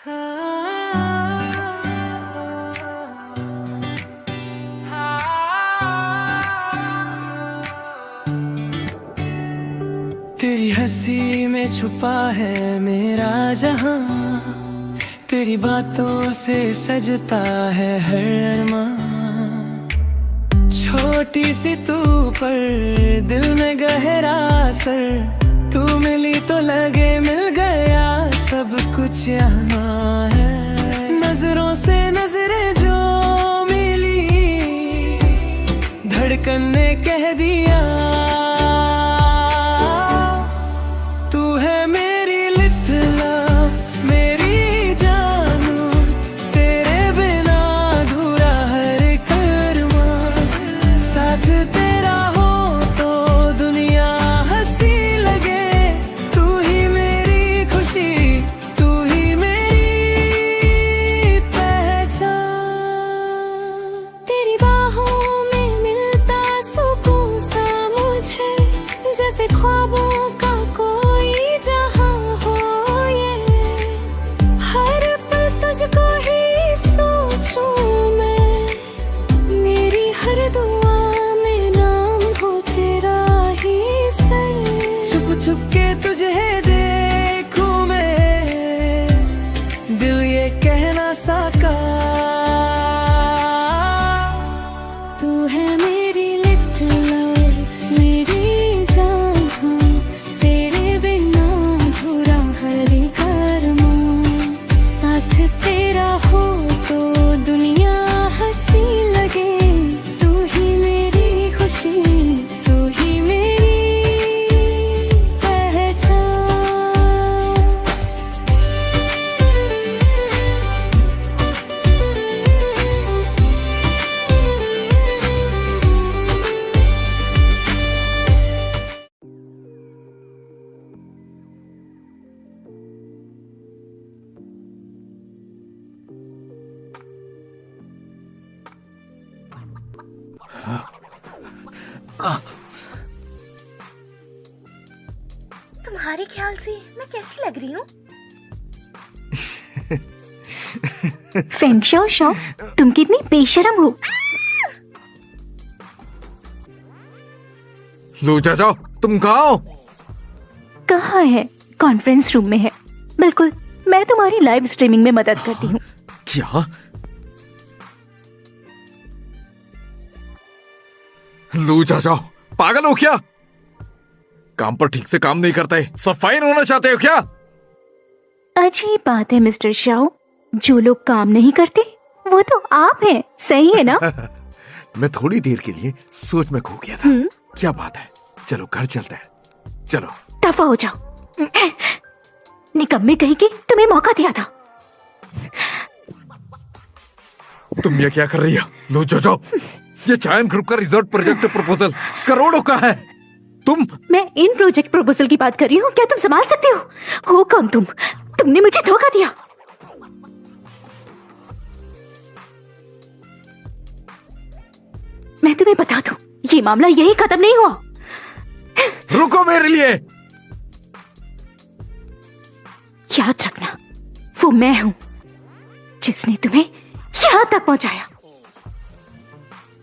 तेरी हंसी में छुपा है मेरा जहां, तेरी बातों से सजता है हर अरमां। छोटी सी तू पर दिल में गहरा असर, तू मिली तो लगे मिल गया सब कुछ यहाँ है। नजरों से नजरें जो मिली, धड़कन ने कह दिया तू है मेरी लिटिल लव, मेरी जानू, तेरे बिना अधूरा हर एक अरमां। साथ तेरा हो तो दुनिया हंसी लगे, तू ही मेरी खुशी, तू ही मेरी पहचान। तेरी बाहों में मिलता सुकून सा मुझे, जैसे ख्वाबों का कोई जहां हो ये। हर पल तुझको ही सोचूं मैं, मेरी हर दुआ में नाम हो तेरा ही सर। छुप छुप के तुझे देखूं मैं, दिल ये कहना साका तू है मेरी लिटिल लव, मेरी जान, हाँ, तेरे बिना अधूरा हर एक अरमां। साथ तेरा हो तो दुनिया हंसी लगे, तू ही मेरी खुशी, तू ही मेरी पहचान। तुम्हारे ख्याल से मैं कैसी लग रही हूँ? फेंगशाओ शाओ, तुम कितनी बेशरम हो। लो जाओ, तुम कहाँ हो? कहाँ है? कॉन्फ्रेंस रूम में है। बिल्कुल, मैं तुम्हारी लाइव स्ट्रीमिंग में मदद करती हूँ। क्या? लो जाओ, पागल हो क्या? काम पर ठीक से काम नहीं करते, सब फाइन होना चाहते हो क्या? अजीब बात है मिस्टर शाओ, जो लोग काम नहीं करते वो तो आप हैं, सही है ना? मैं थोड़ी देर के लिए सोच में खो गया था। क्या बात है, चलो घर चलते हैं, चलो। दफा हो जाओ, निकम्मे कहीं के तुम्हें मौका दिया था। तुम ये क्या कर रही हो? लो जाओ, ये चायन ग्रुप का रिजॉर्ट प्रोजेक्ट प्रपोजल करोड़ों का है। मैं इन प्रोजेक्ट प्रपोजल की बात कर रही हूँ, क्या तुम संभाल सकते हो कौन तुम? तुमने मुझे धोखा दिया। मैं तुम्हें बता दूं, ये मामला यही खत्म नहीं हुआ। रुको मेरे लिए। याद रखना, वो मैं हूं जिसने तुम्हें यहां तक पहुंचाया।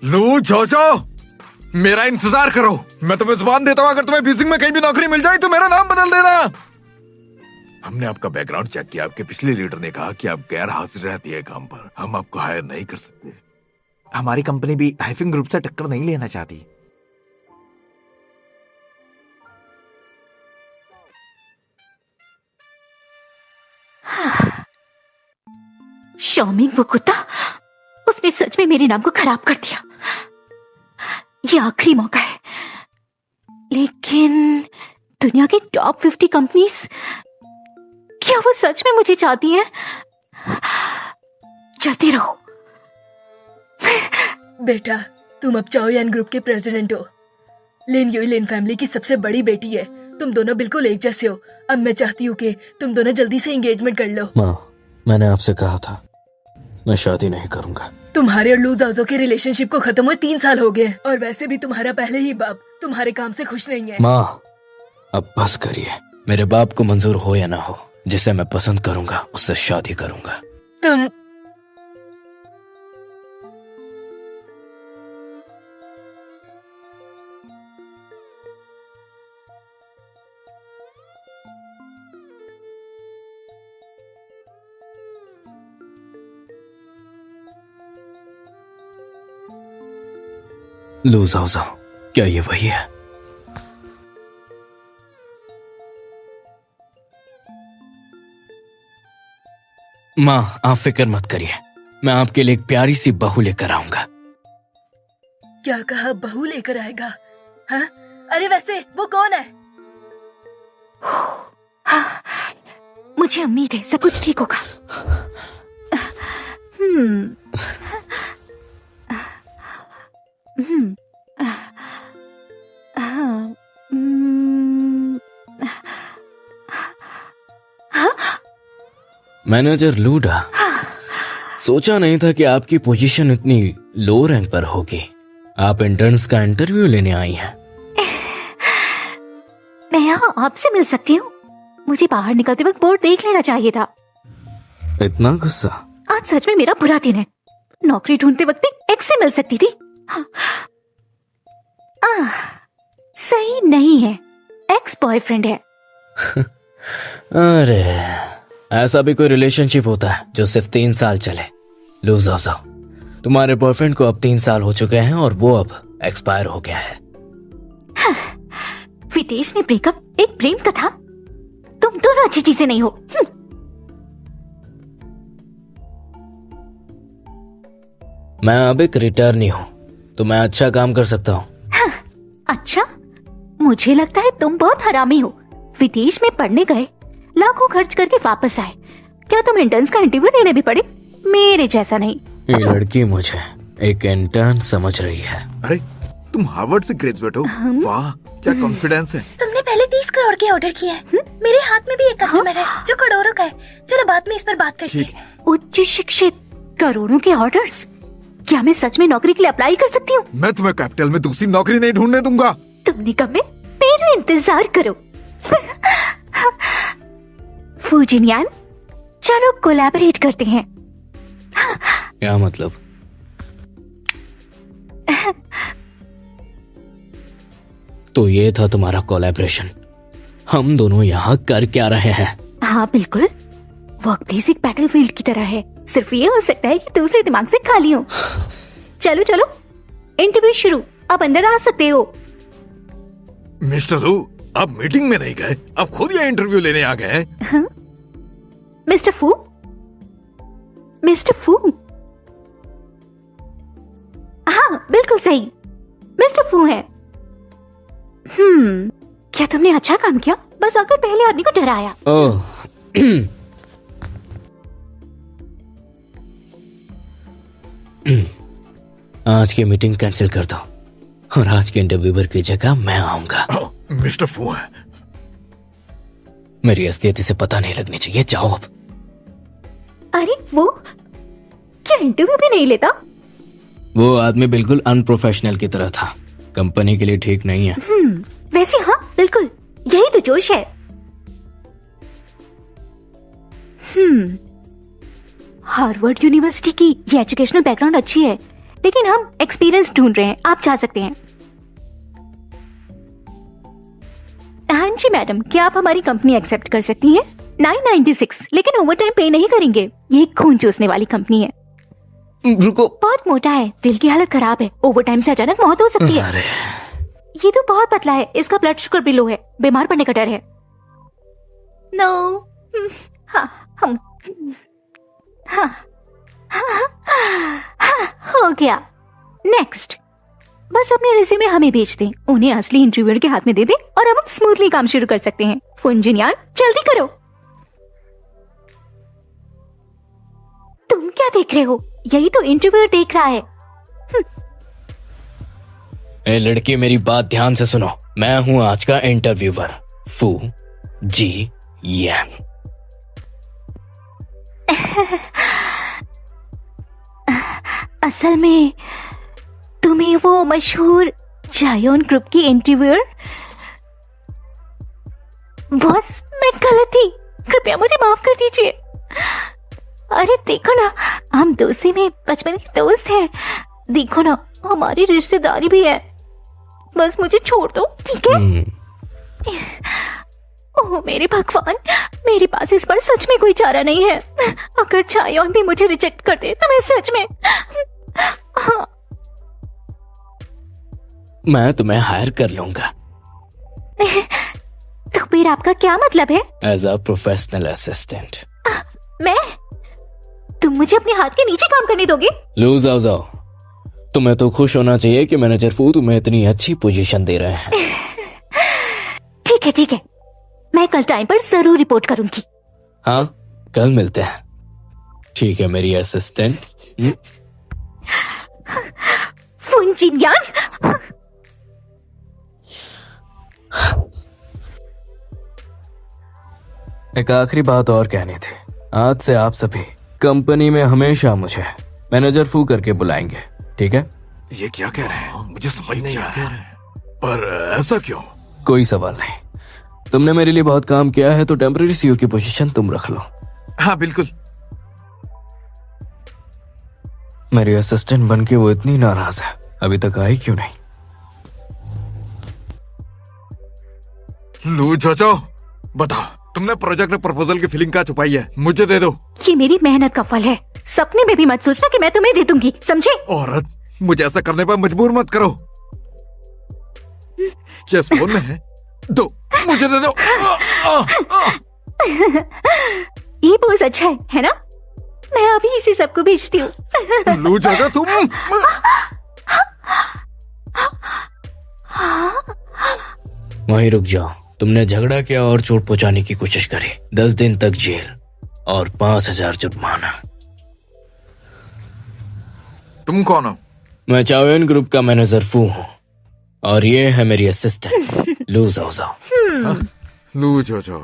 लो जाओ, मेरा इंतजार करो। मैं तुम्हें जुबान देता हूं, अगर तुम्हें बीजिंग में कहीं भी नौकरी मिल जाए तो मेरा नाम बदल देना। हमने आपका बैकग्राउंड चेक किया, आपके पिछले लीडर ने कहा कि आप गैर हाजिर रहती है काम पर, हम आपको हायर नहीं कर सकते। हमारी कंपनी भी हाइफिंग ग्रुप से टक्कर नहीं लेना चाहती। शॉमिंग वो कुत्ता, उसने सच में मेरे नाम को खराब कर दिया। ये आखिरी मौका है, लेकिन दुनिया की टॉप 50 कंपनीज, क्या वो सच में मुझे चाहती हैं? चलते रहो। बेटा, तुम अब चाओयान ग्रुप के प्रेसिडेंट हो। लिन युई लिन फैमिली की सबसे बड़ी बेटी है। तुम दोनों बिल्कुल एक जैसे हो। अब मैं चाहती हूँ कि तुम दोनों जल्दी से एंगेजमेंट कर लो। माँ, मैंने आपसे कहा था मैं शादी नहीं करूंगा। तुम्हारे और लू जाओ के रिलेशनशिप को खत्म हुए 3 साल हो गए, और वैसे भी तुम्हारा पहले ही बाप तुम्हारे काम से खुश नहीं है। माँ, अब बस करिए। मेरे बाप को मंजूर हो या ना हो, जिसे मैं पसंद करूंगा उससे शादी करूंगा। तुम लू जाओ जाओ, क्या ये वही है? माँ, आप फिक्र मत करिए, मैं आपके लिए एक प्यारी सी बहू लेकर आऊंगा। क्या कहा? बहू लेकर आएगा? हाँ? अरे वैसे वो कौन है? मुझे उम्मीद है सब कुछ ठीक होगा। मैनेजर लूडा, सोचा नहीं था कि आपकी पोजीशन इतनी लो रैंक पर होगी। आप इंटर्न्स का इंटरव्यू लेने आई हैं। मैं यहाँ आपसे मिल सकती हूँ? मुझे बाहर निकलते वक्त बोर्ड देख लेना चाहिए था। इतना गुस्सा? आज सच में मेरा बुरा दिन है। नौकरी ढूंढते वक्त भी एक्स से मिल सकती थी। सही नहीं है, एक्स बॉयफ्रेंड है। अरे ऐसा भी कोई रिलेशनशिप होता है जो सिर्फ 3 साल चले? लो जाओ जाओ, तुम्हारे बॉयफ्रेंड को अब 3 साल हो चुके हैं और वो अब एक्सपायर हो गया है। विदेश में ब्रेकअप एक प्रेम कथा? तुम दोनों अच्छी चीजें नहीं हो। मैं अब एक रिटर्नी हूँ, तो मैं अच्छा काम कर सकता हूँ। अच्छा, मुझे लगता है तुम बहुत हरामी हो। विदेश में पढ़ने गए, लाखों खर्च करके वापस आए। क्या तुम इंटर्न्स का इंटरव्यू लेने भी पड़े? मेरे जैसा नहीं। ये लड़की मुझे एक इंटर्न समझ रही है। अरे तुम हार्वर्ड से ग्रेजुएट हो? वाह, क्या कॉन्फिडेंस है। तुमने पहले 30 करोड़ के ऑर्डर किए हैं। मेरे हाथ में भी एक कस्टमर है जो करोड़ों का है। चलो बाद में इस पर बात करते हैं। उच्च शिक्षित, करोड़ों के ऑर्डर्स। क्या मैं सच में नौकरी के लिए अप्लाई कर सकती हूँ? मैं तुम्हें कैपिटल में दूसरी नौकरी नहीं ढूंढने दूंगा। तुम निकम में मेरा इंतजार करो। फूजिनयान, चलो कोलैबोरेट करते हैं। क्या मतलब? तो ये था तुम्हारा कोलैबोरेशन? हम दोनों यहाँ कर क्या रहे हैं? हाँ बिल्कुल, वर्कप्लेस एक बैटलफील्ड की तरह है। सिर्फ ये हो सकता है कि दूसरे दिमाग से खाली हो। चलो चलो, इंटरव्यू शुरू। अब अंदर आ सकते हो। मिस्टर लू, आप मीटिंग में नहीं गए, आप खुद ये इंटरव्यू लेने आ गए हैं। मिस्टर फू, मिस्टर फू। हाँ बिल्कुल सही, मिस्टर फू है। क्या तुमने अच्छा काम किया? बस आकर पहले आदमी को डराया। ओह आज की मीटिंग कैंसिल कर दो और आज के इंटरव्यूअर की जगह मैं आऊंगा। मिस्टर फू है। मेरी असलियत इसे पता नहीं लगनी चाहिए। जाओ अब। अरे वो क्या इंटरव्यू भी नहीं लेता? वो आदमी बिल्कुल अनप्रोफेशनल की तरह था। कंपनी के लिए ठीक नहीं है। वैसे हाँ बिल्कुल, यही तो जोश है। हार्वर्ड यूनिवर्सिटी की ये एजुकेशनल बैकग्राउंड अच्छी है, लेकिन हम एक्सपीरियंस ढूंढ रहे हैं। आप जा सकते हैं। हाँ जी मैडम, क्या आप हमारी कंपनी एक्सेप्ट कर सकती हैं? 996, लेकिन ओवर टाइम पे नहीं करेंगे। ये एक खून चूसने वाली कंपनी है। रुको। बहुत मोटा है, दिल की हालत खराब है, ओवर टाइम से अचानक मौत हो सकती है। अरे ये तो बहुत पतला है, इसका ब्लड शुगर भी लो है, बीमार पड़ने का डर है। नो, हाँ, हो गया। नेक्स्ट, बस अपने रिज्यूमे हमें भेज दें, उन्हें असली इंटरव्यूअर के हाथ में दे दें और अब हम स्मूथली काम शुरू कर सकते हैं। फुनजिनयान, जल्दी करो। तुम क्या देख रहे हो? यही तो इंटरव्यूअर देख रहा है। ए लड़की, मेरी बात ध्यान से सुनो। मैं हूं आज का इंटरव्यूअर, फू जी यान। असल में तुम्हें वो मशहूर जायोन ग्रुप की इंटरव्यूअर। बॉस, मैं गलत थी। कृपया मुझे माफ कर दीजिए। अरे देखो ना, हम दोस्ती में बचपन के दोस्त हैं। देखो ना, हमारी रिश्तेदारी भी है। बस मुझे छोड़ दो, ठीक है? ओह मेरे भगवान, मेरे पास इस पर सच में कोई चारा नहीं है। अगर चायोन भी मुझे रिजेक्ट कर दे तो मैं सच में हाँ। मैं तुम्हें हायर कर लूंगा। तो फिर आपका क्या मतलब है? As a professional assistant. मैं? तुम मुझे अपने हाथ के नीचे काम करने दोगे? लू जाओ जाओ, तुम्हें तो खुश होना चाहिए कि मैनेजर फू तुम्हें इतनी अच्छी पोजीशन दे रहे हैं। ठीक है ठीक है, मैं कल टाइम पर जरूर रिपोर्ट करूंगी। हाँ, कल मिलते हैं। ठीक है मेरी असिस्टेंट। फुन जिनयान। एक आखिरी बात और कहनी थी। आज से आप सभी कंपनी में हमेशा मुझे मैनेजर फू करके बुलाएंगे, ठीक है? ये क्या कह रहे हैं? मुझे समझ नहीं आ रहा है। पर ऐसा क्यों? कोई सवाल नहीं। तुमने मेरे लिए बहुत काम किया है तो टेम्पररी सीईओ की पोजीशन तुम रख लो। हाँ बिल्कुल। मेरी असिस्टेंट बनके वो इतनी नाराज है, अभी तक आई क्यों नहीं? लू चाचा, बताओ तुमने प्रोजेक्ट प्रपोजल की फीलिंग क्या छुपाई है? मुझे दे दो। ये मेरी मेहनत का फल है। सपने में भी मत सोचना कि मैं तुम्हें दे दूंगी, समझे? औरत, मुझे ऐसा करने पर मजबूर मत करो। ये फोन में है, दो, मुझे दे दो। ये बहुत अच्छा है ना? मैं अभी इसी सबको भेजती हूँ। लू चाचा तुम। वहीं रुक जाओ। तुमने झगड़ा किया और चोट पहुंचाने की कोशिश करी। 10 दिन तक जेल और 5000 जुर्माना। तुम कौन हो? मैं चाओयन ग्रुप का मैनेजर फू हूँ और ये है मेरी असिस्टेंट लू जाओ जाओ। लू चाचा,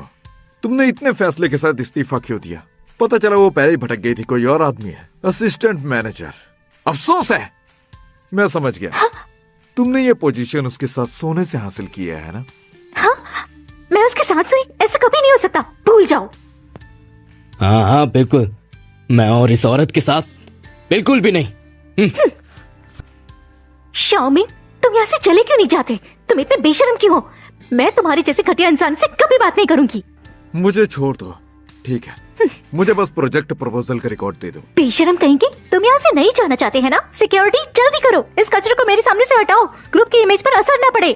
तुमने इतने फैसले के साथ इस्तीफा क्यों दिया? पता चला वो पहले ही भटक गई थी, कोई और आदमी है। असिस्टेंट मैनेजर, अफसोस है। मैं समझ गया, तुमने ये पोजीशन उसके साथ सोने से हासिल किया है ना? हाँ, मैं उसके साथ सोई? ऐसा कभी नहीं हो सकता, भूल जाओ। हाँ हाँ बिल्कुल, मैं और इस औरत के साथ बिल्कुल भी नहीं। शाओमी, तुम यहाँ से चले क्यों नहीं जाते? तुम इतने बेशर्म क्यों हो? मैं तुम्हारे जैसे घटिया इंसान से कभी बात नहीं करूंगी। मुझे छोड़ दो, ठीक है? मुझे बस प्रोजेक्ट प्रपोजल का रिकॉर्ड दे दो। बेशर्म कहेंगे, तुम यहाँ से नहीं जाना चाहते हैं ना? सिक्योरिटी जल्दी करो, इस कचरे को मेरे सामने से हटाओ, ग्रुप की इमेज पर असर न पड़े।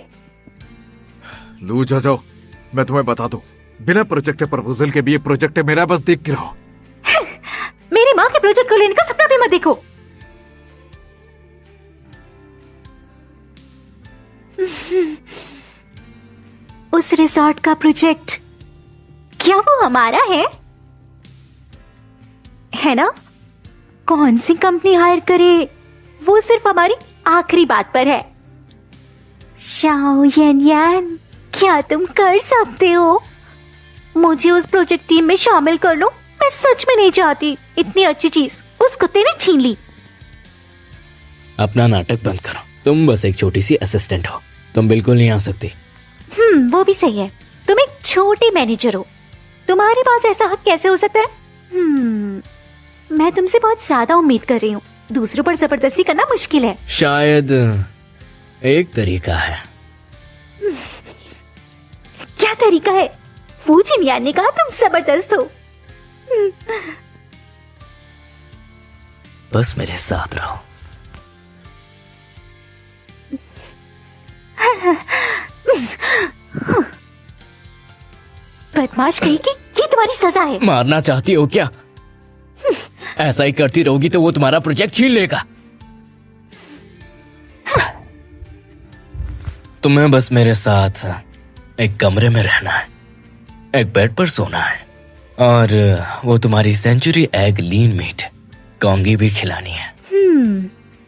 लू जाओ, मैं तुम्हें बता दूं, बिना प्रोजेक्ट प्रपोजल के भी ये प्रोजेक्ट मेरा, बस देख के रहो। मेरी माँ के प्रोजेक्ट को लेने का सपना भी मत देखो। उस रिसोर्ट का प्रोजेक्ट क्या वो हमारा है ना? कौन सी कंपनी हायर करे वो सिर्फ हमारी आखिरी बात पर है। शाओ यान यान, क्या तुम कर सकते हो? मुझे उस प्रोजेक्ट टीम में शामिल कर लो। मैं सच में नहीं चाहती, इतनी अच्छी चीज उस कुत्ते ने छीन ली। अपना नाटक बंद करो, तुम बस एक छोटी सी असिस्टेंट हो, तुम बिल्कुल नहीं आ सकती। वो भी सही है, तुम एक छोटे मैनेजर हो, तुम्हारे पास ऐसा हक कैसे हो सकता है? मैं तुमसे बहुत ज्यादा उम्मीद कर रही हूँ, दूसरों पर जबरदस्ती करना मुश्किल है। शायद एक तरीका है। क्या तरीका है? फू जिनयान ने कहा तुम जबरदस्त हो। बस मेरे साथ रहो। बदमाश कहेगी, ये तुम्हारी सजा है। मारना चाहती हो क्या? ऐसा ही करती रहोगी तो वो तुम्हारा प्रोजेक्ट छीन लेगा। तुम्हें बस मेरे साथ एक कमरे में रहना है, एक बेड पर सोना है और वो तुम्हारी सेंचुरी एग लीन मीट कॉन्गी भी खिलानी है।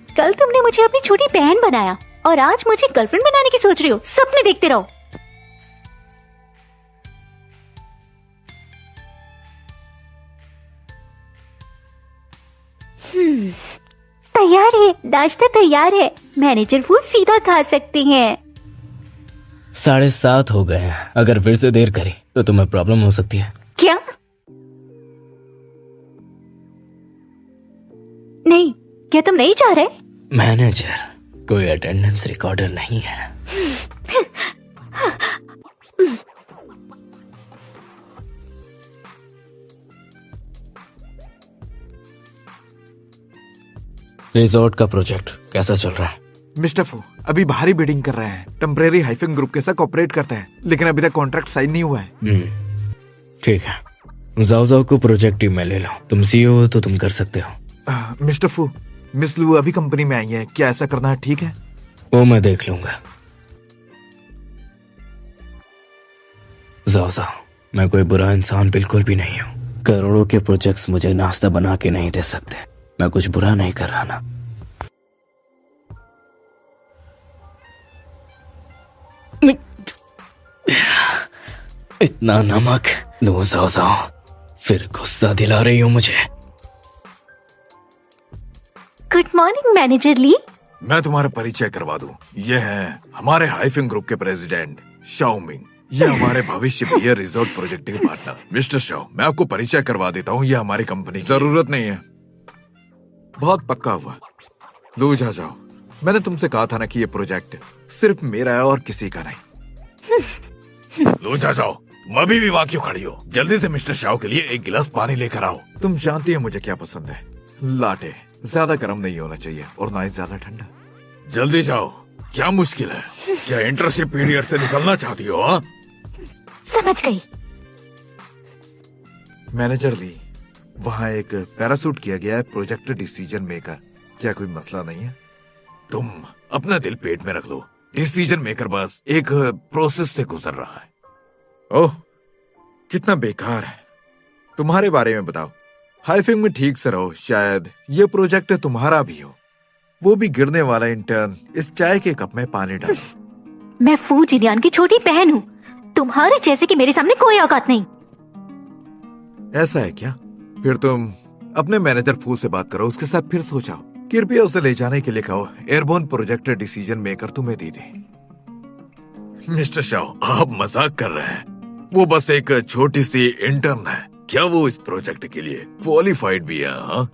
कल तुमने मुझे अपनी छोटी बहन बनाया और आज मुझे गर्लफ्रेंड बनाने की सोच रही हो। सपने देखते रहो। तैयार है, नाश्ता तैयार है, मैनेजर फूड सीधा खा सकते हैं। 7:30 हो गए हैं, अगर फिर से देर करी तो तुम्हें प्रॉब्लम हो सकती है। क्या? नहीं, क्या तुम नहीं जा रहे? मैनेजर, कोई अटेंडेंस रिकॉर्डर नहीं है। रिजॉर्ट का प्रोजेक्ट कैसा चल रहा है? मिस्टर फू अभी भारी बिडिंग कर रहे हैं, टेम्परेरी हाइफिंग ग्रुप के साथ ऑपरेट करते हैं, लेकिन अभी तक कॉन्ट्रैक्ट साइन नहीं हुआ है। ठीक है, जाओ जाओ को प्रोजेक्ट टीम में ले लो। तुम सीईओ हो तो तुम कर सकते हो। मिस्टर फू, मिस लू अभी कंपनी में आई है, क्या ऐसा करना है ठीक है? वो मैं देख लूंगा। जाओ जाओ, मैं कोई बुरा इंसान बिल्कुल भी नहीं हूँ। करोड़ों के प्रोजेक्ट्स मुझे नाश्ता बना के नहीं दे सकते। मैं कुछ बुरा नहीं कर रहा ना। इतना नमक लो, जाओ जाओ, फिर गुस्सा दिला रही हो मुझे। गुड मॉर्निंग मैनेजर ली। मैं तुम्हारा परिचय करवा दूं, ये है हमारे हाइफिंग ग्रुप के प्रेसिडेंट शाओमिंग। ये हमारे भविष्य में ये रिजॉर्ट प्रोजेक्ट के पार्टनर मिस्टर शाओ। मैं आपको परिचय करवा देता हूँ, ये हमारी कंपनी। जरूरत नहीं है, बहुत पक्का हुआ। लो जा जाओ, मैंने तुमसे कहा था ना कि ये प्रोजेक्ट सिर्फ मेरा है और किसी का नहीं। लो जा जाओ, तुम अभी भी वहाँ क्यों खड़ी हो? जल्दी से मिस्टर शाओ के लिए एक गिलास पानी लेकर आओ। तुम जानती है मुझे क्या पसंद है, लाटे। ज्यादा गर्म नहीं होना चाहिए और ना ही ज्यादा ठंडा। जल्दी जाओ, क्या मुश्किल है? क्या इंटर्नशिप पीरियड से निकलना चाहती हो? हाँ? समझ गई। मैनेजर ली, वहाँ एक पैरासूट किया गया है प्रोजेक्ट डिसीजन मेकर। क्या कोई मसला नहीं है? तुम अपना दिल पेट में रख लो, डिसीजन मेकर बस एक प्रोसेस से गुजर रहा है। ओह, कितना बेकार है। तुम्हारे बारे में बताओ, हाइफिंग में ठीक से रहो, शायद ये प्रोजेक्ट तुम्हारा भी हो। वो भी गिरने वाला इंटर्न इस चाय के कप में पानी डालो। मैं फू जिनियान की छोटी बहन हूँ, तुम्हारे जैसे कि मेरे सामने कोई औकात नहीं। ऐसा है क्या? फिर तुम अपने मैनेजर फू से बात करो, उसके साथ फिर सोचाओ। कृपया उसे ले जाने के लिए कहो, एयरबोर्न प्रोजेक्ट डिसीजन मेकर तुम्हें दे दे। मिस्टर शाओ, आप मजाक कर रहे हैं। वो बस एक छोटी सी इंटर्न है, क्या वो इस प्रोजेक्ट के लिए क्वालिफाइड भी है? हाँ?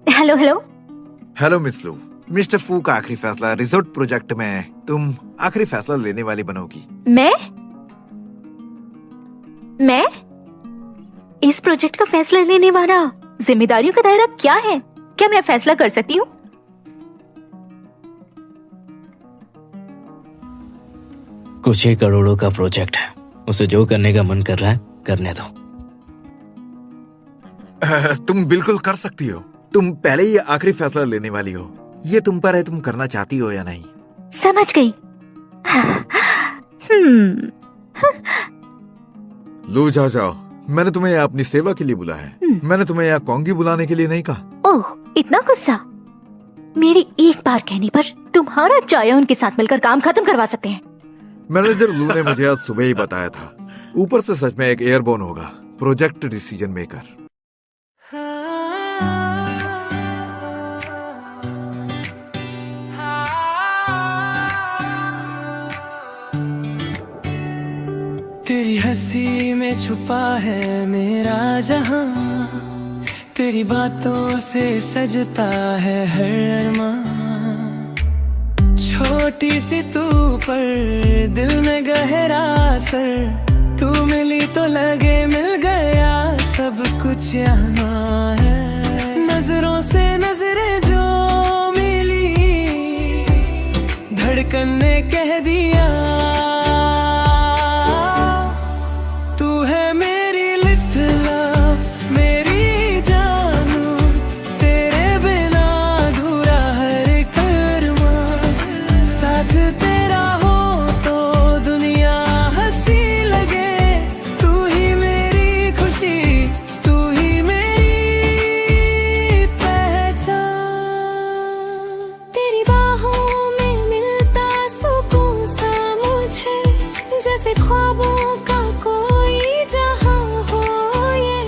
हेलो हेलो हेलो मिस लू, मिस्टर फू का आखिरी फैसला रिजॉर्ट प्रोजेक्ट में तुम आखिरी फैसला लेने वाली बनोगी। मैं इस प्रोजेक्ट का फैसला लेने वाला? जिम्मेदारियों का दायरा क्या है? क्या मैं फैसला कर सकती हूँ? कुछ ही करोड़ों का प्रोजेक्ट है, उसे जो करने का मन कर रहा है करने दो। तुम बिल्कुल कर सकती हो। तुम पहले ही आखिरी फैसला लेने वाली हो, ये तुम पर है, तुम करना चाहती हो या नहीं। समझ गई। लो जाओ जाओ, मैंने तुम्हें यहाँ अपनी सेवा के लिए बुलाया है। मैंने तुम्हें यहाँ कॉन्गी बुलाने के लिए नहीं कहा। ओह, इतना गुस्सा? मेरी एक बार कहने पर तुम्हारा चाय उनके साथ मिलकर काम खत्म करवा सकते हैं। मैनेजर लू ने मुझे आज सुबह ही बताया था। ऊपर से सच में एक एयरबोर्न होगा प्रोजेक्ट डिसीजन मेकर। तेरी हंसी में छुपा है मेरा जहां, तेरी बातों से सजता है हर अरमान। छोटी सी तू पर दिल में गहरा असर, तू मिली तो लगे मिल गया सब कुछ यहाँ है। नजरों से नजरें जो मिली, धड़कन ने कह दिया जैसे ख्वाबों का कोई जहां हो। ये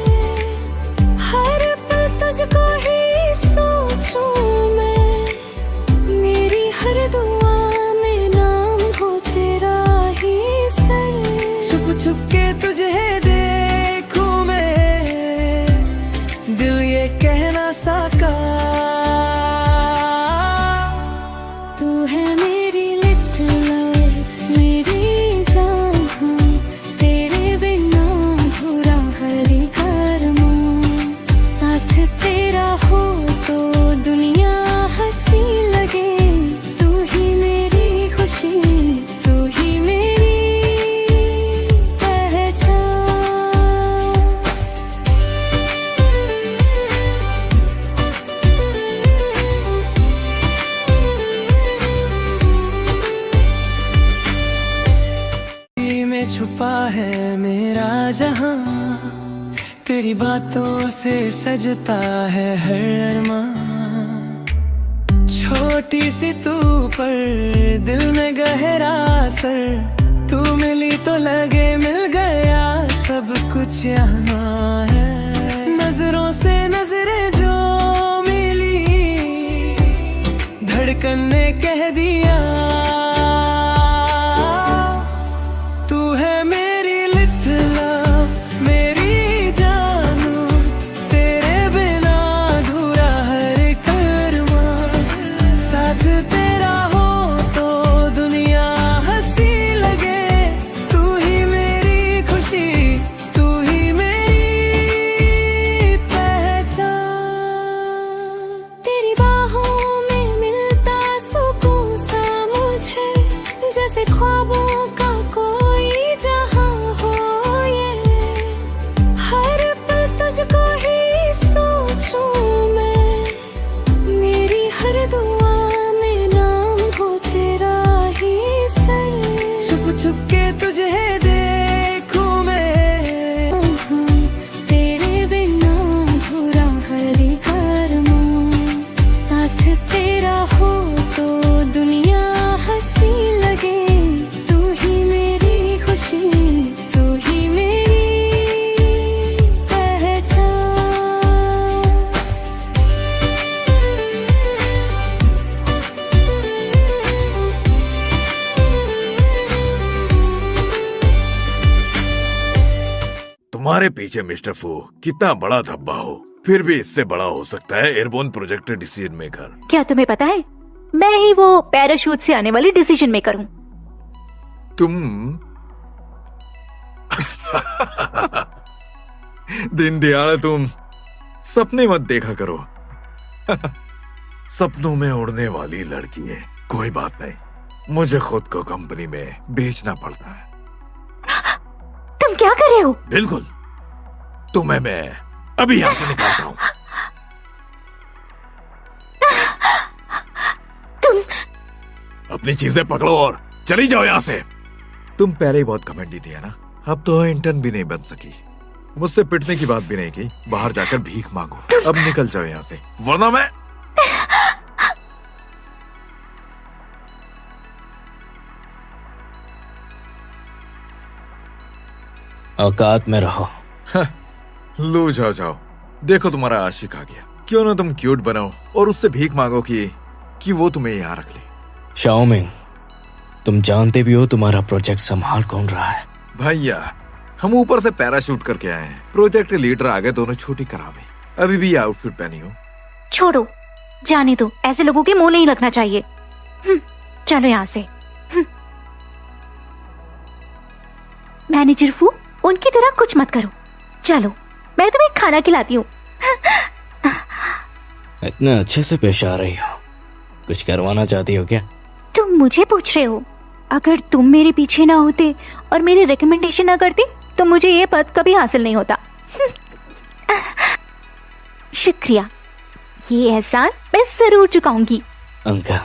हर पल तुझको ही सोचूं मैं, मेरी हर दुआ में नाम छुप के तुझे देखूं मैं, दिल ये कहना सका। तू है मेरी लिटिल लव, मेरी जान, हाँ, तेरे बिना अधूरा हर कर्म। साथ तेरा हो तो दुनिया हंसी लगे, तू ही मेरी खुशी, तू ही मेरी पहचान। में छुपा है मेरा जहां, तेरी बातों से सजता है हर अरमान। छोटी सी तू पर दिल में गहरा असर, तू मिली तो लगे मिल गया सब कुछ यहाँ है। नजरों से नजरें जो मिली, धड़कन ने कह दिया तू है मेरी लिटिल लव, मेरी जानू, तेरे बिना अधूरा हर कर्मा। साथ तेरा हो तो दुनिया हंसी लगे, तू ही मेरी खुशी, तू ही मेरी पहचान। तेरी बाहों में मिलता सुकून सा मुझे, जैसे ख्वाबों का कोई जहां हो ये। हर पल तुझको ही सोचूं मैं, मेरी हर दुआ में नाम हो तेरा ही सर। छुप छुप के तुझे देखूं मैं, तेरे बिना अधूरा हर कर्म। साथ तेरा हो तो दुनिया हंसी लगे, तू ही मेरी खुशी, तू ही मेरी पहचान। तुम्हारे पीछे मिस्टर फू कितना बड़ा धब्बा हो, फिर भी इससे बड़ा हो सकता है एयरबोर्न प्रोजेक्ट डिसीजन मेकर। क्या तुम्हें पता है, मैं ही वो पैराशूट से आने वाली डिसीजन मेकर हूँ। तुम दिन दिहाड़े तुम सपने मत देखा करो। सपनों में उड़ने वाली लड़की है, कोई बात नहीं, मुझे खुद को कंपनी में बेचना पड़ता है। तुम क्या कर रहे हो? बिल्कुल, तुम्हें मैं अभी यहां से निकालता हूं। तुम अपनी चीजें पकड़ो और चली जाओ यहां से। तुम पहले ही बहुत घमंडी थी है ना, अब तो इंटर्न भी नहीं बन सकी, मुझसे पिटने की बात भी नहीं की, बाहर जाकर भीख मांगो। अब निकल जाओ यहाँ से, वरना मैं औकात में रहो। लो जाओ जाओ, देखो तुम्हारा आशिक आ गया। क्यों ना तुम क्यूट बनाओ और उससे भीख मांगो कि वो तुम्हें यहाँ रख ले। शाओमिंग, तुम जानते भी हो तुम्हारा प्रोजेक्ट संभाल कौन रहा है? भैया, हम ऊपर से पैराशूट करके आए हैं, प्रोजेक्ट के लीडर आगे दोनों छोटी करावे। अभी भी ये आउटफिट पहनी हो। छोड़ो, जाने दो, ऐसे लोगों के मुंह नहीं लगना चाहिए। चलो यहाँ से। मैनेजर फू, उनकी तरह कुछ मत करो। चलो, मैं तुम्हें खाना खिलाती हूँ। इतने अच्छे से पेश आ रही हो, कुछ करवाना चाहती हो क्या? तुम मुझे पूछ रहे हो? अगर तुम मेरे पीछे ना होते और मेरी रिकमेंडेशन ना करती तो मुझे ये पद कभी हासिल नहीं होता। शुक्रिया, ये एहसान मैं जरूर चुकाऊंगी। अंकल,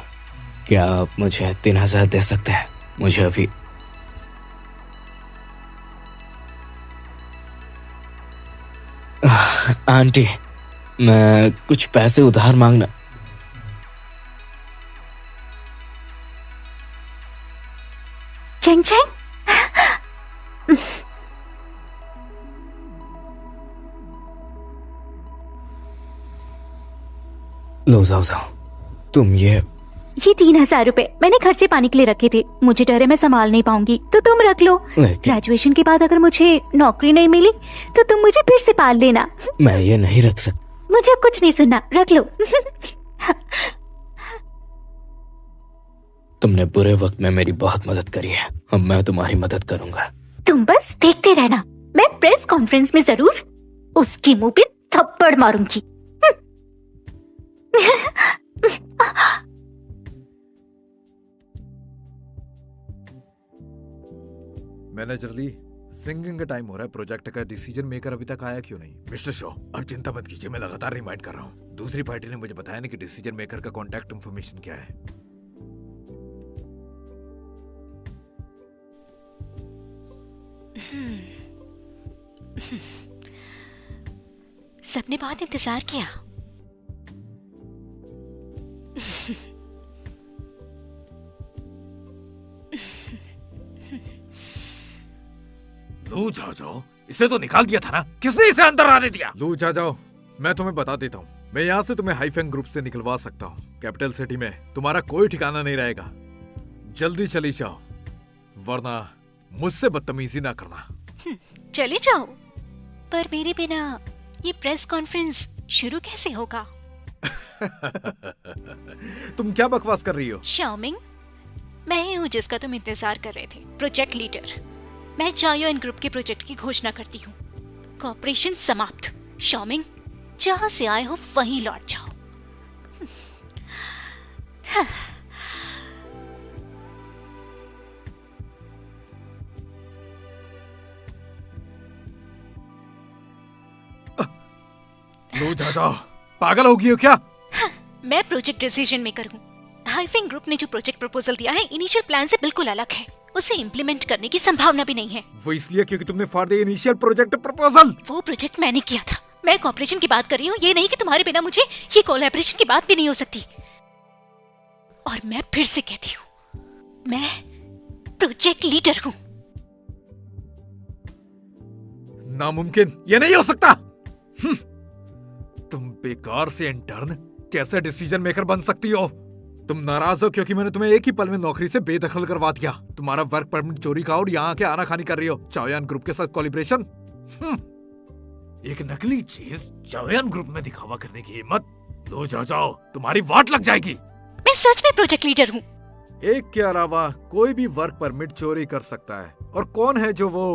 क्या आप मुझे 3000 दे सकते हैं? मुझे अभी आंटी, मैं कुछ पैसे उधार मांगना। चेंग चेंग, लो जाओ जाओ, तुम ये ये 3,000 रुपए मैंने खर्चे पानी के लिए रखे थे। मुझे डर है मैं संभाल नहीं पाऊंगी, तो तुम रख लो। लेकिन ग्रेजुएशन के बाद अगर मुझे नौकरी नहीं मिली तो तुम मुझे फिर से पाल लेना। मैं ये नहीं रख सकता। मुझे अब कुछ नहीं सुनना, रख लो। तुमने बुरे वक्त में मेरी बहुत मदद करी है, अब मैं तुम्हारी मदद करूंगा। तुम बस देखते रहना, मैं प्रेस कॉन्फ्रेंस में जरूर उसकी मुंह पे थप्पड़ मारूंगी। मैनेजर ली, सिंगिंग का टाइम हो रहा है। प्रोजेक्ट का डिसीजन मेकर अभी तक आया क्यों नहीं? मिस्टर शॉ, अब चिंता मत कीजिए, मैं लगातार रिमाइंड कर रहा हूँ। दूसरी पार्टी ने मुझे बताया नहीं कि डिसीजन मेकर का कॉन्टैक्ट इंफॉर्मेशन क्या है। सबने बहुत इंतजार किया। लू जा जाओ, इसे तो निकाल दिया था ना, किसने इसे अंदर आने दिया? लू जा जाओ, मैं तुम्हें बता देता हूँ, मैं यहाँ से तुम्हें हाइफेंग ग्रुप से निकलवा सकता हूँ। कैपिटल सिटी में तुम्हारा कोई ठिकाना नहीं रहेगा। जल्दी चली जाओ, वरना मुझसे बदतमीजी ना करना। चले जाओ, पर मेरे बिना ये प्रेस कॉन्फ्रेंस शुरू कैसे होगा? तुम क्या बकवास कर रही हो? शाओमिंग, मैं ही हूँ जिसका तुम इंतजार कर रहे थे, प्रोजेक्ट लीडर। मैं चायोन ग्रुप के प्रोजेक्ट की घोषणा करती हूँ। कॉपरेशन समाप्त। शाओमिंग, जहाँ से आए हो वहीं लौट जाओ। लो जा जाओ, पागल हो गई हो क्या? मैं प्रोजेक्ट डिसीजन मेकर हूँ। हाइफिंग ग्रुप ने जो प्रोजेक्ट प्रपोजल दिया है इनिशियल प्लान से बिल्कुल अलग है। उसे इम्प्लीमेंट करने की संभावना भी नहीं है। वो इसलिए क्योंकि तुमने for the initial project proposal. वो प्रोजेक्ट मैंने किया था। मैं कॉपरेशन की बात कर रही हूँ, ये नहीं कि तुम्हारे बिना मुझे ये कोलैबोरेशन की बात भी नहीं हो सकती। और मैं फिर से कहती हूँ, मैं प्रोजेक्ट लीडर हूँ। नामुमकिन, ये नहीं हो सकता। तुम बेकार से इंटर्न कैसे डिसीजन मेकर बन सकती हो? तुम नाराज हो क्योंकि मैंने तुम्हें एक ही पल में नौकरी से बेदखल करवा दिया। तुम्हारा वर्क परमिट चोरी का और यहाँ के आना खानी कर रही हो। चाओयान ग्रुप के साथ कोलिब्रेशन। एक नकली चीज चाओयान ग्रुप में दिखावा करने की हिम्मत? लो जा जाओ, तुम्हारी वाट लग जाएगी। मैं सच में प्रोजेक्ट लीडर हूँ। एक के अलावा कोई भी वर्क परमिट चोरी कर सकता है, और कौन है जो वो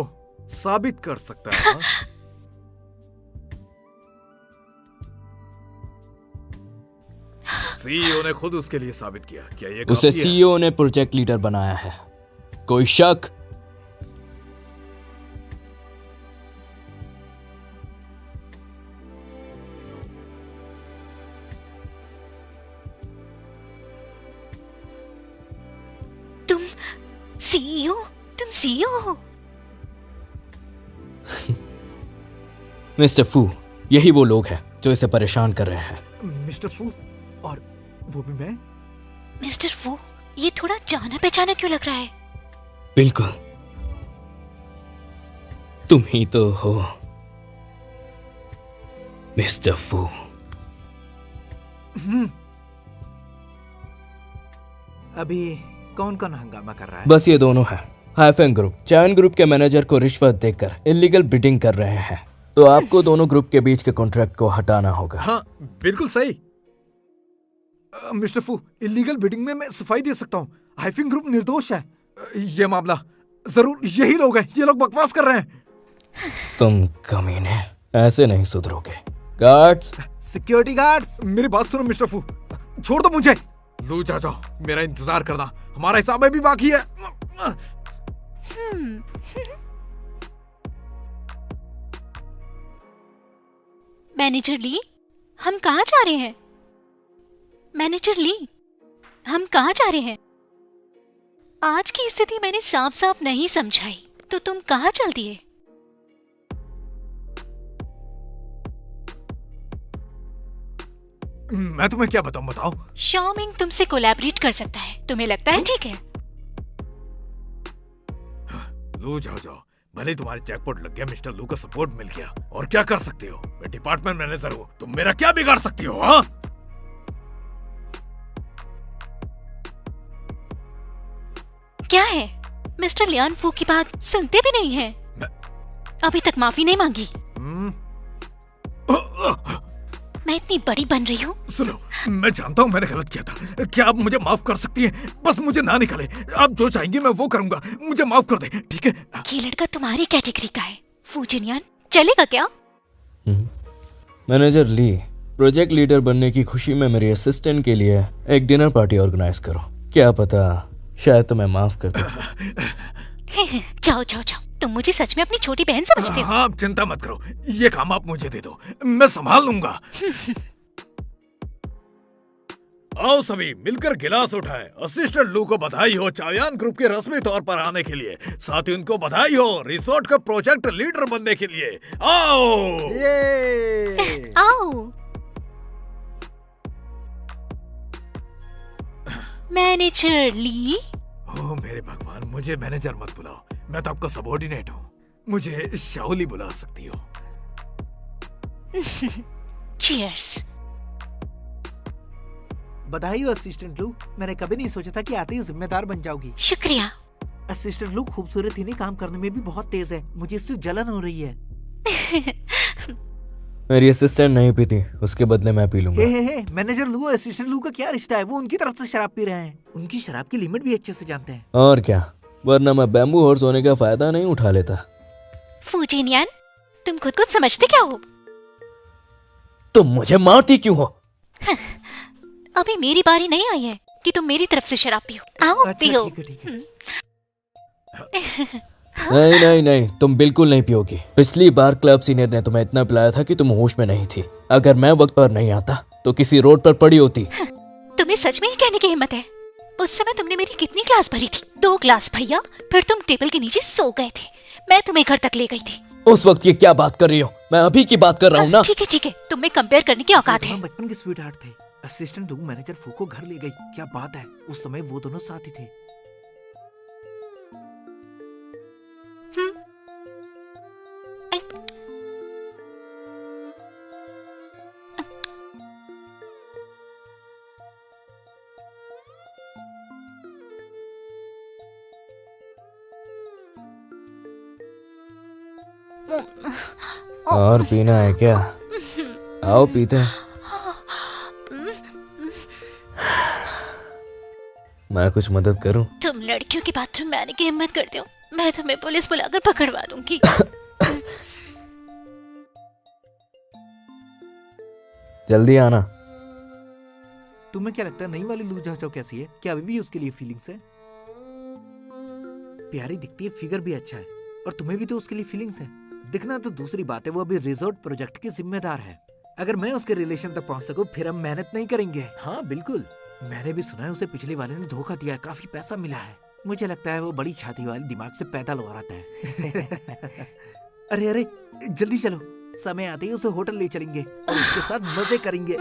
साबित कर सकता है? सीईओ ने खुद उसके लिए साबित किया। क्या ये उसे काफी है? सीईओ ने प्रोजेक्ट लीडर बनाया है, कोई शक? तुम सीईओ? तुम सीईओ हो? मिस्टर फू, यही वो लोग हैं जो इसे परेशान कर रहे हैं। मिस्टर फू, और वो भी मैं? मिस्टर फू, ये थोड़ा जाना पहचाना क्यों लग रहा है? बिल्कुल, तुम ही तो हो मिस्टर फू। अभी कौन कौन हंगामा कर रहा है? बस ये दोनों हैं। हाइफेंग ग्रुप चायन ग्रुप के मैनेजर को रिश्वत देकर इलीगल बिडिंग कर रहे हैं, तो आपको दोनों ग्रुप के बीच के कॉन्ट्रैक्ट को हटाना होगा। हाँ, बिल्कुल सही। मिस्टर फू, इलीगल बिडिंग में मैं सफाई दे सकता हूँ। हाइफिंग ग्रुप निर्दोष है। ये मामला जरूर यही लोग हैं। ये लोग बकवास कर रहे हैं। तुम कमीने, ऐसे नहीं सुधरोगे। Guards, security guards. मेरी बात सुनो मिस्टर फू, छोड़ दो मुझे। लो जा जाओ, मेरा इंतजार करना, हमारा हिसाब भी बाकी है। मैनेजर ली, हम कहाँ जा रहे हैं? मैनेजर ली, हम कहाँ जा रहे हैं? आज की स्थिति मैंने साफ साफ नहीं समझाई, तो तुम कहाँ चल दिए? मैं तुम्हें क्या बताऊं, बताओ। शाओमिंग तुमसे कोलैबोरेट कर सकता है, तुम्हें लगता है ठीक है? लो जाओ जाओ, भले तुम्हारे जैकपॉट लग गया, मिस्टर लू का सपोर्ट मिल गया, और क्या कर सकते हो? मैं डिपार्टमेंट मैनेजर हूँ, तुम मेरा क्या बिगाड़ सकती हो? हाँ, क्या है? मिस्टर लियान फू की बात सुनते भी नहीं है। अभी तक माफी नहीं मांगी। मैं इतनी बड़ी बन रही हूँ। सुनो, मैं जानता हूँ मैंने गलत किया था। क्या आप मुझे माफ कर सकती हैं? बस मुझे ना निकाले। आप जो चाहेंगी मैं वो करूंगा। मुझे माफ कर दे, ठीक है? ये लड़का तुम्हारी कैटेगरी का है। फू जिनयान, चलेगा क्या? मैनेजर ली, प्रोजेक्ट लीडर बनने की खुशी में मेरे असिस्टेंट के लिए एक डिनर पार्टी ऑर्गेनाइज करो। क्या पता शायद तुम्हें माफ कर दूं। जाओ जाओ जाओ, तुम मुझे सच में अपनी छोटी बहन समझते हो? हाँ, आप चिंता मत करो, ये काम आप मुझे दे दो, मैं संभाल लूंगा। आओ सभी मिलकर गिलास उठाएं। असिस्टेंट लू को बधाई हो चाओयान ग्रुप के रस्मी तौर पर आने के लिए। साथ ही उनको बधाई हो रिसोर्ट का प्रोजेक्ट लीडर बनने के लिए। आओ आओ। मैनेजर ली। ओह मेरे भगवान, मुझे मैनेजर मत बुलाओ, मैं तो आपका सबॉर्डिनेट हूँ। मुझे शाओली बुला सकती हो। चीयर्स। बधाई हो असिस्टेंट लू, मैंने कभी नहीं सोचा था कि आते ही जिम्मेदार बन जाओगी। शुक्रिया। असिस्टेंट लू खूबसूरत ही नहीं, काम करने में भी बहुत तेज है, मुझे इससे जलन हो रही है। मेरी असिस्टेंट नहीं पीती, उसके बदले मैं पी लूंगा। हे, मैनेजर लू और असिस्टेंट लू का क्या रिश्ता है? वो उनकी तरफ से शराब पी रहे हैं, उनकी शराब की लिमिट भी अच्छे से जानते हैं। और क्या, वरना मैं बैम्बू हॉर्स होने का फायदा नहीं उठा लेता। फूजिनियन, तुम खुद को समझते क्या हो? तुम मुझे मारती क्यों हो? अभी मेरी बारी नहीं आई है कि तुम मेरी तरफ से शराब पियो। आओ अच्छा, पियो। ठीक है, ठीक है। नहीं नहीं नहीं, तुम बिल्कुल नहीं पियोगी। पिछली बार क्लब सीनियर ने तुम्हें इतना पिलाया था कि तुम होश में नहीं थी। अगर मैं वक्त पर नहीं आता तो किसी रोड पर पड़ी होती। तुम्हें सच में ही कहने की हिम्मत है? उस समय तुमने मेरी कितनी क्लास भरी थी? 2 ग्लास भैया, फिर तुम टेबल के नीचे सो गए थे। मैं तुम्हें घर तक ले गई थी। उस वक्त ये क्या बात कर रही हो? मैं अभी की बात कर रहा हूँ ना। ठीक है, तुम्हें कंपेयर करने की औकात है। बचपन के स्वीट हार्ट थे। असिस्टेंट लू मैनेजर फू को घर ले गई, क्या बात है, उस समय वो दोनों साथ ही थे। और पीना है क्या? आओ पीते हैं। मैं कुछ मदद करूं? तुम लड़कियों की बाथरूम में आने की हिम्मत करते हो? मैं तुम्हें पुलिस बुलाकर पकड़वा दूंगी। जल्दी आना। तुम्हें क्या लगता है नई वाली लू जाओ कैसी है? क्या अभी भी उसके लिए फीलिंग्स है? प्यारी दिखती है, फिगर भी अच्छा है, और तुम्हें भी तो उसके लिए फीलिंग्स है। दिखना तो दूसरी बात है, वो अभी रिजॉर्ट प्रोजेक्ट की जिम्मेदार है। अगर मैं उसके रिलेशन तक पहुंच सकूं फिर हम मेहनत नहीं करेंगे। हाँ बिल्कुल, मैंने भी सुना है उसे पिछले वाले ने धोखा दिया है, काफी पैसा मिला है। मुझे लगता है वो बड़ी छाती वाली दिमाग से पैदल हो रहा है। अरे जल्दी चलो, समय आते ही उसे होटल ले चलेंगे और उसके साथ मजे करेंगे।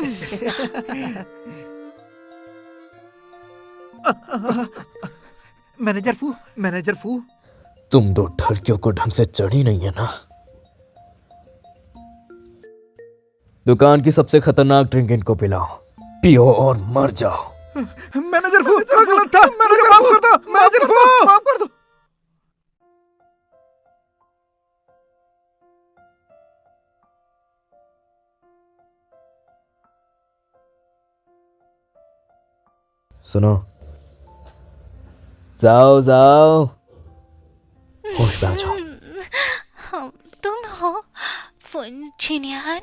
मैनेजर फू, तुम 2 ठरकियों को ढंग से चढ़ी नहीं है ना। दुकान की सबसे खतरनाक ड्रिंक इनको पिलाओ, पियो और मर जाओ। मैनेजर फू, मैं गलत था, मैनेजर माफ कर दो, मैनेजर फू माफ कर दो। सुनो, जाओ जाओ, होश में आ जाओ। तुम हो फुनचिनियान?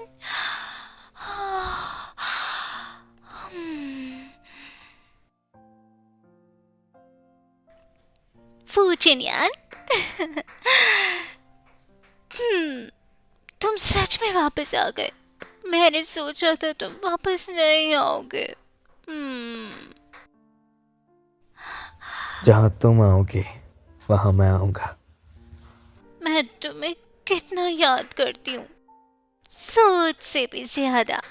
फुचिनियान, तुम सच में वापस आ गए। मैंने सोचा था तुम वापस नहीं आओगे। जहां तुम आओगी वहां मैं आऊंगा। मैं तुम्हें कितना याद करती हूँ, सोच से भी ज्यादा।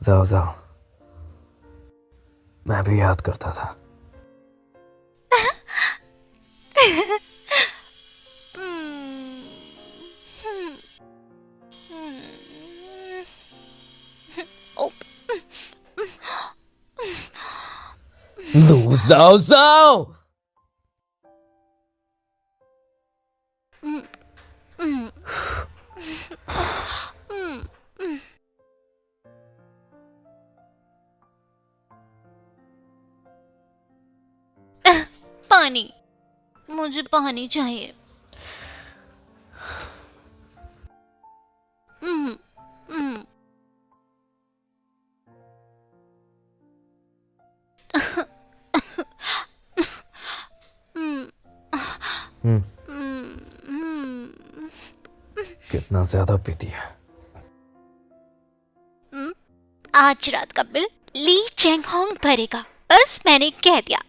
जाओ जाओ, मैं भी याद करता था। लू जाओ जाओ। पानी, मुझे पानी चाहिए। कितना ज्यादा पीती है। आज रात का बिल ली चेंग होंग भरेगा, बस मैंने कह दिया।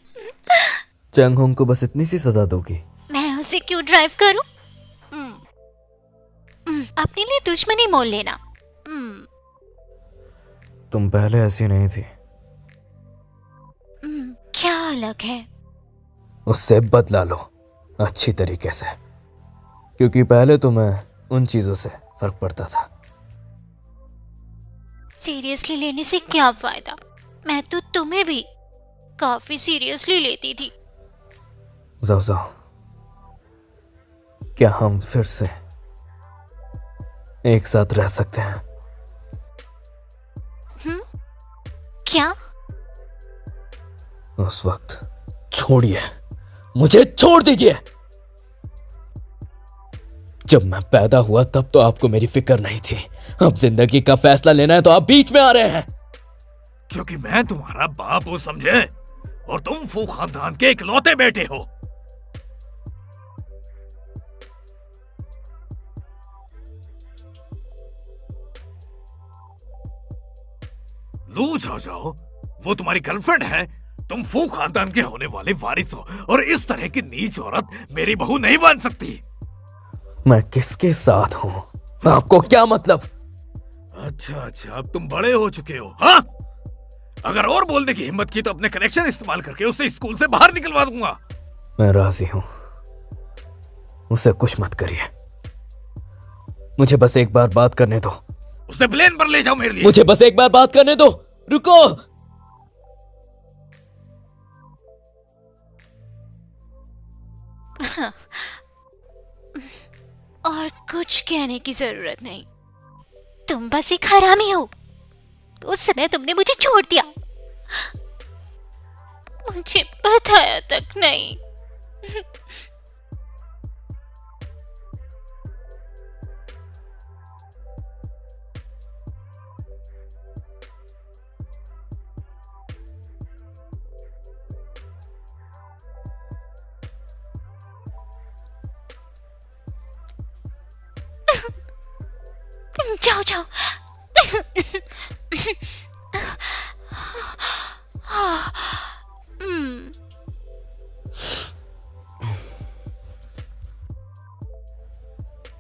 चैंग होंग को बस इतनी सी सजा दोगी? मैं उसे क्यों ड्राइव करूं? अपने लिए दुश्मनी मोल लेना। तुम पहले ऐसी नहीं थी। क्या अलग है? उससे बदला लो अच्छी तरीके से, क्योंकि पहले तुम्हें उन चीजों से फर्क पड़ता था। सीरियसली लेने से क्या फायदा? मैं तो तुम्हें भी काफी सीरियसली लेती थी। जाओ जाओ, क्या हम फिर से एक साथ रह सकते हैं? क्या? उस वक्त छोड़िए, मुझे छोड़ दीजिए। जब मैं पैदा हुआ तब तो आपको मेरी फिक्र नहीं थी। अब जिंदगी का फैसला लेना है तो आप बीच में आ रहे हैं। क्योंकि मैं तुम्हारा बाप हूं, समझे? और तुम फू खानदान के इकलौते बेटे हो। लू जाओ जाओ, वो तुम्हारी गर्लफ्रेंड है। तुम फू खानदान के होने वाले वारिस हो, और इस तरह की नीच औरत मेरी बहू नहीं बन सकती। मैं किसके साथ हूं आपको क्या मतलब? अच्छा अच्छा, अब तुम बड़े हो चुके हो। हाँ, अगर और बोलने की हिम्मत की तो अपने कनेक्शन इस्तेमाल करके उसे स्कूल से बाहर निकलवा दूंगा। मैं राजी हूं, उसे कुछ मत करिए। मुझे बस एक बार बात करने दो। उसे प्लेन पर ले जाओ मेरे लिए। मुझे बस एक बार बात करने दो, रुको। और कुछ कहने की जरूरत नहीं, तुम बस एक हरामी हो। उस समय तुमने मुझे छोड़ दिया, मुझे बताया तक नहीं। जाओ जाओ।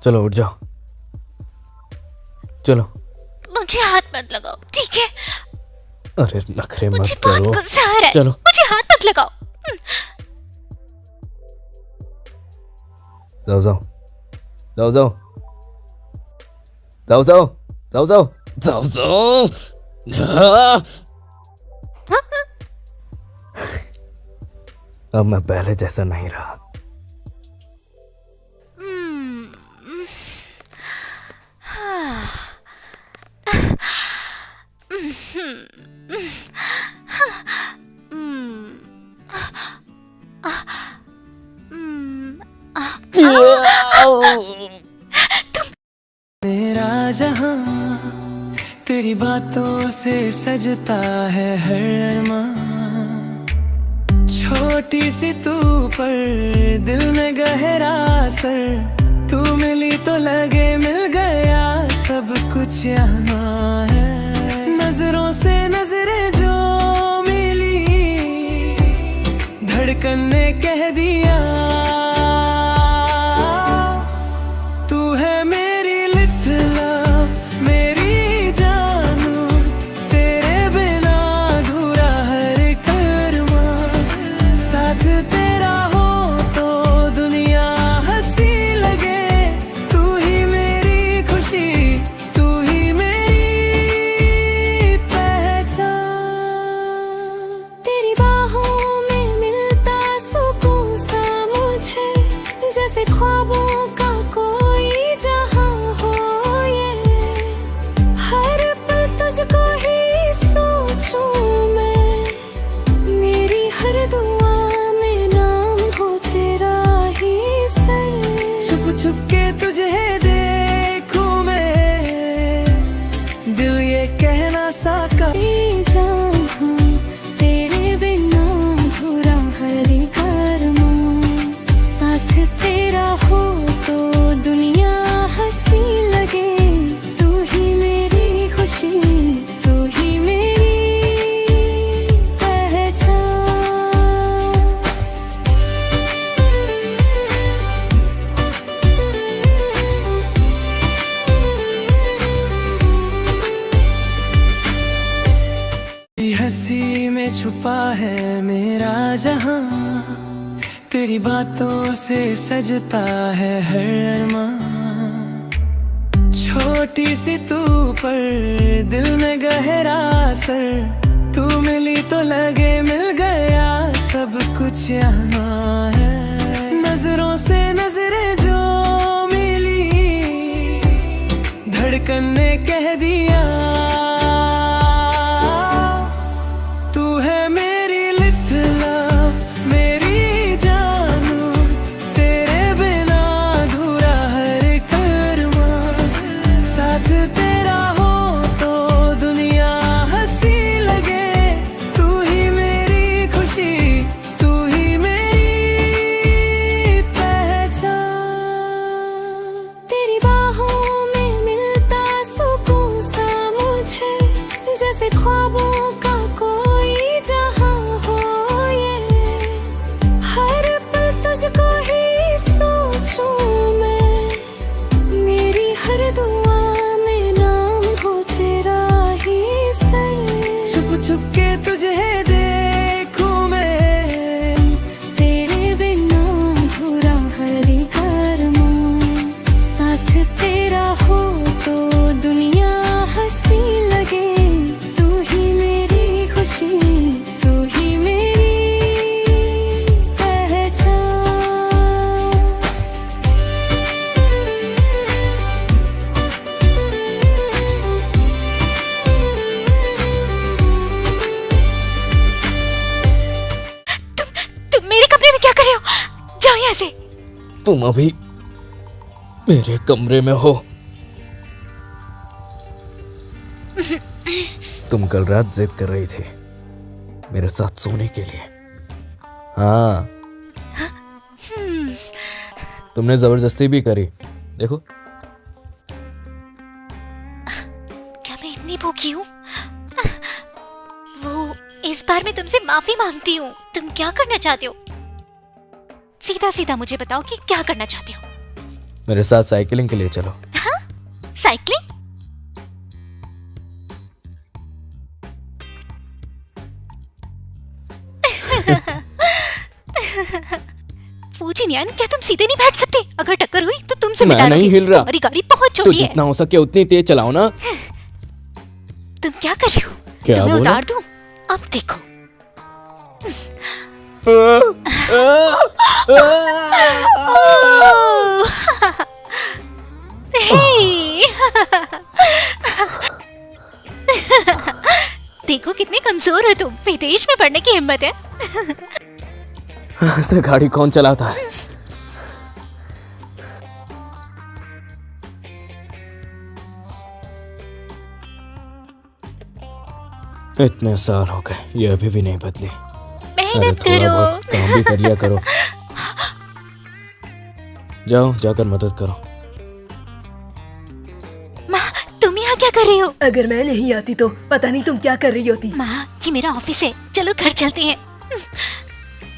चलो उठ जाओ, चलो। मुझे हाथ मत लगाओ, ठीक है? अरे नखरे मत मुझे बहुत करो। गुस्सा आ रहा है, चलो। मुझे हाथ मत लगाओ। जाओ जाओ जाओ जाओ जाओ जाओ जाओ जाओ जाओ जाओ। हाँ। अब मैं पहले जैसा नहीं रहा। मेरा जहां तेरी बातों से सजता है हर अरमां। छोटी सी तू पर दिल में गहरा असर। तू मिली तो लगे मिल गया सब कुछ यहाँ है। नजरों से नजरें जो मिली, धड़कन ने कह दिया तू है मेरी लिटिल लव, मेरी जानू। तेरे बिना अधूरा हर कर्मा। साथ तेरा हो तो दुनिया हंसी लगे। तू ही मेरी खुशी, तू ही मेरी पहचान। तेरी बाहों ख्वाबों का कोई जहां हो ये, हर पल तुझको ही सोचूं मैं, मेरी हर दुआ में नाम हो तेरा ही सर। छुप छुप के तुझे देखूं मैं, दिल ये कहना साका जहां तेरे बिना अधूरा हर कर्म, साथ तेरा हो तो दुनिया हंसी लगे, तू ही मेरी खुशी, तू ही मेरी पहचान। तेरी हंसी में छुपा है मेरा जहां, तेरी बातों से सजता है हर अरमां। छोटी सी तू पर दिल में गहरा असर, तू मिली तो लगे मिल गया सब कुछ यहाँ है। नजरों से नजरें जो मिली, धड़कन ने कह दिया तू है मेरी लिटिल लव, मेरी जानू, तेरे बिना अधूरा हर कर्मा, साथ तेरा हो तो दुनिया हंसी लगे, तू ही मेरी खुशी, तू ही मेरी पहचान। तेरी बाहों में मिलता सुकून सा मुझे, जैसे ख्वाबों का कोई जहां हो ये, हर पल तुझको ही सोचूं मैं, मेरी हर दुआ में नाम हो तेरा ही सर। छुप छुप के तुझे देखूं मैं, तेरे बिना अधूरा हर कर्म, साथ तेरा हो तो दुनिया हंसी लगे, तू ही मेरी खुशी, तू ही मेरी पहचान। तुम मेरे कमरे में क्या कर रहे हो? जाओ यहाँ से। तुम अभी मेरे कमरे में हो। तुम कल रात जिद कर रही थी मेरे साथ सोने के लिए। हाँ, तुमने जबरदस्ती भी करी। देखो, क्या मैं इतनी भूखी हूँ? वो इस बार मैं तुमसे माफी मांगती हूँ। तुम क्या करना चाहते हो? सीधा सीधा मुझे बताओ कि क्या करना चाहते हो। मेरे साथ साइकिलिंग के लिए चलो। हाँ? साइकिलिंग? फूजिनियन, क्या तुम सीधे नहीं बैठ सकते? अगर टक्कर हुई तो तुमसे मैं मिटा नहीं लोगे। हिल रहा। तुम्हारी गाड़ी बहुत तो छोटी है। जितना हो सके उतनी तेज चलाओ ना। तुम क्या कर रही हो? क्या तुम्हें बोला? उतार दूं? अब देखो। देखो कितने कमजोर हो तुम। विदेश में पढ़ने की हिम्मत है। ऐसे गाड़ी कौन चलाता है? इतने साल हो गए, ये अभी भी नहीं बदली। अरे मेहनत थोड़ा करो। बहुत काम भी कर लिया करो। जाओ, जाकर मदद करो। माँ, तुम यहाँ क्या कर रही हो? अगर मैं नहीं आती तो पता नहीं तुम क्या कर रही होती। माँ, ये मेरा ऑफिस है। चलो घर चलते हैं।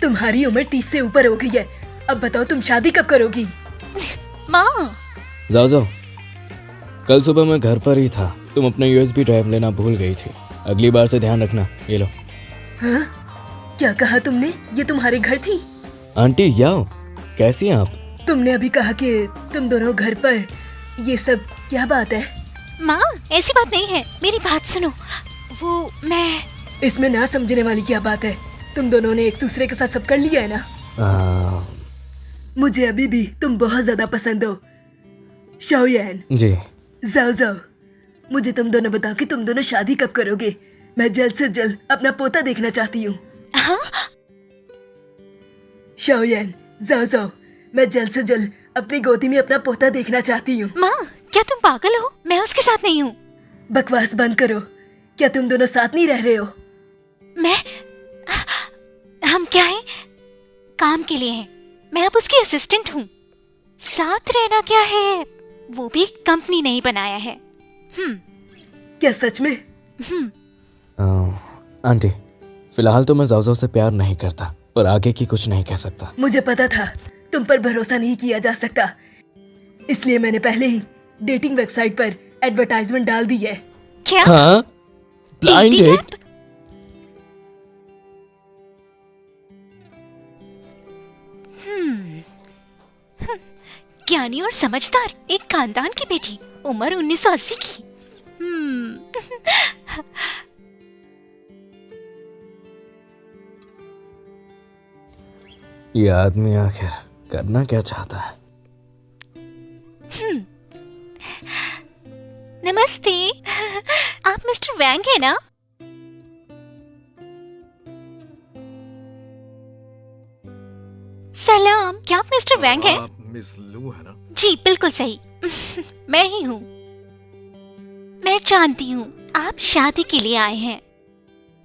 तुम्हारी उम्र 30 से ऊपर हो गई है। अब बताओ तुम शादी कब करोगी? माँ, जाओ जाओ। कल सुबह मैं घर पर ही था। तुम अपना यूएसबी ड्राइव लेना भूल गई थी। अगली बार से ध्यान रखना। ये लो। हाँ? क्या कहा तुमने? ये तुम्हारे घर थी? आंटी याओ, कैसी हैं आप? तुमने अभी कहा कि तुम दोनों घर पर। ये सब क्या बात है? माँ, ऐसी बात नहीं है। मेरी बात सुनो। वो मैं इसमें ना समझने वाली क्या बात है? तुम दोनों ने एक दूसरे के साथ सब कर लिया है ना? मुझे अभी भी तुम बहुत ज्यादा पसंद हो। शाओयान, जी। जाओ जाओ, मुझे तुम दोनों बताओ कि तुम दोनों शादी कब करोगे। मैं जल्द से जल्द अपना पोता देखना चाहती हूँ। हाँ? शाओयान, जाओ जाओ, मैं जल्द से जल्द अपनी गोदी में अपना पोता देखना चाहती हूँ। माँ, क्या तुम पागल हो? मैं उसके साथ नहीं हूँ। बकवास बंद करो। क्या तुम दोनों साथ नहीं रह रहे हो? हम क्या हैं? काम के लिए हैं। मैं अब उसकी असिस्टेंट हूँ। साथ रहना क्या है? वो भी कंपनी नहीं बनाया है। क्या सच में? आंटी, फिलहाल तो मैं जाओ से प्यार नहीं करता, पर आगे की कुछ नहीं कह सकता। मुझे पता था तुम पर भरोसा नहीं किया जा सकता, इसलिए मैंने पहले ही डेटिंग वेबसाइट पर एडवर्टाइजमेंट डाल दी है। क्या? हाँ? Blind Dating date? app? ज्ञानी और समझदार एक खानदान की बेटी, उम्र 1980 की। ये आदमी आखिर करना क्या चाहता है? नमस्ते। आप मिस्टर वैंग है ना? सलाम, क्या आप मिस्टर वैंग हैं? आप मिस लू है ना? जी बिल्कुल सही। मैं ही हूँ। मैं जानती हूँ आप शादी के लिए आए हैं,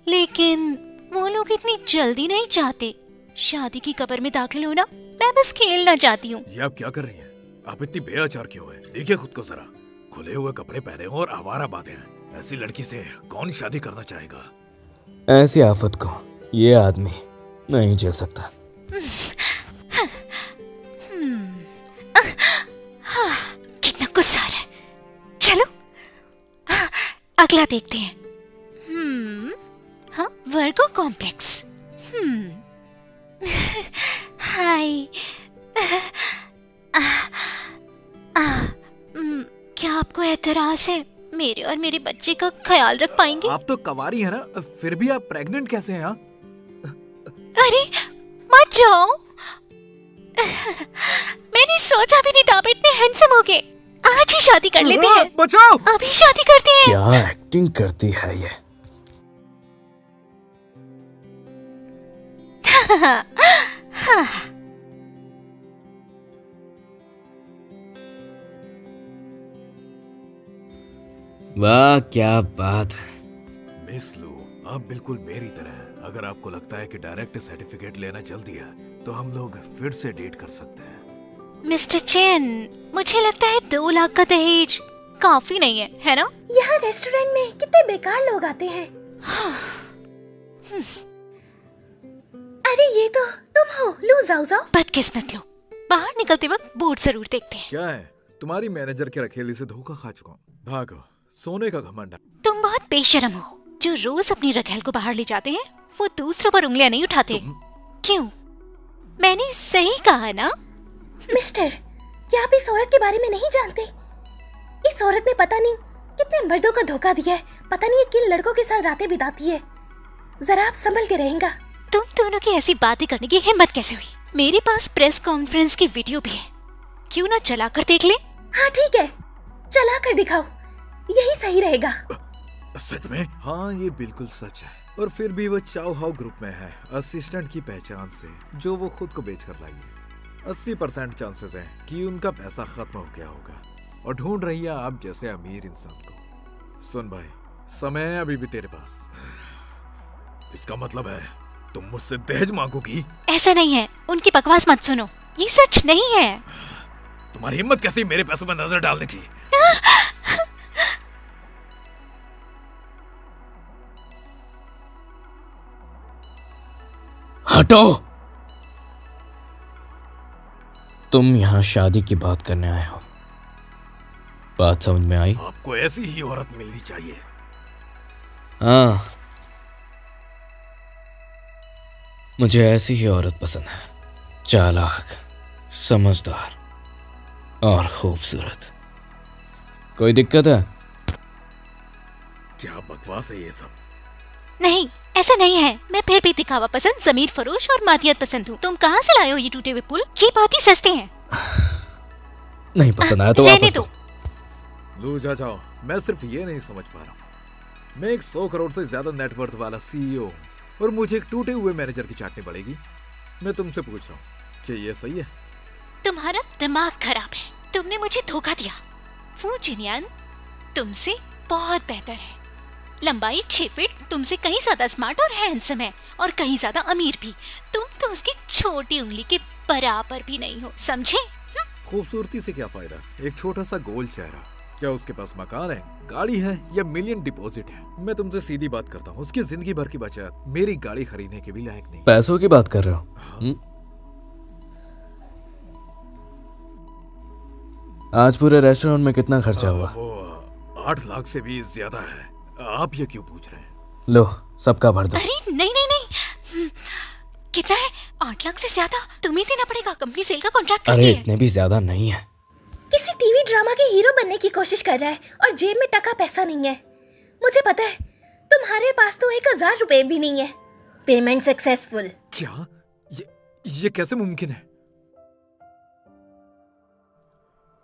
लेकिन वो लोग इतनी जल्दी नहीं चाहते शादी की कब्र में दाखिल होना। मैं बस खेलना चाहती हूँ। ये आप क्या कर रही हैं? आप इतनी बेआचार क्यों हैं? देखिए खुद को जरा, खुले हुए कपड़े पहने हो और आवारा बातें हैं। ऐसी लड़की से कौन शादी करना चाहेगा? ऐसी आफत को ये आदमी नहीं झेल सकता। कितना गुस्सा आ रहा है। चलो अगला देखते हैं। हाँ, वर्गो कॉम्प्लेक्स। हाय। क्या आपको एतराज है? मेरे और मेरे बच्चे का ख्याल रख पाएंगे? आप तो कवारी है ना, फिर भी आप प्रेग्नेंट कैसे हैं? अरे मत जाओ। मैंने सोचा भी नहीं था आप इतने हैंडसम होगे। आज ही शादी कर लेते हैं। बचाओ! अभी शादी करते हैं। क्या एक्टिंग करती है ये? वाह, क्या बात है। मिस लू, आप बिल्कुल मेरी तरह हैं। अगर आपको लगता है कि डायरेक्ट सर्टिफिकेट लेना जल्दी है, तो हम लोग फिर से डेट कर सकते हैं। मिस्टर चेन, मुझे लगता है 2 लाख का दहेज काफी नहीं है ना? यहाँ रेस्टोरेंट में कितने बेकार लोग आते हैं। अरे ये तो तुम हो, लू जाओ जाओ। बदकिस्मत लो, बाहर निकलते वक्त बोर्ड जरूर देखते हैं। क्या है? तुम्हारी मैनेजर के रखेली से धोखा खा चुका हूँ। भागो, सोने का घमंड है। तुम बहुत बेशरम हो। जो रोज अपनी रखेल को बाहर ले जाते हैं, वो दूसरों पर उंगलियां नहीं उठाते। क्यों? मैंने सही कहा ना? मिस्टर, क्या आप इस औरत के बारे में नहीं जानते? इस औरत ने पता नहीं कितने मर्दों को धोखा दिया है। पता नहीं ये किन लड़कों के साथ रातें बिताती है। जरा आप संभल के रहेगा। तुम दोनों की ऐसी बातें करने की हिम्मत कैसे हुई? मेरे पास प्रेस कॉन्फ्रेंस की वीडियो भी है, क्यों ना चला कर देख ले? हाँ ठीक है, चला कर दिखाओ, यही सही रहेगा। सच में? हाँ, ये बिल्कुल सच है। और फिर भी वो चाओ हाउ ग्रुप में है, असिस्टेंट की पहचान से, जो वो खुद को बेच कर लाई है। 80% चांसेस हैं कि उनका पैसा खत्म हो गया होगा और ढूंढ रही है आप जैसे अमीर इंसान को। सुन भाई, समय है अभी भी तेरे पास। इसका मतलब है तुम मुझसे दहेज मांगोगी? ऐसा नहीं है, उनकी बकवास मत सुनो, ये सच नहीं है। तुम्हारी हिम्मत कैसी मेरे पैसों में नजर डालने की? हटो। तुम यहाँ शादी की बात करने आए हो, बात समझ में आई? आपको ऐसी ही औरत मिलनी चाहिए। हाँ, मुझे ऐसी ही औरत पसंद है, चालाक, समझदार और खूबसूरत। कोई दिक्कत है? क्या बकवास है ये सब? नहीं, ऐसा नहीं है। मैं फिर भी दिखावा पसंद, जमीर फरोश और मादियत पसंद हूँ। तुम कहाँ से लाए हो ये टूटे हुए पुल? ये बहुत ही सस्ते हैं। नहीं पसंद आया तो रहने वापस दो। दो। लू जा जाओ, मैं सिर्फ ये नहीं समझ पा रहा हूँ, मैं एक 100 करोड़ से ज्यादा नेटवर्थ वाला सीईओ और मुझे एक टूटे हुए मैनेजर की चाटनी पड़ेगी। मैं तुमसे पूछ रहा हूँ कि ये सही है? तुम्हारा दिमाग खराब है। तुमने मुझे धोखा दिया। वो जिनियान तुमसे बहुत बेहतर है। लंबाई 6 फीट, तुमसे कहीं ज्यादा स्मार्ट और हैंडसम है, और कहीं ज्यादा अमीर भी। तुम तो उसकी छोटी उंगली के बराबर भी नहीं हो, समझे? खूबसूरती से क्या फायदा, एक छोटा सा गोल चेहरा। क्या उसके पास मकान है, गाड़ी है या मिलियन डिपॉजिट है? मैं तुमसे सीधी बात करता हूँ, उसकी जिंदगी भर की बचत मेरी गाड़ी खरीदने के भी लायक नहीं। पैसों की बात कर रहे हो? हाँ। आज पूरे रेस्टोरेंट में कितना खर्चा हुआ? वो 8 लाख से भी ज्यादा है। आप ये क्यों पूछ रहे हैं? लो सबका भर दो। अरे नहीं नहीं नहीं, कितना है? 8 लाख से ज्यादा तुम्हें देना पड़ेगा। कंपनी सेल का कॉन्ट्रैक्ट अरे करती है। इतने भी ज्यादा नहीं है। किसी टीवी ड्रामा के हीरो बनने की कोशिश कर रहा है और जेब में टका पैसा नहीं है। मुझे पता है तुम्हारे पास तो 1000 रुपए भी नहीं है। Payment successful. क्या ये कैसे मुमकिन है?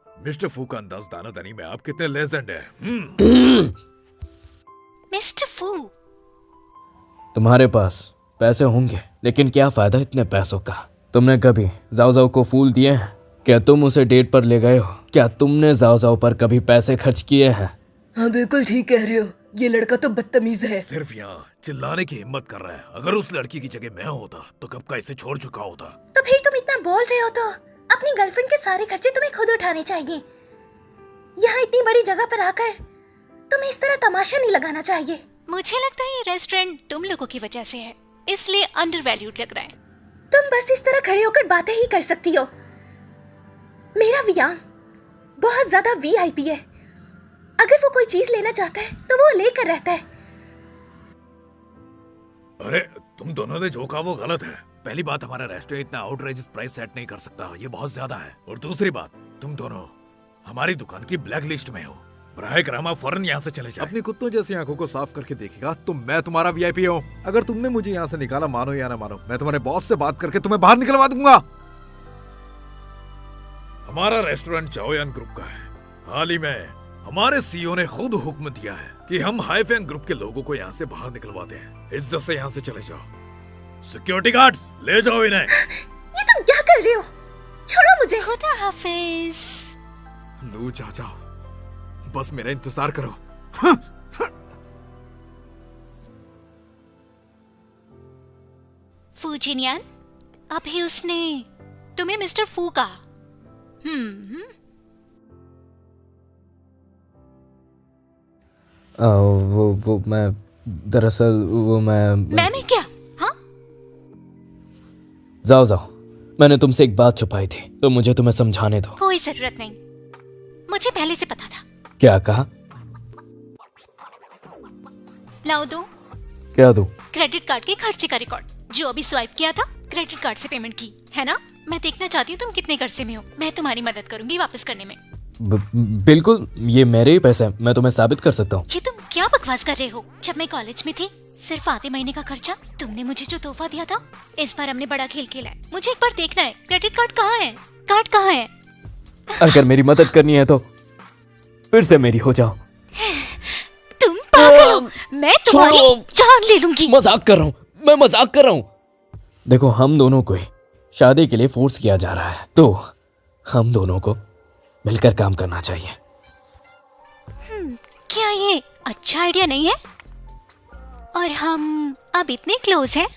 मिस्टर फू का अंदाज दानादानी में आप कितने लेजेंड हैं। मिस्टर फू, तुम्हारे पास पैसे होंगे लेकिन क्या फायदा इतने पैसों का? तुमने कभी जाओ जाओ को फूल दिए हैं? क्या तुम उसे डेट पर ले गए हो? क्या तुमने जाओ जाओ पर कभी पैसे खर्च किए हैं? हाँ बिल्कुल ठीक कह रहे हो, ये लड़का तो बदतमीज है। सिर्फ यहाँ चिल्लाने की हिम्मत कर रहा है। अगर उस लड़की की जगह मैं होता तो कब का इसे छोड़ चुका होता। तो फिर तुम इतना बोल रहे हो तो अपनी गर्लफ्रेंड के सारे खर्चे तुम्हें खुद उठाने चाहिए। यहाँ इतनी बड़ी जगह पर आकर तुम्हें इस तरह तमाशा नहीं लगाना चाहिए। मुझे लगता है ये रेस्टोरेंट तुम लोगों की वजह से है, इसलिए अंडरवैल्यूड लग रहा है। तुम बस इस तरह खड़े होकर बातें ही कर सकती हो। मेरा वियांग बहुत ज्यादा वीआईपी है। अगर वो कोई चीज लेना चाहता है तो वो लेकर रहता है। अरे तुम दोनों ने जो कहा वो गलत है। पहली बात, हमारा रेस्टोरेंट इतना आउटरेजियस प्राइस सेट नहीं कर सकता, ये बहुत ज्यादा है। और दूसरी बात, तुम दोनों हमारी दुकान की ब्लैक लिस्ट में हो। बराए करम आप फौरन यहाँ से चले जाओ। अपनी कुत्तों जैसी आंखों को साफ करके देखेगा तो मैं तुम्हारा वीआईपी हूँ। अगर तुमने मुझे यहाँ से निकाला, मानो या ना मानो, मैं तुम्हारे बॉस से बात करके तुम्हें बाहर निकलवा दूंगा। हमारा रेस्टोरेंट चाओयान ग्रुप का है। हाल ही में हमारे सीईओ ने खुद हुक्म दिया है कि हम हाईफैंग ग्रुप के लोगों को यहाँ से बाहर निकलवाते हैं। इज्जत से यहाँ से चले जाओ। सिक्योरिटी गार्ड्स, ले जाओ इन्हें। ये तुम क्या कर रहे हो? छोड़ो मुझे। खुदा हाफिज। लू जा जाओ, बस मेरा इंतजार करो। फू जिनियान, अभी उसने तुम्हें मिस्टर फू कहा। वो मैं दरअसल वो मैंने क्या? हाँ, जाओ जाओ, मैंने तुमसे एक बात छुपाई थी तो मुझे तुम्हें समझाने दो। कोई जरूरत नहीं, मुझे पहले से पता था। क्या कहा? लाओ दो। क्या दूं? क्रेडिट कार्ड के खर्चे का रिकॉर्ड जो अभी स्वाइप किया था। क्रेडिट कार्ड से पेमेंट की है ना? मैं देखना चाहती हूँ तुम कितने कर्जे में हो। मैं तुम्हारी मदद करूंगी वापस करने में। बिल्कुल, ये मेरे ही पैसे हैं, मैं तुम्हें साबित कर सकता हूँ। ये तुम क्या बकवास कर रहे हो? जब मैं कॉलेज में थी, सिर्फ आधे महीने का खर्चा तुमने मुझे जो तोहफा दिया था। इस बार हमने बड़ा खेल खेला है। मुझे एक बार देखना है, क्रेडिट कार्ड कहाँ है? कार्ड कहाँ है? अगर मेरी मदद करनी है तो फिर से मेरी हो जाओ। तुम पागल हो। मैं तुम्हारी जान ले लूंगी। मजाक कर रहा हूँ, मैं मजाक कर रहा हूँ। देखो, हम दोनों को शादी के लिए फोर्स किया जा रहा है, तो हम दोनों को मिलकर काम करना चाहिए। क्या ये अच्छा आइडिया नहीं है? और हम अब इतने क्लोज हैं,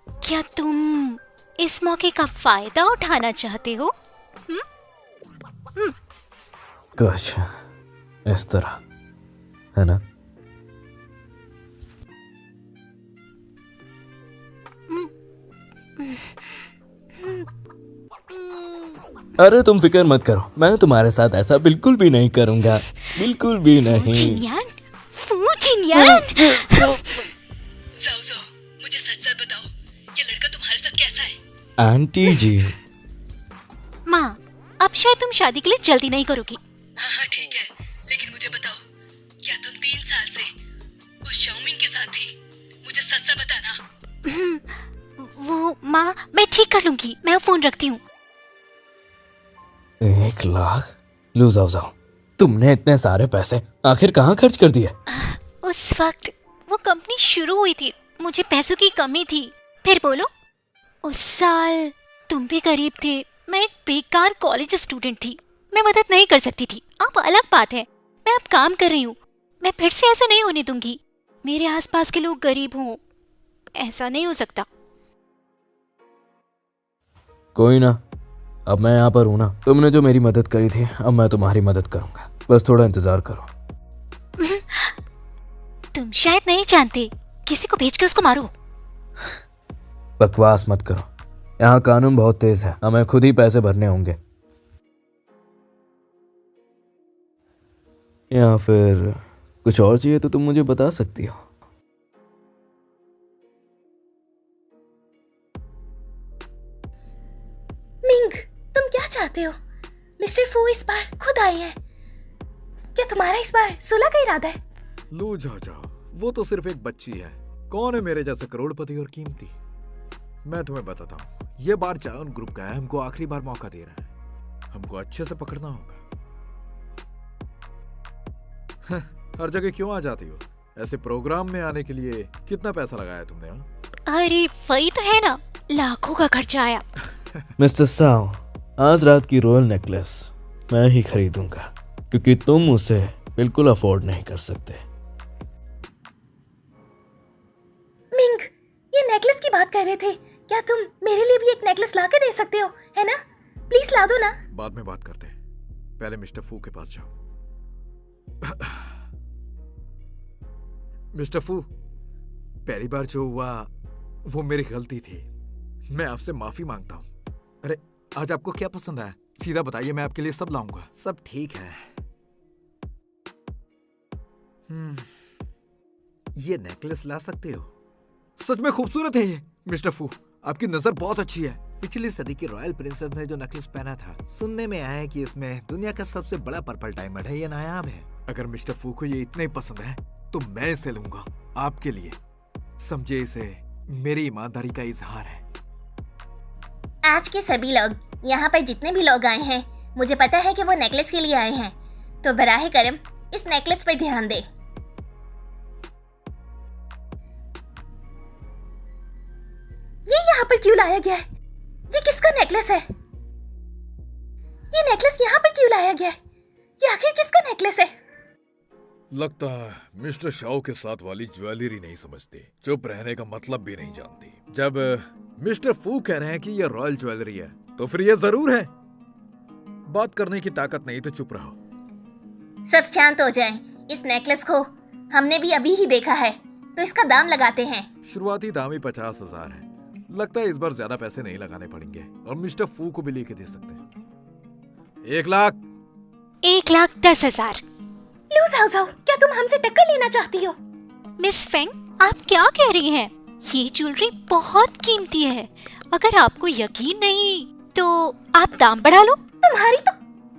क्या तुम इस मौके का फायदा उठाना चाहते हो? कुछ इस तरह, है ना? अरे तुम फिक्र मत करो, मैं तुम्हारे साथ ऐसा बिल्कुल भी नहीं करूंगा, बिल्कुल भी नहीं। जिनियान, फू जिनियान। जाओ जाओ, मुझे सच सच बताओ, ये लड़का तुम्हारे साथ कैसा है? आंटी जी, माँ, अब शायद तुम शादी के लिए जल्दी नहीं करोगी। हाँ ठीक है, लेकिन मुझे बताओ, क्या तुम 3 साल से उस चाउमिन के साथ थी माँ मैं ठीक कर लूंगी, मैं फोन रखती हूँ। 1 लाख? लो जाओ जाओ, तुमने इतने सारे पैसे आखिर कहाँ खर्च कर दिए? उस वक्त वो कंपनी शुरू हुई थी, मुझे पैसों की कमी थी। फिर बोलो, उस साल तुम भी गरीब थे, मैं एक बेकार कॉलेज स्टूडेंट थी, मैं मदद नहीं कर सकती थी। अब अलग बात है, मैं अब काम कर रही हूँ, मैं फिर से ऐसा नहीं होने दूंगी। मेरे आसपास के लोग गरीब हों, ऐसा नहीं हो सकता। कोई ना, अब मैं यहाँ पर हूँ ना। तुमने जो मेरी मदद करी थी, अब मैं तुम्हारी मदद करूंगा, बस थोड़ा इंतजार करो। तुम शायद नहीं जानते, किसी को भेज के उसको मारो। बकवास मत करो, यहाँ कानून बहुत तेज है, हमें खुद ही पैसे भरने होंगे। या फिर कुछ और चाहिए तो तुम मुझे बता सकती हो। मिंग, तुम क्या चाहते हो? मिस्टर फू इस बार खुद आए हैं। क्या तुम्हारा इस बार सुलह का इरादा है? लू जाओ जाओ, वो तो सिर्फ एक बच्ची है। कौन है मेरे जैसे करोड़पति और कीमती? मैं तुम्हें बताता हूँ, ये बार चायोन ग्रुप का है, हमको आखिरी बार मौका दे रहा है, हमको अच्छे से पकड़ना होगा। हर जगह क्यों आ जाती हो? ऐसे प्रोग्राम में आने के लिए कितना पैसा लगाया तुमने? अरे वही तो है ना, लाखों का खर्चा आया। मिस्टर साओ, आज रात की रॉयल नेकलेस मैं ही खरीदूंगा, क्योंकि तुम उसे बिल्कुल अफोर्ड नहीं कर सकते। मिंग, ये नेकलेस की बात कर रहे थे, क्या तुम मेरे लिए भी एक नेकलेस ला के दे सकते हो, है ना? प्लीज ला दो ना। बाद में बात करते हैं, पहले मिस्टर फू के पास जाओ। मिस्टर फू, पहली बार जो हुआ वो मेरी गलती थी, मैं आपसे माफी मांगता हूँ। अरे आज आपको क्या पसंद आया? सीधा बताइए, मैं आपके लिए सब लाऊंगा। सब ठीक है। ये नेकलेस ला सकते हो? सच में खूबसूरत है ये। मिस्टर फू, आपकी नजर बहुत अच्छी है। पिछली सदी की रॉयल प्रिंसेस ने जो नेकलेस पहना था, सुनने में आया है कि इसमें दुनिया का सबसे बड़ा पर्पल डायमंड है, ये नायाब है। अगर मिस्टर फू को ये इतना ही पसंद है तो मैं इसे लूंगा आपके लिए। समझे, इसे मेरी ईमानदारी का इजहार है। आज के सभी लोग, यहाँ पर जितने भी लोग आए हैं, मुझे पता है कि वो नेकलेस के लिए आए हैं, तो बराह करम इस नेकलेस पर ध्यान दे। ये यहाँ पर क्यों लाया गया है? ये किसका नेकलेस है? ये नेकलेस यहाँ पर क्यों लाया गया है? ये आखिर किसका नेकलेस है? लगता है मिस्टर शाओ के साथ वाली ज्वेलरी नहीं समझती, चुप रहने का मतलब भी नहीं जानती। जब मिस्टर फू कह रहे हैं कि ये रॉयल ज्वेलरी है, तो फिर ये जरूर है। बात करने की ताकत नहीं तो चुप रहो। सब शांत हो जाएं। इस नेकलेस को हमने भी अभी ही देखा है, तो इसका दाम लगाते हैं। शुरुआती दाम ही 50,000 है। लगता है इस बार ज्यादा पैसे नहीं लगाने पड़ेंगे और मिस्टर फू को भी लेके दे सकते हैं। 1 लाख। 1,10,000। लू जाओ जाओ, क्या तुम हमसे टक्कर लेना चाहती हो? मिस फेंग, आप क्या कह रही हैं? ये ज्वेलरी बहुत कीमती है। अगर आपको यकीन नहीं तो आप दाम बढ़ा लो। तुम्हारी तो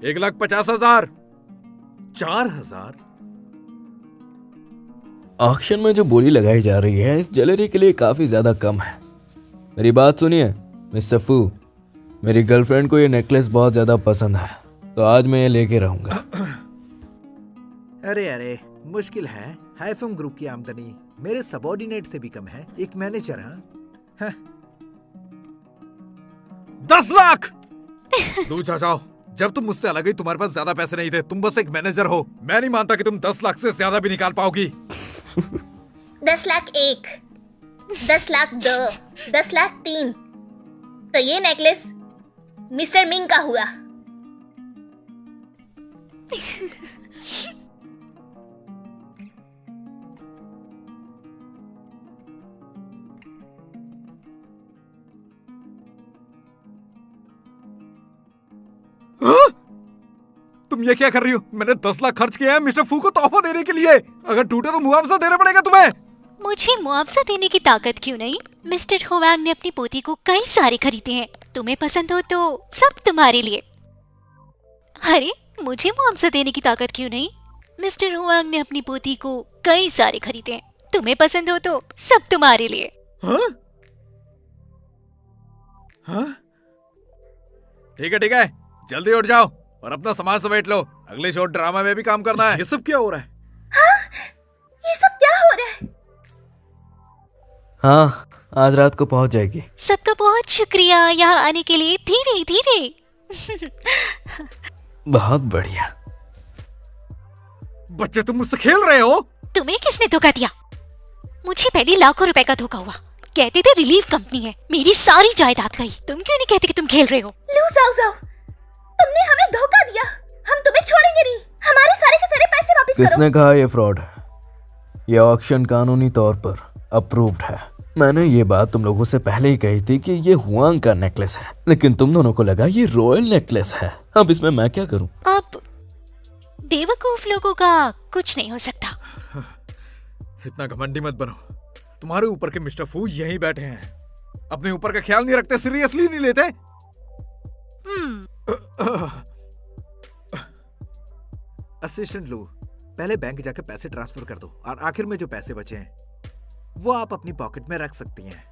1,50,000। 4,000। ऑक्शन में जो बोली लगाई जा रही है इस ज्वेलरी के लिए काफी ज्यादा कम है। मेरी बात सुनिए मिस्टर फू, मेरी गर्लफ्रेंड को ये नेकलेस बहुत ज्यादा पसंद है, तो आज मैं ये लेके रहूंगा। अरे अरे, मुश्किल है। हाइफम ग्रुप की आमदनी मेरे सबॉर्डिनेट से भी कम है। एक मैनेजर। हाँ 10 लाख। दूर जाओ, जब तुम मुझसे अलग ही तुम्हारे पास ज्यादा पैसे नहीं थे, तुम बस एक मैनेजर हो। मैं नहीं मानता कि तुम 10 लाख से ज्यादा भी निकाल पाओगी। 10 लाख 1, 10 लाख 2, 10 लाख 3। तो ये नेकलेस मिस्टर मिंग का हुआ। तुम ये क्या कर रही हो? मैंने 10 लाख खर्च किया है मिस्टर फू को तोहफा देने के लिए। अगर टूटे तो मुआवजा देना पड़ेगा तुम्हें। मुझे मुआवजा देने की ताकत क्यों नहीं? मिस्टर हुआंग ने अपनी पोती को कई सारे खरीदे हैं। तुम्हें पसंद हो तो सब तुम्हारे लिए। अरे मुझे मुआवजा देने की ताकत क्यों नहीं? मिस्टर हुआंग ने अपनी पोती को कई सारे खरीदे हैं। तुम्हें पसंद हो तो सब तुम्हारे लिए। हाँ? हाँ? ठीक है, जल्दी उठ जाओ और अपना सामान समेट लो। अगले शॉर्ट ड्रामा में भी काम करना है। ये सब क्या हो रहा है? ये सब क्या हो रहा है? हाँ, आज रात को पहुंच जाएगी। सबका बहुत शुक्रिया यहाँ आने के लिए। धीरे धीरे। बहुत बढ़िया। बच्चे तुम मुझसे खेल रहे हो? तुम्हें किसने धोखा दिया? मुझे पहले लाखों रुपए का धोखा हुआ। कहते थे रिलीफ कंपनी है, मेरी सारी जायदाद गई। तुम क्यों नहीं कहते कि तुम खेल रहे हो? लू जाओ जाओ, तुमने हमें धोखा दिया। हम तुम्हें छोड़ेंगे नहीं। हमारे सारे के सारे पैसे वापस करो। किसने कहा ये फ्रॉड है? ये ऑक्शन कानूनी तौर पर अप्रूव्ड है। मैंने ये बात तुम लोगों से पहले ही कही थी कि ये हुआंग का नेकलेस है, लेकिन तुम दोनों को लगा ये रॉयल नेकलेस है। अब इसमें मैं क्या करूं? अब बेवकूफ लोगों का कुछ नहीं हो सकता। इतना घमंडी मत बनो। तुम्हारे ऊपर के मिस्टर फू यहीं बैठे हैं, अपने ऊपर का ख्याल नहीं रखते, सीरियसली नहीं लेते। असिस्टेंट लू, पहले बैंक जाकर पैसे ट्रांसफर कर दो और आखिर में जो पैसे बचे हैं वो आप अपनी पॉकेट में रख सकती हैं।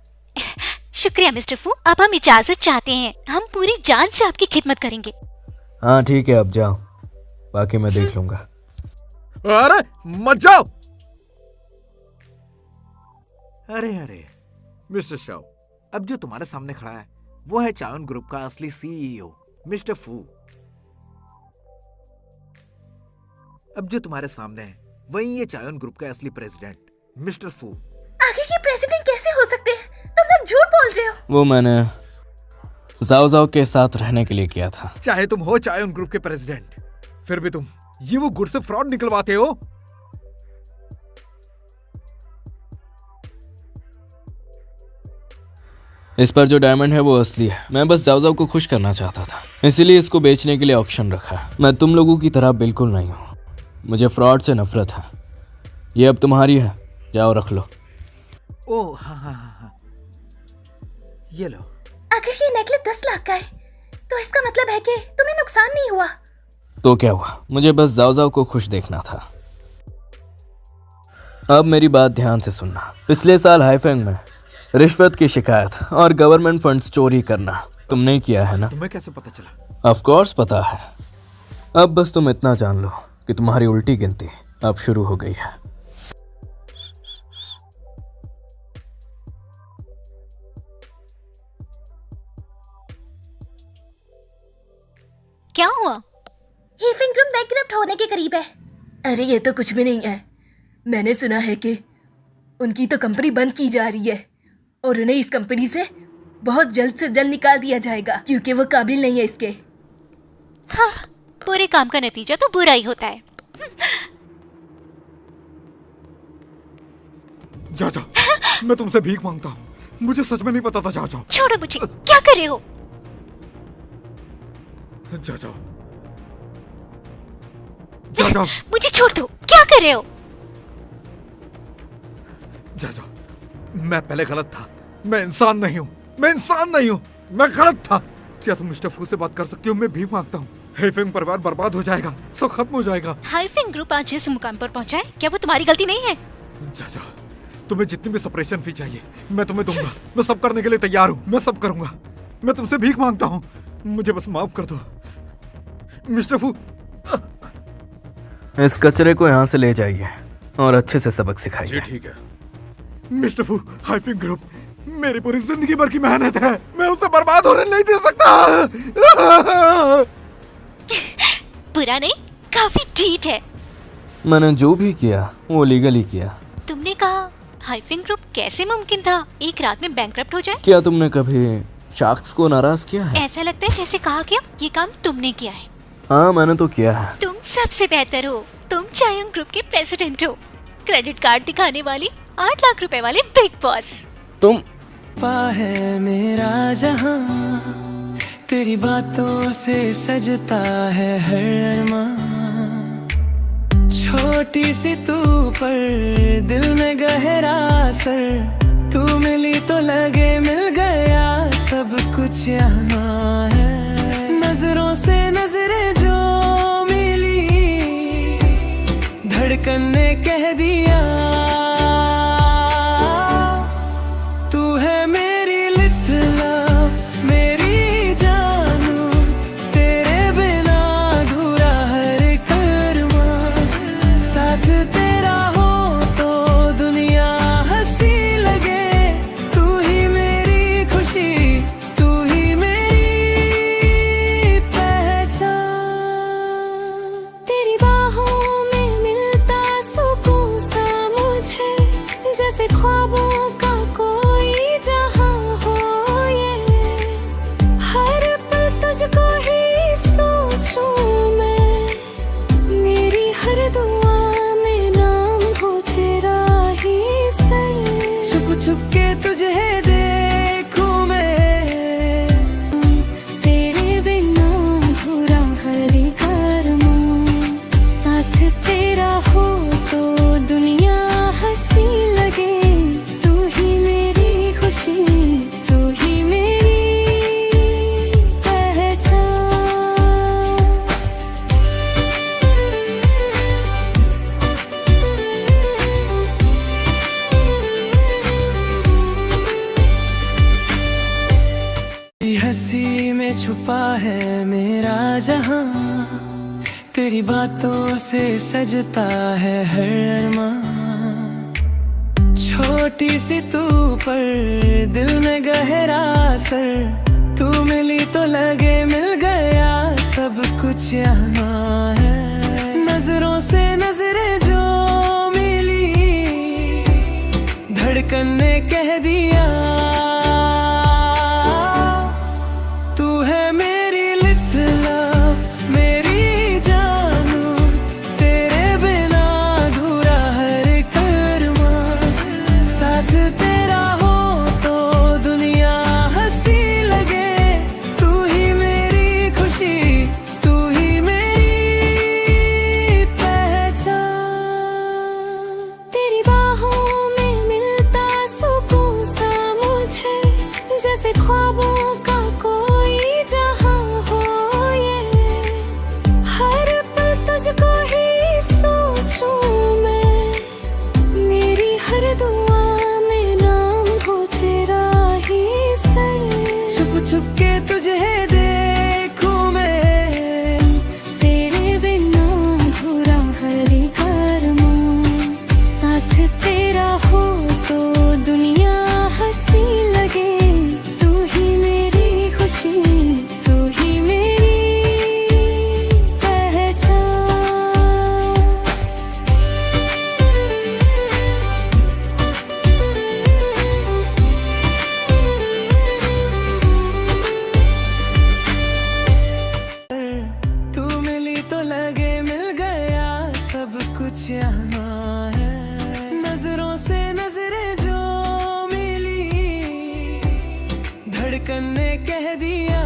शुक्रिया मिस्टर फू, अब हम इजाजत चाहते हैं। हम पूरी जान से आपकी खिदमत करेंगे। हाँ ठीक है, अब जाओ, बाकी मैं देख लूंगा। अरे मत जाओ। अरे मिस्टर शाओ, अब जो तुम्हारे सामने खड़ा है वो है चायोन ग्रुप का असली सीईओ मिस्टर फू। अब जो तुम्हारे सामने है वही ये चायोन ग्रुप का असली प्रेसिडेंट मिस्टर फू। आखिर ये प्रेसिडेंट कैसे हो सकते हैं? तुम लोग झूठ बोल रहे हो। वो मैंने जाओ जाओ के साथ रहने के लिए किया था। चाहे तुम हो चायोन ग्रुप के प्रेसिडेंट, फिर भी तुम ये वो गुड़ से फ्रॉड निकलवाते हो। इस पर जो डायमंड है वो असली है। मैं बस जाओ जाओ को खुश करना चाहता था, इसीलिए इसको बेचने के लिए ऑक्शन रखा। मैं तुम लोगों की तरह बिल्कुल नहीं हूँ, मुझे फ्रॉड से नफरत है। ये अब तुम्हारी है, जाओ रख लो। ओह हाँ, ये लो। अगर ये नेकलेस 10 लाख का है तो इसका मतलब है कि तुम्हें नुकसान नहीं हुआ। तो क्या हुआ, मुझे बस जाओ जाओ को खुश देखना था। अब मेरी बात ध्यान से सुनना। पिछले साल हाइफेंग में रिश्वत की शिकायत और गवर्नमेंट फंड्स चोरी करना तुमने किया है ना? तुम्हें कैसे पता चला? ऑफ कोर्स पता है। अब बस तुम इतना जान लो कि तुम्हारी उल्टी गिनती अब शुरू हो गई है। क्या हुआ? हेफिंग ग्रुप बैंकरप्ट होने के करीब है। अरे ये तो कुछ भी नहीं है। मैंने सुना है कि उनकी तो कंपनी बंद की जा रही है और उन्हें इस कंपनी से बहुत जल्द से जल्द निकाल दिया जाएगा क्योंकि वो काबिल नहीं है इसके। हाँ, बुरे काम का नतीजा तो बुरा ही होता है। जाओ, मैं तुमसे भीख मांगता हूँ, मुझे सच में नहीं पता था। जाओ। छोड़ो मुझे, क्या कर रहे हो? जाओ। मुझे छोड़ दो, क्या कर रहे हो? जाओ। मैं पहले गलत था, मैं इंसान नहीं हूँ, मैं गलत था। क्या तुम मिस्टर फू से बात कर सकती हो? मैं भीख मांगता हूँ। हेफिंग परिवार बर्बाद हो जाएगा, सब खत्म हो जाएगा। हाइफिंग ग्रुप आज जिस मुकाम पर पहुंचा है, क्या वो तुम्हारी गलती नहीं है? जाओ, तुम्हें जितनी भी सेपरेशन फी चाहिए मैं तुम्हें दूंगा। मैं सब करने के लिए तैयार हूँ, मैं सब करूंगा। मैं तुमसे भीख मांगता हूँ, मुझे बस माफ कर दो मिस्टर फू। इस कचरे को यहाँ से ले जाइए और अच्छे से सबक सिखाइए। जी ठीक है मिस्टर फू। हाइफिंग ग्रुप मेरी पूरी जिंदगी भर की मेहनत है, मैं उसे बर्बाद होने नहीं दे सकता। बुरा नहीं, काफी ठीक है। मैंने जो भी किया वो लीगली किया। तुमने कहा हाइफिंग ग्रुप कैसे मुमकिन था एक रात में बैंकरप्ट हो जाए? क्या तुमने कभी शार्क्स को नाराज किया है? ऐसा लगता है जैसे कहा कि ये काम तुमने किया है। हाँ मैंने तो किया है। तुम सबसे बेहतर हो। तुम चायोन ग्रुप के प्रेसिडेंट हो, क्रेडिट कार्ड दिखाने वाली 8 लाख रुपए वाले बिग बॉस। तुम है मेरा जहां, तेरी बातों से सजता है हर अरमान। छोटी सी तू पर दिल में गहरा असर, तू मिली तो लगे मिल गया सब कुछ यहाँ है। नजरों से नजरें जो मिली, धड़कन ने कह दिया तू है मेरी लिटिल लव। तेरी हंसी में छुपा है मेरा जहां, तेरी बातों से सजता है हर अरमां। छोटी सी तू पर दिल में गहरा असर, तू मिली तो लगे मिल गया सब कुछ यहाँ है। नजरों से नजरें जो मिली, धड़कन ने कह दिया तू है मेरी लिटिल लव, मेरी जानू, तेरे बिना अधूरा हर कर्मा। साथ तेरा हो तो दुनिया हंसी लगे, तू ही मेरी खुशी, तू ही मेरी पहचान। तेरी बाहों में मिलता सुकून सा मुझे, जैसे ख्वाबों का कोई जहां हो ये। हर पल तुझको ही सोचूं मैं, मेरी हर दुआ में नाम हो तेरा ही सर। छुप छुप के तुझे देखूं मैं, तेरे बिना अधूरा हर एक अरमान। साथ तेरा हो तो दुनिया हंसी लगे, तू ही मेरी खुशी, तू ही मेरी पहचान। तू मिली तो लगे मिल गया सब कुछ यहाँ है। नजरों से नजरें जो मिली, धड़कन ने कह दिया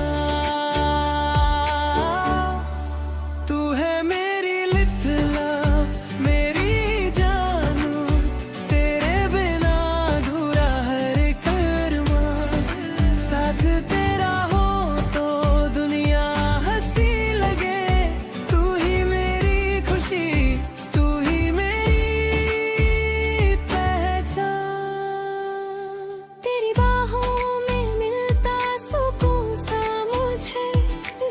तू है मेरी लिटिल लव, मेरी जानू, तेरे बिना अधूरा हर कर्मा। साथ तेरा हो तो दुनिया हंसी लगे, तू ही मेरी खुशी, तू ही मेरी पहचान। तेरी बाहों में मिलता सुकून सा मुझे,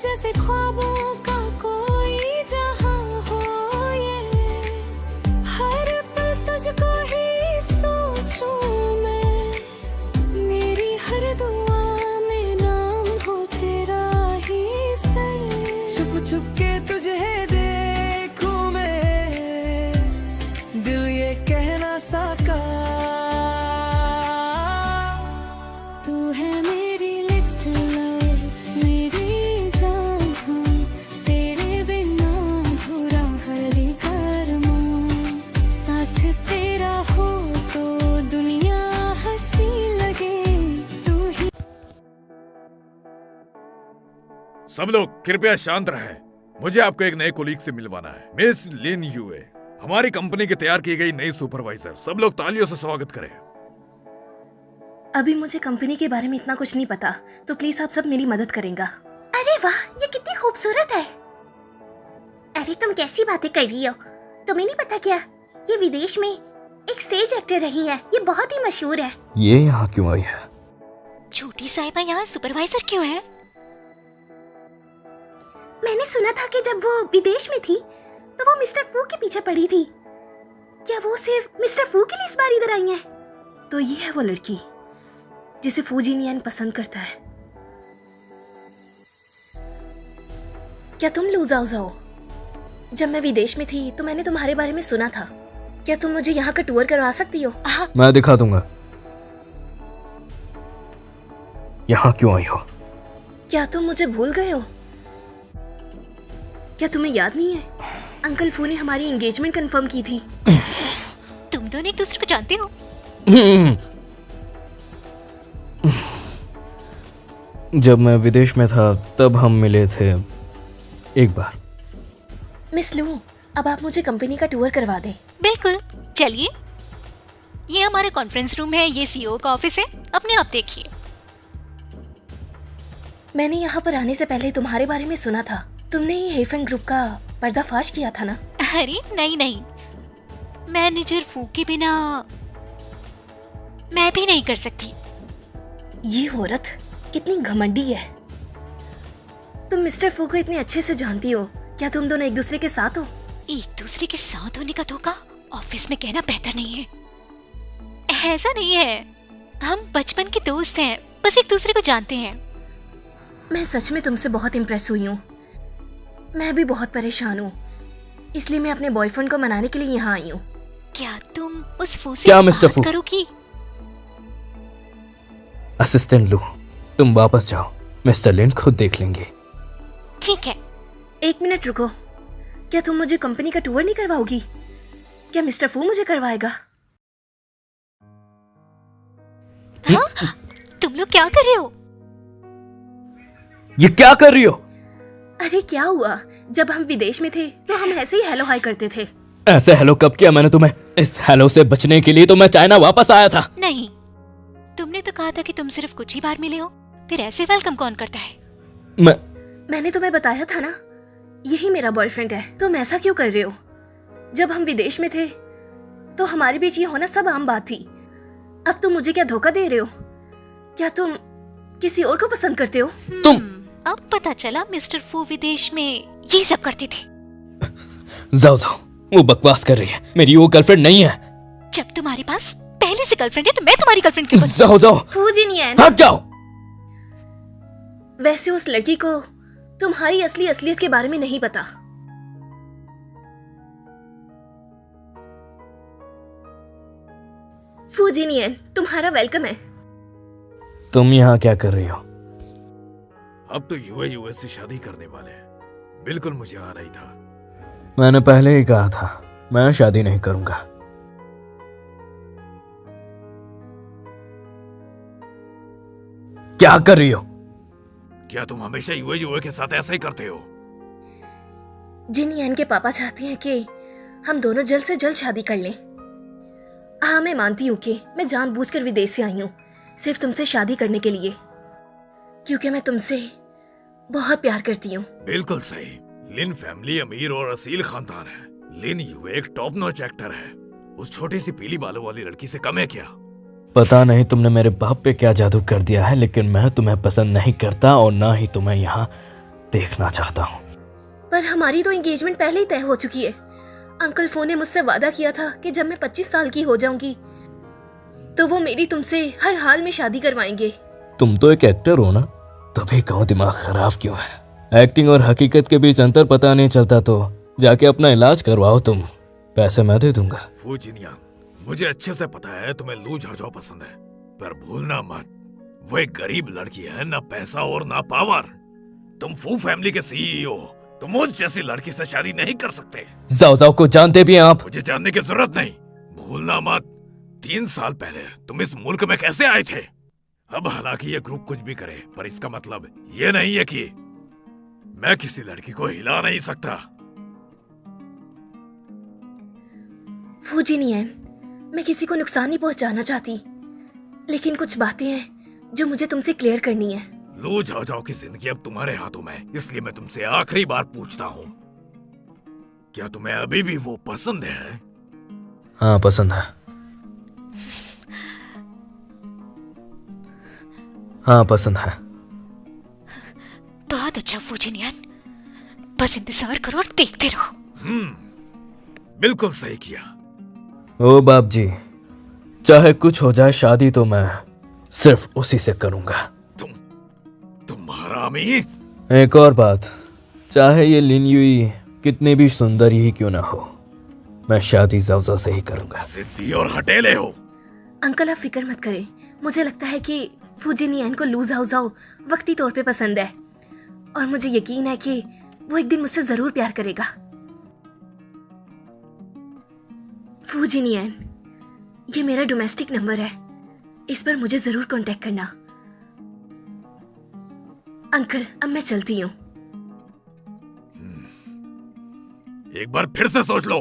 जैसे ख्वाबों का कोई जहां हो ये। हर पल तुझको ही सोचूं मैं, मेरी हर दुआ में नाम हो तेरा ही सर। छुप छुप के तुझे देखूं मैं, दिल ये कहना सका तू है मेरी लिटिल लव, मेरी जान हाँ, तेरे बिना अधूरा हर एक अरमान। साथ तेरा हो तो दुनिया हंसी लगे, तू ही। सब लोग कृपया शांत रहे। मुझे आपको एक नए कोलीग से मिलवाना है, मिस लिन यूए, हमारी कंपनी की तैयार की गई नई सुपरवाइजर। सब लोग तालियों से स्वागत करें। अभी मुझे कंपनी के बारे में इतना कुछ नहीं पता, तो प्लीज आप सब मेरी मदद करेंगे। अरे वाह, ये कितनी खूबसूरत है। अरे तुम कैसी बातें कर रही हो? तुम्हें नहीं पता क्या, ये विदेश में एक स्टेज एक्टर रही है, ये बहुत ही मशहूर है। ये यहाँ क्यों आई है? छोटी साहिबा यहाँ सुपरवाइजर क्यों है? मैंने सुना था कि जब वो विदेश में थी तो वो मिस्टर फू के पीछे पड़ी थी। क्या वो सिर्फ मिस्टर फू के लिए इस बार इधर आई है? तो ये है वो लड़की जिसे फूजिनियन पसंद करता है। क्या तुम लूजाओ जाओ? जब मैं विदेश में थी तो मैंने तुम्हारे बारे में सुना था। क्या तुम मुझे यहाँ का टूर करवा सकती हो? मैं दिखा दूंगा। यहाँ क्यों आई हो? क्या तुम मुझे भूल गए हो? क्या तुम्हें याद नहीं है, अंकल फू ने हमारी एंगेजमेंट कंफर्म की थी। तुम दोनों एक दूसरे को जानते हो? जब मैं विदेश में था तब हम मिले थे एक बार। मिस लू, अब आप मुझे कंपनी का टूर करवा दें। बिल्कुल, चलिए। ये हमारा कॉन्फ्रेंस रूम है, ये सीईओ का ऑफिस है, अपने आप देखिए। मैंने यहाँ पर आने से पहले तुम्हारे बारे में सुना था। तुमने ही हेफन ग्रुप का पर्दाफाश किया था ना? अरे नहीं, मैनेजर फू के बिना मैं भी नहीं कर सकती। ये औरत कितनी घमंडी है। तुम मिस्टर फू को इतने अच्छे से जानती हो, क्या तुम दोनों एक दूसरे के साथ हो? एक दूसरे के साथ होने का धोखा ऑफिस में कहना बेहतर नहीं है। ऐसा नहीं है, हम बचपन के दोस्त हैं, बस एक दूसरे को जानते हैं। मैं सच में तुमसे बहुत इम्प्रेस हुई हूँ। मैं भी बहुत परेशान हूँ, इसलिए मैं अपने बॉयफ्रेंड को मनाने के लिए यहाँ आई हूँ। क्या तुम उस फू से क्या मिस्टर फू? बात करोगी? असिस्टेंट लू, तुम वापस जाओ, मिस्टर लिन खुद देख लेंगे। ठीक है। एक मिनट रुको, क्या तुम मुझे कंपनी का टूर नहीं करवाओगी? क्या मिस्टर फू मुझे करवाएगा? हाँ? तुम लोग क्या कर रहे हो? ये क्या कर रही हो? अरे क्या हुआ, जब हम विदेश में थे तो हम ऐसे ही हेलो हाय करते थे। ऐसे हेलो कब किया मैंने तुम्हें? इस हेलो से बचने के लिए तो मैं चाइना वापस आया था। नहीं, तुमने तो कहा था कि तुम सिर्फ कुछ ही बार मिले हो, फिर ऐसे वेलकम कौन करता है? मैंने तुम्हें बताया था ना, यही मेरा बॉयफ्रेंड है। तुम ऐसा क्यों कर रहे हो? जब हम विदेश में थे तो हमारे बीच ये होना सब आम बात थी। अब तुम मुझे क्या धोखा दे रहे हो? क्या तुम किसी और को पसंद करते हो? तुम अब पता चला मिस्टर फू विदेश में ये सब करते थे। जाओ जाओ, वो बकवास कर रही है, मेरी वो गर्लफ्रेंड नहीं है। जब तुम्हारे पास पहले से गर्लफ्रेंड है तो मैं तुम्हारी गर्लफ्रेंड क्यों बनूं? जाओ जाओ, फूजिनियन, हट जाओ। वैसे उस लड़की को तुम्हारी असली असलियत के बारे में नहीं पता। फूजिनियन, तुम्हारा वेलकम है। तुम यहाँ क्या कर रही हो? अब तो यूएस से शादी करने वाले हैं। बिल्कुल मुझे आना ही था। मैंने पहले ही कहा था, मैं शादी नहीं करूंगा। क्या कर रही हो? क्या तुम हमेशा यूए के साथ ऐसा ही करते हो? जिनियन के पापा चाहते हैं कि हम दोनों जल्द से जल्द शादी कर लें। हाँ, मैं मानती हूँ कि मैं जानबूझकर विदेश से आई हूँ सिर्फ तुमसे शादी करने के लिए, क्योंकि मैं तुमसे बहुत प्यार करती हूँ। बिल्कुल सही। लिन फैमिली अमीर और असील खानदान है। लिन यूए एक टॉप नॉच एक्टर है। उस छोटी सी पीली बालों वाली लड़की से कम है क्या? पता नहीं तुमने मेरे बाप पे क्या जादू कर दिया है, लेकिन मैं तुम्हें पसंद नहीं करता और ना ही तुम्हें यहाँ देखना चाहता हूँ। पर हमारी तो एंगेजमेंट पहले ही तय हो चुकी है। अंकल फो ने मुझसे वादा किया था कि जब मैं 25 साल की हो जाऊंगी तो वो मेरी तुमसे हर हाल में शादी करवाएंगे। तुम तो एक एक्टर हो ना, तभी कहूँ दिमाग खराब क्यों है। एक्टिंग और हकीकत के बीच अंतर पता नहीं चलता तो जाके अपना इलाज करवाओ तुम, पैसे मैं दे दूंगा। फूजिनिया, मुझे अच्छे से पता है तुम्हें लू झाओ पसंद है, पर भूलना मत वो एक गरीब लड़की है, ना पैसा और ना पावर। तुम फू फैमिली के सीईओ, तुम मुझ जैसी लड़की से शादी नहीं कर सकते। जाओ जाओ को जानते भी हैं आप? मुझे जानने की जरूरत नहीं। भूलना मत 3 साल पहले तुम इस मुल्क में कैसे आए थे। अब हालांकि ये ग्रुप कुछ भी करे, पर इसका मतलब ये नहीं है कि मैं किसी लड़की को हिला नहीं सकता। फूजिनियन, मैं किसी को नुकसान नहीं पहुंचाना चाहती, लेकिन कुछ बातें हैं जो मुझे तुमसे क्लियर करनी है। लू झाओ की जिंदगी अब तुम्हारे हाथों में, इसलिए मैं तुमसे आखिरी बार पूछता हूँ, क्या तुम्हें अभी भी वो पसंद है? हाँ, पसंद है। हाँ, पसंद है। बहुत अच्छा फूजिनियन, बस इंतजार करो और देखते रहो। बिल्कुल सही किया। ओ बाप जी, चाहे कुछ हो जाए, शादी तो मैं सिर्फ उसी से करूंगा। तुम हरामी। एक और बात, चाहे ये लिन युई कितनी भी सुंदर ही क्यों ना हो, मैं शादी जाओ से ही करूंगा। जिद्दी और हटेले हो। अंकल, आप फिक्र मत करें। मुझे लगता है कि फूजिनियन को लू झाओ वक्ती तौर पे पसंद है, और मुझे यकीन है कि वो एक दिन मुझसे जरूर प्यार करेगा। फूजिनियन, ये मेरा डोमेस्टिक नंबर है, इस पर मुझे जरूर कांटेक्ट करना। अंकल, अब मैं चलती हूँ। एक बार फिर से सोच लो।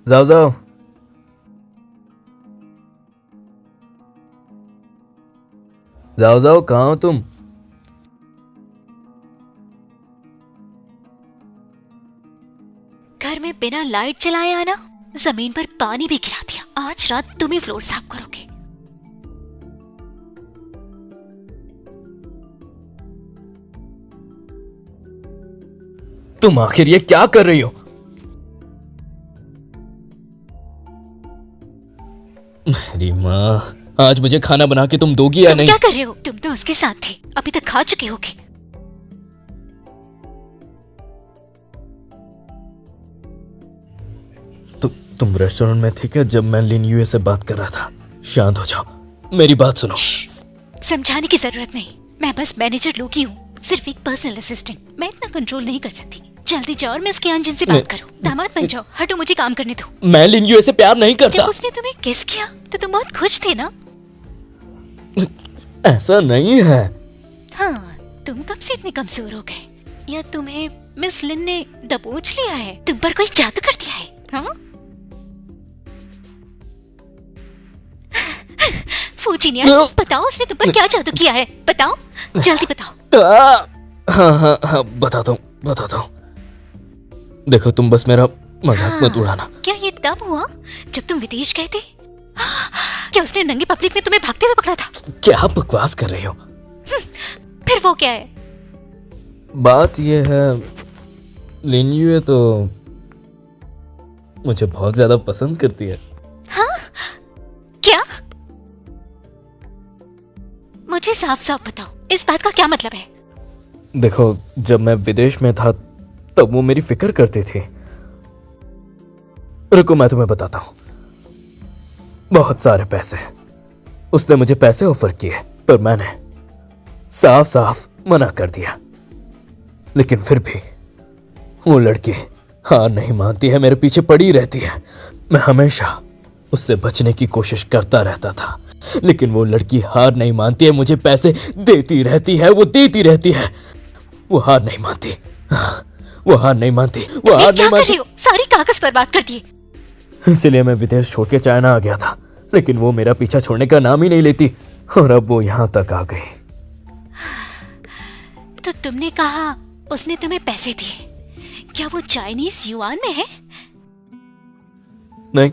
जाओ जाओ। जाओ जाओ, कहाँ हो तुम? घर में बिना लाइट जलाए आना, जमीन पर पानी भी गिरा दिया। आज रात तुम ही फ्लोर साफ करोगे। तुम आखिर ये क्या कर रही हो? मेरी माँ, आज मुझे खाना बना के तुम दोगी या तुम नहीं? क्या कर रहे हो? तुम तो उसके साथ थे, अभी तक खा चुके होगे। तुम रेस्टोरेंट में थी क्या जब मैं लिन यूए से बात कर रहा था? शांत हो जाओ, मेरी बात सुनो। समझाने की जरूरत नहीं, मैं बस मैनेजर लोगी हूँ, सिर्फ एक पर्सनल असिस्टेंट। मैं इतना कंट्रोल नहीं कर सकती। जल्दी जाओ और मिस कियान से बात करो। दामाद बन जाओ। हटो, मुझे काम करने दो। मैं लिन यूए से प्यार नहीं करता। जब उसने तुम्हें किस किया तो तुम बहुत खुश थे ना? ऐसा नहीं है। हाँ, तुम कब से इतने कमजोर हो गए? या तुम्हें मिस लिन ने दबोच लिया है? तुम पर कोई जादू कर दिया है? हाँ? फूजिनिया, बताओ उसने तुम पर क्या जादू किया है? बताओ, जल्दी बताओ। हाँ, बताता हूँ। देखो, तुम बस मेरा मजाक मत उड़ाना। क्या ये तब हुआ जब तुम विदेश गए थे? क्या उसने नंगे पब्लिक में तुम्हें भागते हुए पकड़ा था? क्या बकवास कर रही हो? फिर वो क्या है? बात ये है, लिन यूए तो मुझे बहुत ज्यादा पसंद करती है। हाँ? क्या? मुझे साफ साफ बताओ, इस बात का क्या मतलब है? देखो, जब मैं विदेश में था तब वो मेरी फिक्र करती थी। रुको, मैं तुम्हें बताता हूं। बहुत सारे पैसे, उसने मुझे पैसे ऑफर किए, पर मैंने साफ साफ मना कर दिया। लेकिन फिर भी वो लड़की हार नहीं मानती है, मेरे पीछे पड़ी रहती है। मैं हमेशा उससे बचने की कोशिश करता रहता था, लेकिन वो लड़की हार नहीं मानती है, मुझे पैसे देती रहती है, वो देती रहती है। वो हार नहीं मानती, वो हार नहीं मानती, वो हार नहीं मानती। सारी कागज बर्बाद कर दिए। इसलिए मैं विदेश छोड़ के चाइना आ गया था, लेकिन वो मेरा पीछा छोड़ने का नाम ही नहीं लेती, और अब वो यहाँ तक आ गई। तो तुमने कहा उसने तुम्हें पैसे दिए, क्या वो चाइनीज युआन में है? नहीं,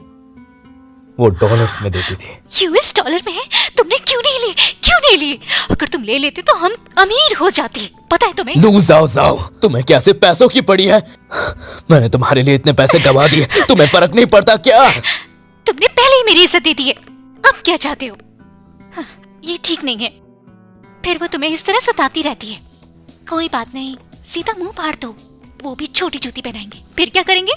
वो डॉलर्स में देती थी। यूएस डॉलर में है? तुमने क्यों नहीं लिए? क्यों नहीं लिए? अगर तुम ले लेते तो हम अमीर हो जाते, पता है तुम्हें? लूज जाओ, तुम्हें क्या सिर्फ पैसों की पड़ी है? मैंने तुम्हारे लिए इतने पैसे गवा दिए, तुम्हें फर्क नहीं पड़ता क्या? तुमने पहले ही मेरी इज्जत दे दी है, अब क्या चाहते हो? हाँ, ये ठीक नहीं है। फिर वो तुम्हें इस तरह सताती रहती है। कोई बात नहीं, सीधा मुंह फाड़ दो, वो भी छोटी जूती पहनाएंगे। फिर क्या करेंगे?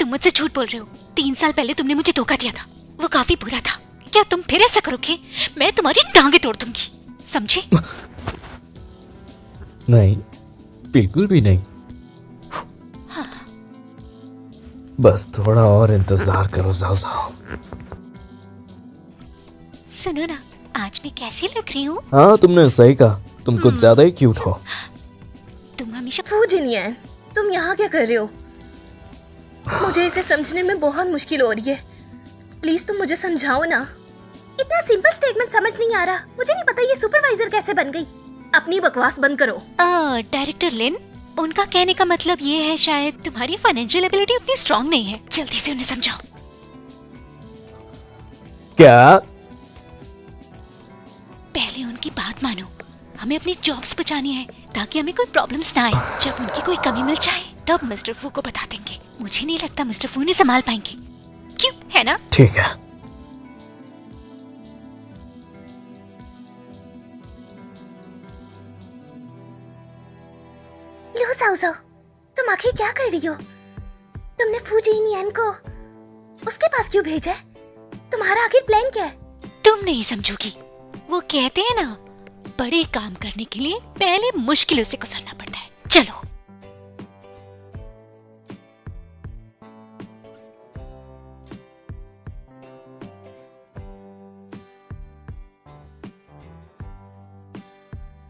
तुम मुझसे झूठ बोल रहे हो। 3 साल पहले तुमने मुझे धोखा दिया था, वो काफी बुरा था। क्या तुम फिर ऐसा करोगे? मैं तुम्हारी टांगे तोड़ दूंगी, समझे? नहीं, बिल्कुल भी नहीं। हाँ। बस थोड़ा और इंतजार करो जाओ। सुनो ना, आज मैं कैसी लग रही हूँ? हाँ, तुमने सही कहा, तुम कुछ ज्यादा ही क्यूट हो। तुम हमेशा फूजिनिया, तुम यहाँ क्या कर रहे हो? मुझे इसे समझने में बहुत मुश्किल हो रही है। प्लीज तुम मुझे समझाओ ना। इतना सिंपल स्टेटमेंट समझ नहीं आ रहा। मुझे नहीं पता ये सुपरवाइजर कैसे बन गई। अपनी बकवास बंद करो। डायरेक्टर लिन, उनका कहने का मतलब ये है शायद तुम्हारी फाइनेंशियल एबिलिटी उतनी स्ट्रांग नहीं है। जल्दी से उन्हें समझाओ। क्या? पहले उनकी बात मानो। हमें अपनी जॉब्स बचानी है ताकि हमें कोई प्रॉब्लम्स ना आए। जब उनकी कोई कमी मिल जाए तब मिस्टर फू को बता देंगे। मुझे नहीं लगता मिस्टर फू ने संभाल पाएंगे, क्यों, है ना? ठीक है। लो साउजो, तुम आखिर क्या कर रही हो? तुमने फूजिनियन को उसके पास क्यों भेजा है? तुम्हारा आखिर प्लान क्या है? तुम नहीं समझोगी। वो कहते हैं ना, बड़े काम करने के लिए पहले मुश्किलों से गुजरना पड़ता है। चलो।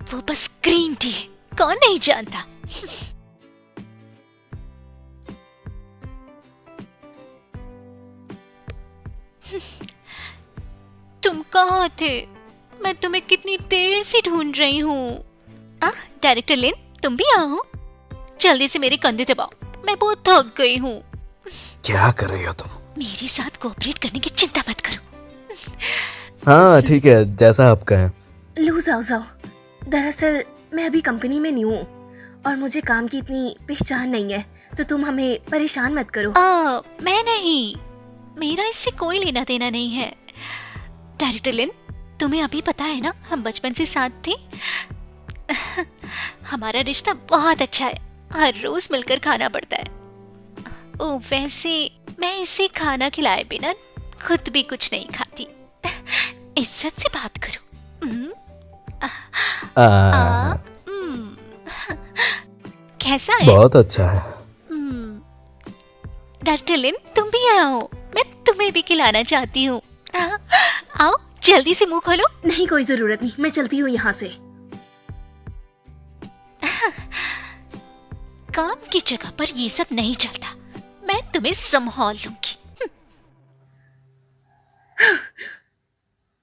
वो बस ग्रीन टी है, कौन नहीं जानता। तुम कहाँ थे? मैं तुम्हें कितनी देर से ढूंढ रही हूँ। डायरेक्टर लिन, तुम भी आओ। जल्दी से मेरे कंधे दबाओ, मैं बहुत थक गई हूँ। क्या कर रही हो तुम? मेरे साथ कोऑपरेट करने की चिंता मत करो। हाँ ठीक है, जैसा आप कहें। लू जाओ जाओ, दरअसल मैं अभी कंपनी में न्यू हूँ और मुझे काम की इतनी पहचान नहीं है, तो तुम हमें परेशान मत करो। मैं नहीं, मेरा इससे कोई लेना देना नहीं है। डायरेक्टर लिन, तुम्हें अभी पता है ना, हम बचपन से साथ थे। हमारा रिश्ता बहुत अच्छा है, हर रोज मिलकर खाना पड़ता है। ओ वैसे मैं इसे खाना खिलाए बिना खुद भी कुछ नहीं खाती। इज्जत से बात करो। कैसा है? बहुत अच्छा है। डॉक्टर लिन, तुम भी आओ, मैं तुम्हें भी खिलाना चाहती हूँ। आओ जल्दी से मुंह खोलो। नहीं, कोई जरूरत नहीं, मैं चलती हूँ यहाँ से। काम की जगह पर ये सब नहीं चलता, मैं तुम्हें संभाल लूंगी।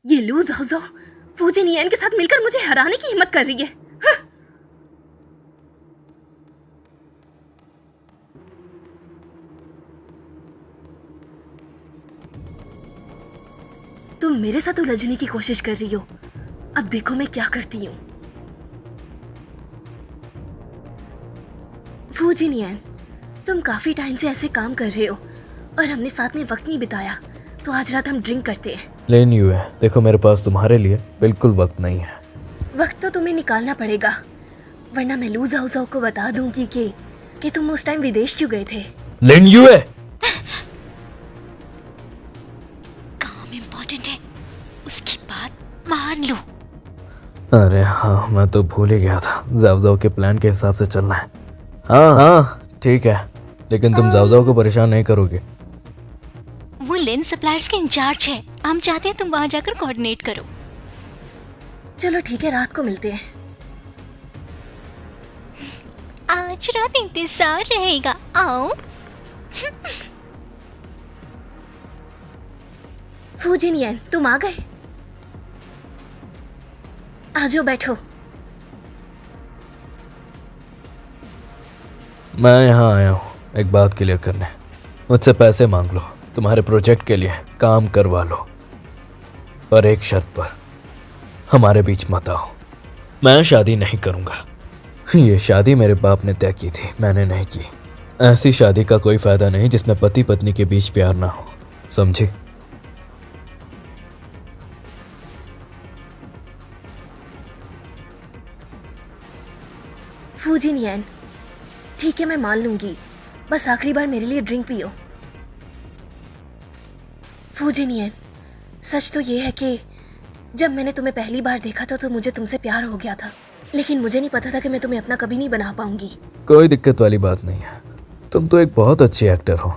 ये लू जाओ जाओ फूजी नियन के साथ मिलकर मुझे हराने की हिम्मत कर रही है। तुम मेरे साथ उलझने की कोशिश कर रही हो, अब देखो मैं क्या करती हूँ। फूजी नियन, तुम काफी टाइम से ऐसे काम कर रहे हो और हमने साथ में वक्त नहीं बिताया, तो आज रात हम ड्रिंक करते हैं। लेन यू है, देखो मेरे पास तुम्हारे लिए बिल्कुल वक्त नहीं है। वक्त तो तुम्हें निकालना पड़ेगा, वरना मैं लू जाओ जाओ को बता दूंगी कि तुम उस टाइम विदेश क्यों गए थे। लेन यू है, काम इम्पोर्टेंट है, उसकी बात मान लो। अरे हाँ, मैं तो भूल ही गया था, जाओ के प्लान के हिसाब से चलना है। हाँ ठीक है, लेकिन तुम जाओ को परेशान नहीं करोगे? वो लेंस सप्लायर्स के इंचार्ज है, हम चाहते हैं तुम वहां जाकर कोऑर्डिनेट करो। चलो ठीक है, रात को मिलते हैं। आज रात इंतजार रहेगा, आओ। फूजी नियन, तुम आ गए? आ जाओ, बैठो। मैं यहाँ आया हूँ एक बात क्लियर करने। मुझसे पैसे मांग लो, तुम्हारे प्रोजेक्ट के लिए काम करवा लो, पर एक शर्त पर, हमारे बीच मत आओ। मैं शादी नहीं करूँगा। ये शादी मेरे बाप ने तय की थी, मैंने नहीं की। ऐसी शादी का कोई फायदा नहीं जिसमें पति पत्नी के बीच प्यार ना हो, समझी? फूजी नियन, ठीक है मैं मान लूंगी, बस आखिरी बार मेरे लिए ड्रिंक पियो। फूजी नियन, सच तो ये है कि जब मैंने तुम्हें पहली बार देखा था तो मुझे तुमसे प्यार हो गया था, लेकिन मुझे नहीं पता था कि मैं तुम्हें अपना कभी नहीं बना पाऊंगी। कोई दिक्कत वाली बात नहीं है, तुम तो एक बहुत अच्छी एक्टर हो,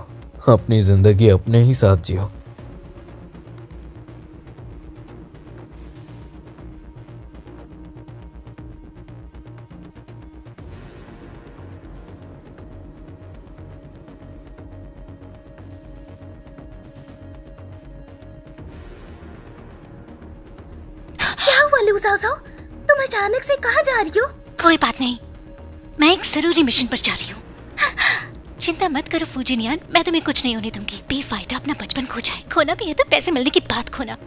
अपनी जिंदगी अपने ही साथ जियो। क्या हुआ लू जाओ जाओ, तुम अचानक से कहाँ जा रही हो? कोई बात नहीं, मैं एक जरूरी मिशन पर जा रही हूँ। चिंता मत करो फूजी नियन, मैं तुम्हें कुछ नहीं होने दूंगी। बेफायदा अपना बचपन खो जाए, खोना भी है तो पैसे मिलने के बाद खोना।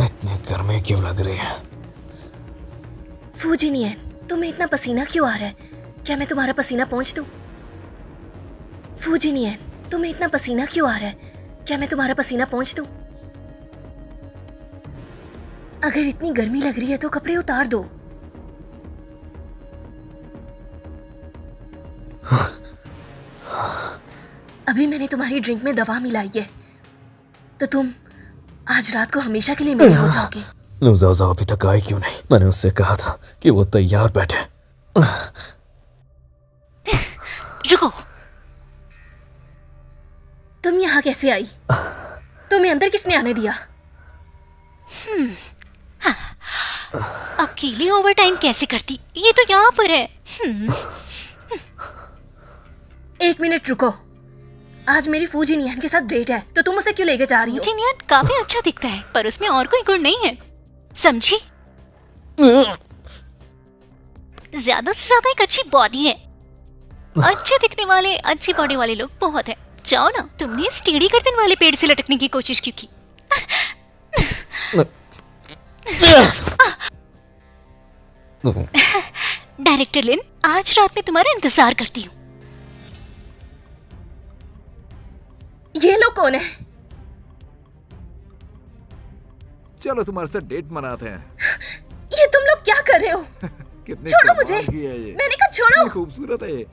इतनी गर्मी क्यों लग रही है? फूजी नियन, तुम्हें इतना पसीना क्यों आ रहा है? क्या मैं तुम्हारा पसीना पोंछ दूं? फूजी नियन, तुम्हें इतना पसीना क्यों आ रहा है? क्या मैं तुम्हारा पसीना पोंछ दूं? अगर इतनी गर्मी लग रही है तो कपड़े उतार दो। अभी मैंने तुम्हारी ड्रिंक में दवा मिलाई है, तो तुम आज रात को हमेशा के लिए मेरे हो जाओगे। लो जाओ अभी तक आई क्यों नहीं? मैंने उससे कहा था कि वो तैयार बैठे। रुको, तुम यहाँ कैसे आई? तुम्हें अंदर किसने आने दिया? अकेली ओवरटाइम कैसे करती? ये तो यहाँ पर है। एक मिनट रुको, आज मेरी फूजी नियन के साथ डेट है, तो तुम उसे क्यों लेके जा रही हो? फूजी नियन काफी अच्छा दिखता है, पर उसमें और कोई गुण नहीं है, समझी? ज्यादा से ज्यादा एक अच्छी बॉडी है, अच्छे दिखने वाले अच्छी बॉडी वाले लोग बहुत हैं। जाओ ना, तुमने इस टेढ़ी गर्दन वाले पेड़ से लटकने की कोशिश क्यों की? डायरेक्टर लिन, आज रात में तुम्हारा इंतजार करती हूँ। ये लोग कौन है? चलो तुम्हारे साथ डेट मनाते हैं। ये तुम लोग क्या कर रहे हो? कितने छोड़ो कमाल मुझे। की है ये। मैंने कहा छोड़ो। कितनी खूबसूरत है ये।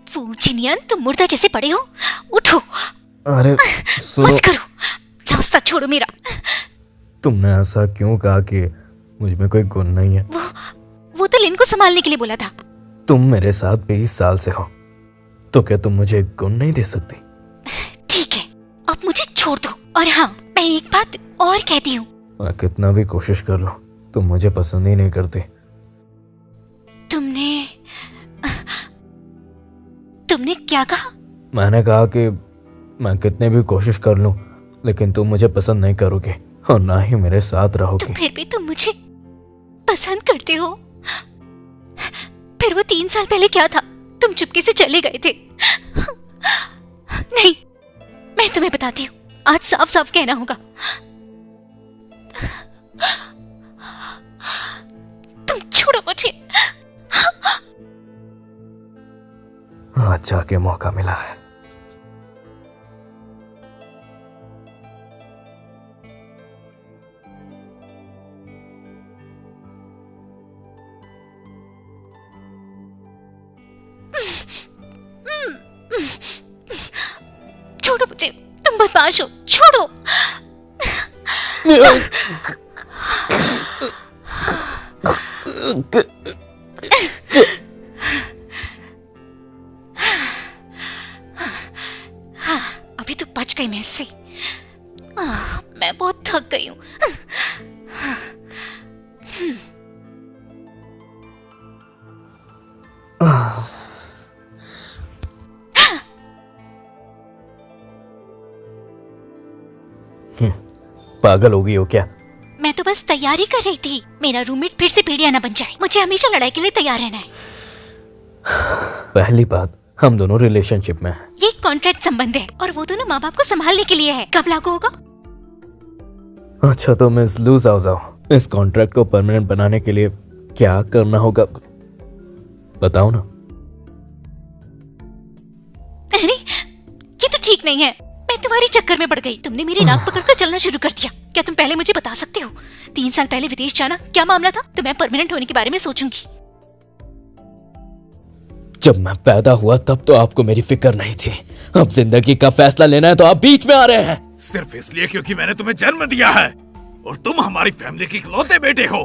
फूजिनियन, तुम मुर्दा जैसे पड़े हो, उठो। अरे सुनो, मत करो, रास्ता छोड़ो मेरा। तुमने ऐसा क्यों कहा कि मुझ में कोई गुण नहीं है? वो तो लिन को संभालने के लिए बोला था। तुम मेरे साथ 20 साल से हो, तो क्या तुम मुझे गुण नहीं दे सकती? ठीक है, अब मुझे छोड़ दो। और हाँ, मैं एक बात और कहती हूँ। मैं कितना भी कोशिश कर लूं, तुम मुझे पसंद ही नहीं करती। तुमने क्या कहा? मैंने कहा कि मैं कितने भी कोशिश कर लूं, लेकिन तुम मुझे पसंद नहीं करोगे और ना ही मेरे साथ तो रहोगे। फिर भी तुम मुझे पसंद करते हो। फिर वो 3 साल पहले क्या था? तुम चुपके से चले गए थे। नहीं, मैं तुम्हें बताती हूँ, आज साफ साफ कहना होगा। तुम छोड़ो मुझे। आज जाके मौका मिला है। छोड़ो मुझे, तुम बदमाश हो, छोड़ो। अभी तो बच गई मैं इससे। मैं बहुत थक गई हूँ। पागल हो गई हो क्या? मैं तो बस तैयारी कर रही थी, मेरा रूममेट फिर से भेड़िया ना बन जाए। मुझे हमेशा लड़ाई के लिए तैयार रहना है। पहली बात, हम दोनों रिलेशनशिप में हैं। ये कॉन्ट्रैक्ट संबंध है और वो दोनों माँ बाप को संभालने के लिए है। कब लागू होगा? अच्छा तो मिस लू जाओ, इस कॉन्ट्रैक्ट को परमानेंट बनाने के लिए क्या करना होगा बताओ ना। अरे ये तो ठीक नहीं है। मैं तुम्हारे चक्कर में पड़ गई। तुमने मेरी नाक पकड़कर चलना शुरू कर दिया। क्या तुम पहले मुझे बता सकते हो 3 साल पहले विदेश जाना क्या मामला था? तो मैं परमानेंट होने के बारे में सोचूंगी। जब मैं पैदा हुआ तब तो आपको मेरी फिक्र नहीं थी। अब जिंदगी का फैसला लेना है तो आप बीच में आ रहे हैं। सिर्फ इसलिए क्योंकि मैंने तुम्हें जन्म दिया है और तुम हमारी फैमिली के इकलौते बेटे हो।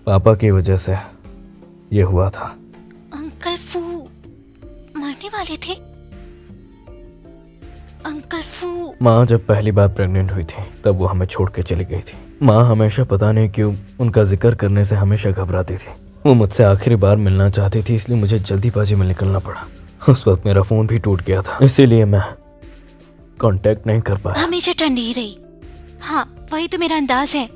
पापा की वजह से ये हुआ था। अंकल फू मरने वाले थे? अंकल फू? माँ जब पहली बार प्रेग्नेंट हुई थी तब वो हमें छोड़ के चली गई थी। माँ हमेशा पता नहीं क्यों उनका जिक्र करने से हमेशा घबराती थी। वो मुझसे आखिरी बार मिलना चाहती थी, इसलिए मुझे जल्दीबाजी में निकलना पड़ा। उस वक्त मेरा फोन भी टूट गया था, इसीलिए मैं कांटेक्ट नहीं कर पाया। हमेशा ठंडी ही रही। हाँ, वही तो मेरा अंदाज है।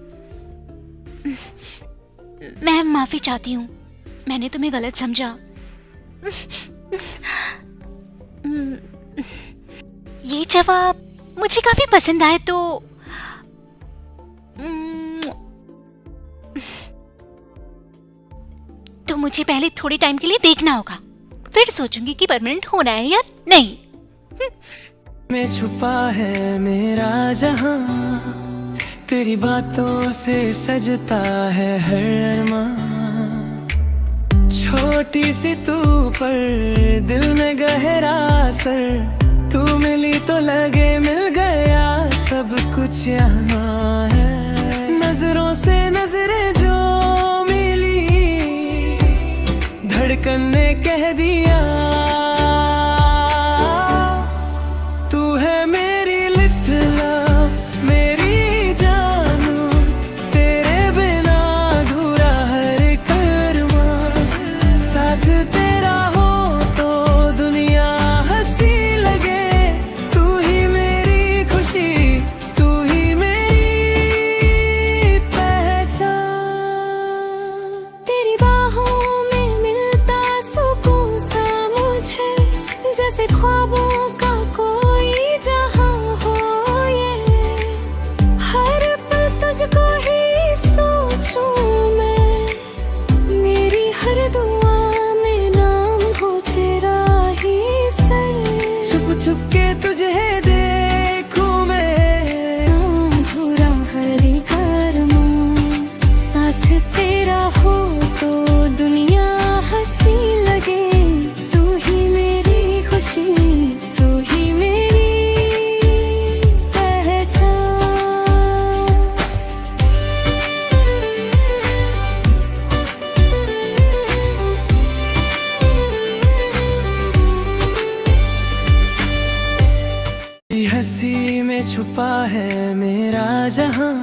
मैं माफी चाहती हूँ, मैंने तुम्हें गलत समझा। ये जवाब मुझे काफी पसंद आए तो मुझे पहले थोड़े टाइम के लिए देखना होगा, फिर सोचूंगी कि परमानेंट होना है या नहीं। में छुपा है मेरा जहां, तेरी बातों से सजता है हर अरमां। छोटी सी तू पर दिल में गहरा असर, तू मिली तो लगे मिल गया सब कुछ यहाँ है। नजरों से नजरें जो मिली, धड़कन ने कह दिया तू है मेरी लिटिल लव, मेरी जानू, तेरे बिना अधूरा हर कर्मा। साथ तेरा हो तो दुनिया हंसी लगे, है मेरा जहां,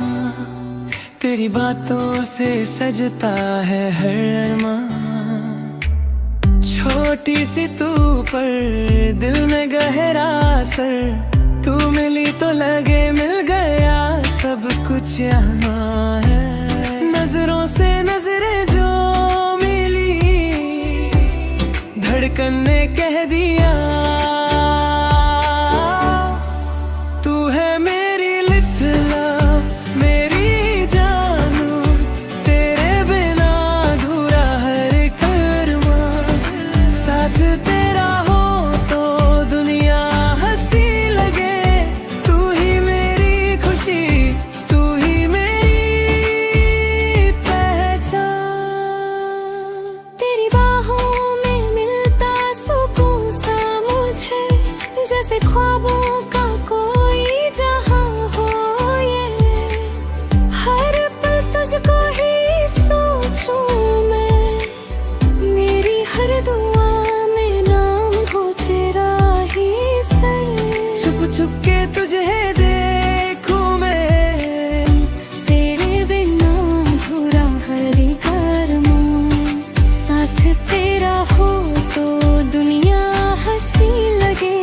तेरी बातों से सजता है हर अरमान। छोटी सी तू पर दिल में गहरा असर, तू मिली तो लगे मिल गया सब कुछ यहाँ है। नजरों से नजरें जो मिली, धड़कन ने कह दिया तू है मेरी लिटिल लव, मेरी जानू, तेरे बिना अधूरा हर एक अरमान। साथ तेरा हो तो दुनिया हंसी लगे, तू ही मेरी खुशी, तू ही मेरी पहचान। तेरी बाहों में मिलता सुकून सा मुझे, जैसे ख्वाबों का कोई जहां हो ये। हर पल तुझको ही सोचूं मैं, मेरी हर दुआ में नाम हो तेरा ही सर। छुप छुप के तुझे देखूं मैं, तेरे बिना अधूरा हर एक अरमान। साथ तेरा हो तो दुनिया हंसी लगे,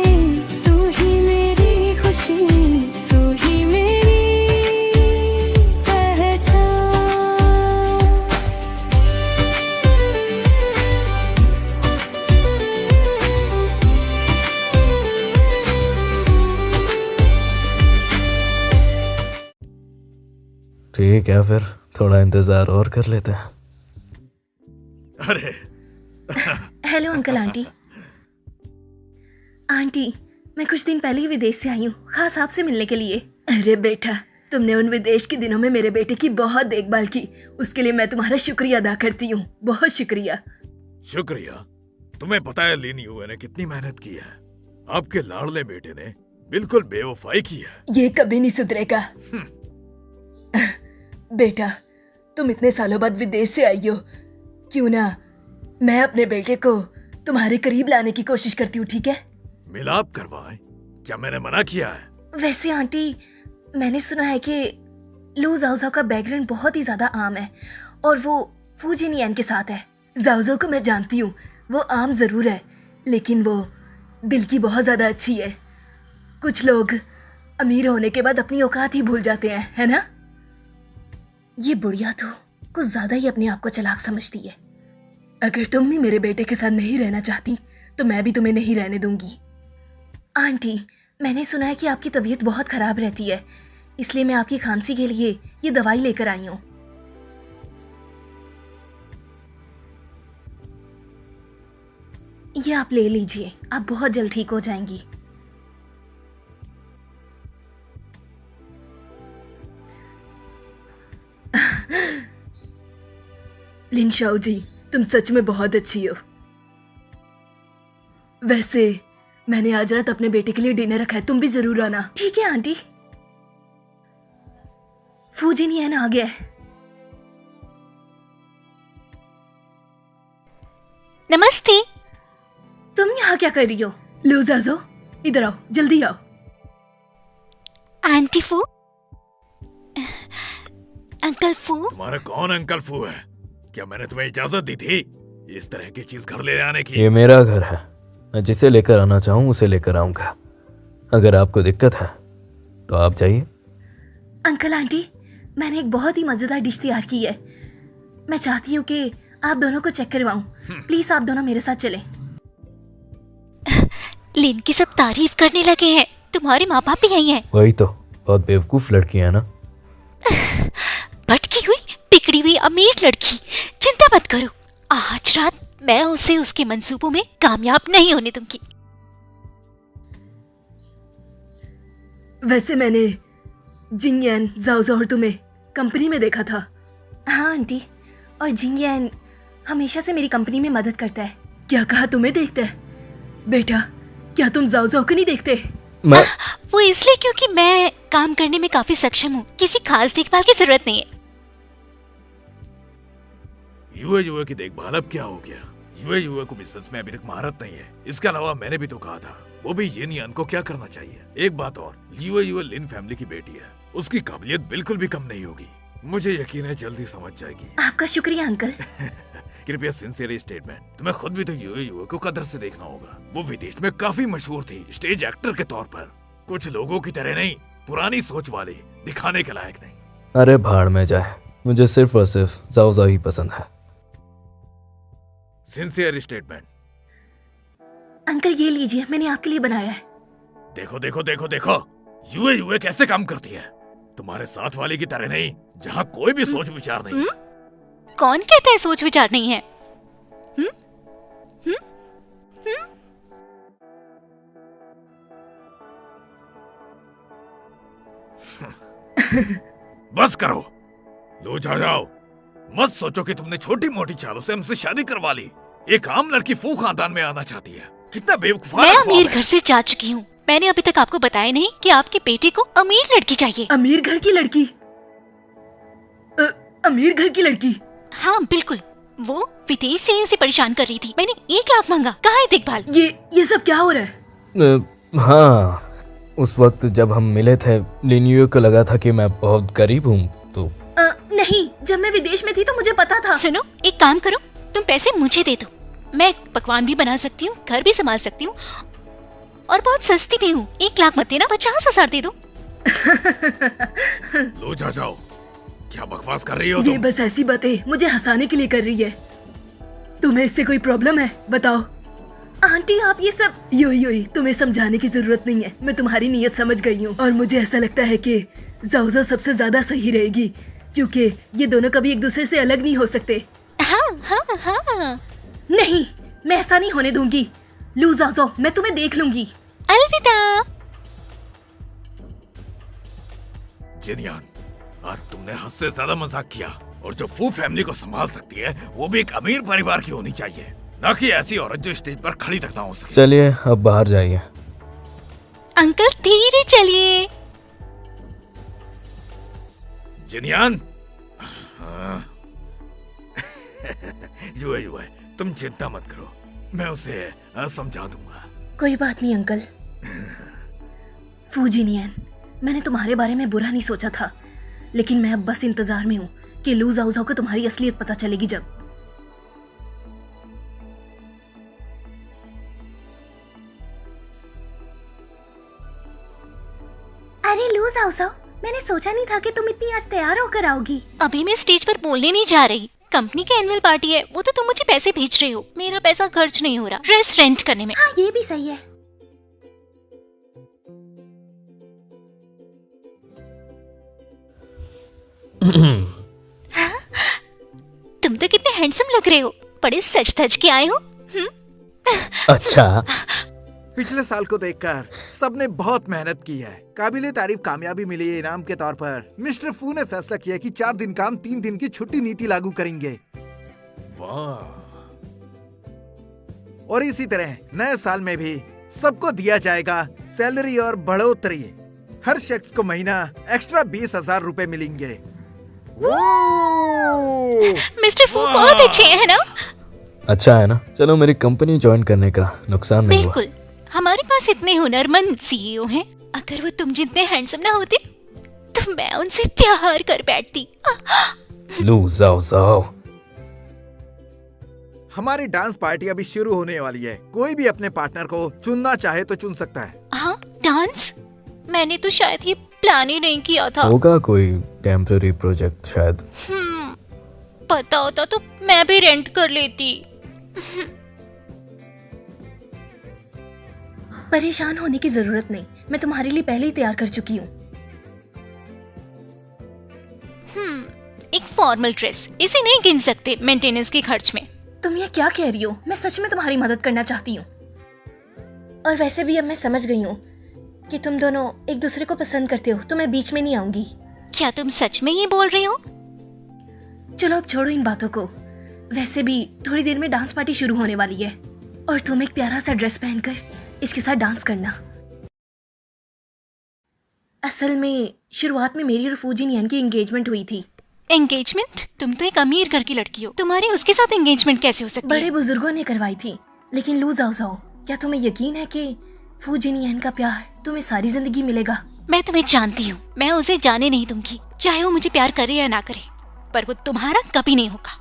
तू ही मेरी खुशी, तू ही मेरी पहचान। ठीक है, फिर थोड़ा इंतजार और कर लेते हैं। अरे हेलो अंकल आंटी। आंटी, मैं कुछ दिन पहले ही विदेश से आई हूँ, खास आपसे मिलने के लिए। अरे बेटा, तुमने उन विदेश के दिनों में मेरे बेटे की बहुत देखभाल की, उसके लिए मैं तुम्हारा शुक्रिया अदा करती हूँ। बहुत शुक्रिया। शुक्रिया? तुम्हें पता है लिन युए ने कितनी मेहनत की है? आपके लाडले बेटे ने बिल्कुल बेवफाई की है। ये कभी नहीं सुधरेगा। बेटा, तुम इतने सालों बाद विदेश से आई हो, क्यों ना मैं अपने बेटे को तुम्हारे करीब लाने की कोशिश करती हूँ, ठीक है? मिलाप करवाएं? क्या मैंने मना किया है? वैसे आंटी, मैंने सुना है कि लू जाओजाओ का बैकग्राउंड बहुत ही ज्यादा आम है और वो फू जिनयान के साथ है। जाओजाओ को मैं जानती हूँ, वो आम जरूर है लेकिन वो दिल की बहुत ज्यादा अच्छी है। कुछ लोग अमीर होने के बाद अपनी औकात ही भूल जाते हैं, है ना? ये बुढ़िया तो कुछ ज्यादा ही अपने आप को चालाक समझती है। अगर तुम भी मेरे बेटे के साथ नहीं रहना चाहती तो मैं भी तुम्हें नहीं रहने दूंगी। आंटी, मैंने सुना है कि आपकी तबीयत बहुत खराब रहती है, इसलिए मैं आपकी खांसी के लिए ये दवाई लेकर आई हूँ। ये आप ले लीजिए, आप बहुत जल्द ठीक हो जाएंगी। लिन शाओ जी, तुम सच में बहुत अच्छी हो। वैसे मैंने आज रात अपने बेटे के लिए डिनर रखा है, तुम भी जरूर आना। ठीक है आंटी। फू जिनयान आ गया है। नमस्ते। तुम यहाँ क्या कर रही हो? लो जाजो, इधर आओ, जल्दी आओ। आंटी फू, अंकल फू। तुम्हारा कौन अंकल फू है? क्या मैंने तुम्हें इजाजत दी थी इस तरह की चीज घर ले आने की? ये मेरा घर है, मैं जिसे लेकर आना चाहूँ उसे लेकर आऊंगा। अगर आपको दिक्कत है तो आप जाइए। अंकल आंटी, मैंने एक बहुत ही मजेदार डिश तैयार की है, मैं चाहती हूँ कि आप दोनों को चेक करवाऊं। प्लीज आप दोनों मेरे साथ चलें। लिन की सब तारीफ करने लगे हैं, तुम्हारे माँ बाप भी यही हैं। वही तो, बहुत बेवकूफ लड़की है ना। भटकी हुई, बिगड़ी हुई अमीर लड़की। चिंता मत करो, आज रात मैं उसे उसके मंसूबों में कामयाब नहीं होने दूंगी। वैसे मैंने जिंगयान, जाओजाओ और तुम्हें कंपनी में देखा था। हाँ आंटी, और जिंगयान हमेशा से मेरी कंपनी में मदद करता है। क्या कहा? तुम्हें देखता है? बेटा, क्या तुम जाओजाओ को नहीं देखते? मैं वो इसलिए क्योंकि मैं काम करने में काफी सक्षम हूँ, किसी खास देखभाल की जरूरत नहीं है। युए युए की देखभाल अब क्या हो गया? युए को बिजनेस में अभी तक महारत नहीं है। इसके अलावा मैंने भी तो कहा था, वो भी ये नियन को क्या करना चाहिए। एक बात और, युए लिन फैमिली की बेटी है, उसकी काबिलियत बिल्कुल भी कम नहीं होगी। मुझे यकीन है जल्दी समझ जाएगी। आपका शुक्रिया अंकल। कृपया सिंसियर स्टेटमेंट। तुम्हें खुद भी तो युए को कदर से देखना होगा। वो विदेश में काफी मशहूर थी स्टेज एक्टर के तौर पर। कुछ लोगों की तरह नहीं, पुरानी सोच वाली, दिखाने के लायक नहीं। अरे भाड़ में जाए, मुझे सिर्फ और सिर्फ जाओ जाओ ही पसंद है। Sincere statement. अंकल ये लीजिए, मैंने आपके लिए बनाया है। देखो देखो देखो देखो, युए कैसे काम करती है। तुम्हारे साथ वाले की तरह नहीं, जहाँ कोई भी सोच विचार नहीं। कौन कहता है सोच विचार नहीं है? बस करो, लो जाओ। मत सोचो कि तुमने छोटी मोटी चालों से हमसे शादी करवा ली। एक आम लड़की फू खानदान में आना चाहती है। कितना बेवकूफाना मैं ख्वाब अमीर है। घर से जा चुकी हूँ। मैंने अभी तक आपको बताया नहीं कि आपके बेटे को अमीर लड़की चाहिए। अमीर घर की लड़की? अमीर घर की लड़की? हाँ बिल्कुल, वो विदेश से ही उसे परेशान कर रही थी। मैंने 1 लाख मांगा। कहाँ है देखभाल? ये सब क्या हो रहा है? हाँ, उस वक्त जब हम मिले थे, लिनियो को लगा था कि मैं बहुत गरीब हूँ तो नहीं, जब मैं विदेश में थी तो मुझे पता था। सुनो, एक काम करो, तुम पैसे मुझे दे दो। मैं पकवान भी बना सकती हूँ, घर भी संभाल सकती हूँ और बहुत सस्ती भी हूँ। 1 लाख मत देना, 50,000 दे दो। लो जाओ, क्या बकवास कर रही हो ये तुम? बस ऐसी बातें मुझे हंसाने के लिए कर रही है। तुम्हें इससे कोई प्रॉब्लम है? बताओ। आंटी आप ये सब योई तुम्हें समझाने की जरूरत नहीं है। मैं तुम्हारी नीयत समझ गई हूँ और मुझे ऐसा लगता है कि जाओ सबसे ज्यादा सही रहेगी, क्योंकि ये दोनों कभी एक दूसरे से अलग नहीं हो सकते। हाँ। नहीं, मैं ऐसा नहीं होने दूंगी। लू जाओ, मैं तुम्हें देख लूंगी। अलविदा। जिनियान, आज तुमने हद से ज्यादा मजाक किया। और जो फू फैमिली को संभाल सकती है वो भी एक अमीर परिवार की होनी चाहिए, ना कि ऐसी औरत जो स्टेज पर खड़ी तक ना हो सके। चलिए अब बाहर जाइए। अंकल धीरे चलिए। जिनियान। हाँ। युए, तुम चिंता मत करो, मैं उसे समझा दूंगा। कोई बात नहीं अंकल। फूजिनियन, मैंने तुम्हारे बारे में बुरा नहीं सोचा था, लेकिन मैं अब बस इंतजार में हूँ कि लू जाओ को तुम्हारी असलियत पता चलेगी जब। अरे लू जाओ, मैंने सोचा नहीं था कि तुम इतनी आज तैयार होकर आओगी। अभी मैं स्टेज पर बोलने नहीं जा रही। कंपनी की एनुअल पार्टी है, वो तो तुम मुझे पैसे भेज रहे हो। मेरा पैसा खर्च नहीं हो रहा ड्रेस रेंट करने में। हाँ ये भी सही है। तुम तो कितने हैंडसम लग रहे हो, बड़े सज धज के आए हो। अच्छा, पिछले साल को देखकर सबने बहुत मेहनत की है। काबिले तारीफ कामयाबी मिली है इनाम के तौर पर। मिस्टर फू ने फैसला किया कि 4 दिन काम 3 दिन की छुट्टी नीति लागू करेंगे। वाह। और इसी तरह नए साल में भी सबको दिया जाएगा सैलरी और बढ़ोतरी। हर शख्स को महीना एक्स्ट्रा 20,000 रुपए मिलेंगे। मिस्टर फू बहुत अच्छे हैं ना? अच्छा है ना। चलो, मेरी कंपनी ज्वाइन करने का नुकसान नहीं हुआ। बिल्कुल, हमारे पास इतने हुनरमंद सीईओ हैं। अगर वो तुम जितने हैंडसम ना होते तो मैं उनसे प्यार कर बैठती। लू जाओ। हमारी डांस पार्टी अभी शुरू होने वाली है। कोई भी अपने पार्टनर को चुनना चाहे तो चुन सकता है। हाँ, डांस? मैंने तो शायद ये प्लान ही नहीं किया था। होगा कोई टेम्पररी प्रोजेक्ट शायद। पता होता तो मैं भी रेंट कर लेती। परेशान होने की जरूरत नहीं, मैं तुम्हारे लिए पहले ही तैयार कर चुकी हूँ। एक फॉर्मल ड्रेस, इसे नहीं गिन सकते मेंटेनेंस के खर्च में। तुम ये क्या कह रही हो? मैं सच में तुम्हारी मदद करना चाहती हूँ। और वैसे भी अब मैं समझ गई हूँ कि तुम दोनों एक दूसरे को पसंद करते हो, तो मैं बीच में नहीं आऊंगी। क्या तुम सच में ये बोल रही हो? चलो अब छोड़ो इन बातों को। वैसे भी थोड़ी देर में डांस पार्टी शुरू होने वाली है और तुम एक प्यारा सा ड्रेस पहनकर इसके साथ डांस करना। असल में शुरुआत में मेरी और फूजिनियन की एंगेजमेंट हुई थी। एंगेजमेंट? तुम तो एक अमीर घर की लड़की हो, तुम्हारी उसके साथ एंगेजमेंट कैसे हो सकती है? बड़े बुजुर्गों ने करवाई थी। लेकिन लू जाओ जाओ, क्या तुम्हें यकीन है कि फू जिनयान का प्यार तुम्हें सारी जिंदगी मिलेगा? मैं तुम्हें जानती हूँ, मैं उसे जाने नहीं दूंगी, चाहे वो मुझे प्यार करे या ना करे, पर वो तुम्हारा कभी नहीं होगा।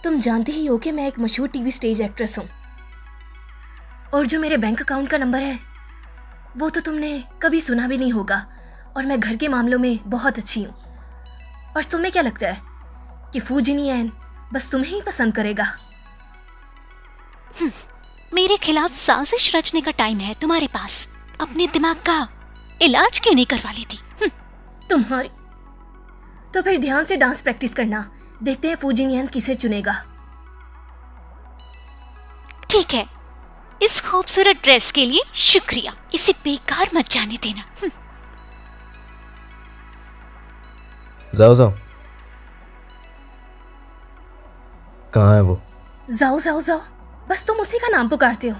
तुम जानती ही हो कि मैं एक मशहूर टीवी स्टेज एक्ट्रेस हूँ, और जो मेरे बैंक अकाउंट का नंबर है वो तो तुमने कभी सुना भी नहीं होगा, और मैं घर के मामलों में बहुत अच्छी हूँ। और तुम्हें क्या लगता है कि फू जिनयान बस तुम्हें ही पसंद करेगा? मेरे खिलाफ साजिश रचने का टाइम है तुम्हारे पास, अपने दिमाग का इलाज क्यों नहीं करवा लेती? तुम्हारी तो फिर ध्यान से डांस प्रैक्टिस करना, देखते हैं फू जिनयान किसे चुनेगा। ठीक है, इस खूबसूरत ड्रेस के लिए शुक्रिया, इसे बेकार मत जाने देना। जाओ जाओ। कहाँ है वो? जाओ जाओ जाओ, बस तुम उसी का नाम पुकारते हो।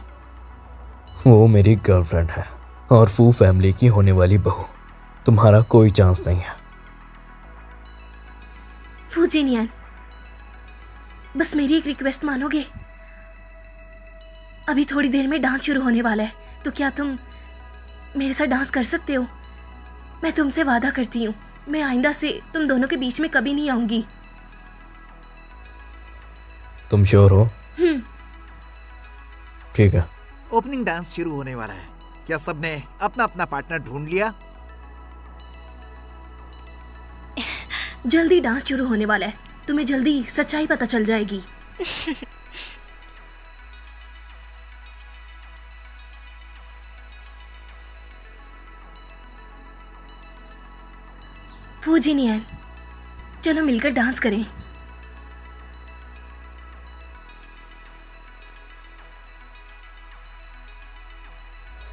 वो मेरी गर्लफ्रेंड है और फू फैमिली की होने वाली बहू। तुम्हारा कोई चांस नहीं है। फू जिनयान, बस मेरी एक रिक्वेस्ट मानोगे? अभी थोड़ी देर में डांस शुरू होने वाला है, तो क्या तुम मेरे साथ डांस कर सकते हो? मैं तुमसे वादा करती हूँ, मैं आइंदा से तुम दोनों के बीच में कभी नहीं आऊंगी। तुम श्योर हो? ठीक है। ओपनिंग डांस शुरू होने वाला है। क्या सबने अपना अपना पार्टनर ढूंढ लिया? जल्दी डांस शुरू होने वाला है, तुम्हें जल्दी सच्चाई पता चल जाएगी। फू जिनयान, चलो मिलकर डांस करें।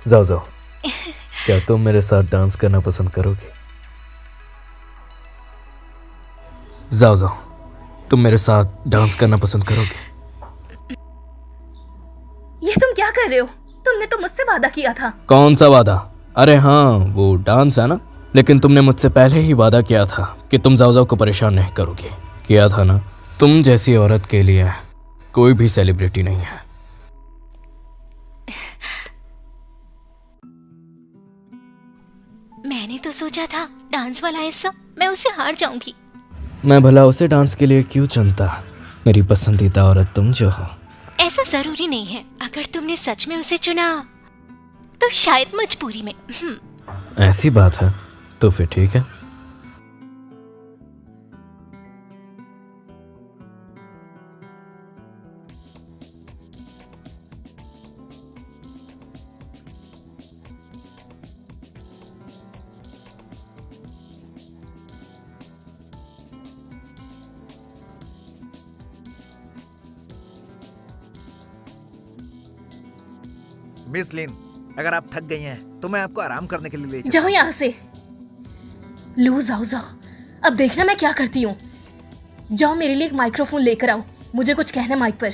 जाओ जाओ। क्या तुम मेरे साथ डांस करना पसंद करोगे? जाओ जाओ, तुम मेरे साथ डांस करना पसंद करोगे? ये तुम क्या कर रहे हो? तुमने तो मुझसे वादा किया था। कौन सा वादा? अरे हाँ, वो डांस है ना। लेकिन तुमने मुझसे पहले ही वादा किया था कि तुम जाओ जाओ को परेशान नहीं करोगे। किया था ना? तुम जैसी औरत के लिए कोई भी सेलिब्रिटी नहीं है। मैंने तो सोचा था डांस वाला हिस्सा मैं उससे हार जाऊंगी। मैं भला उसे डांस के लिए क्यों चुनता? मेरी पसंदीदा औरत तुम जो हो। ऐसा जरूरी नहीं है, अगर तुमने सच में उसे चुना तो शायद मजबूरी में। ऐसी बात है तो फिर ठीक है। मिस लिन, अगर आप थक गई हैं तो मैं आपको आराम करने के लिए ले जाओ यहाँ से। लू जाओ जाओ, अब देखना मैं क्या करती हूँ। जाओ मेरे लिए एक माइक्रोफोन लेकर आओ, मुझे कुछ कहना है माइक पर।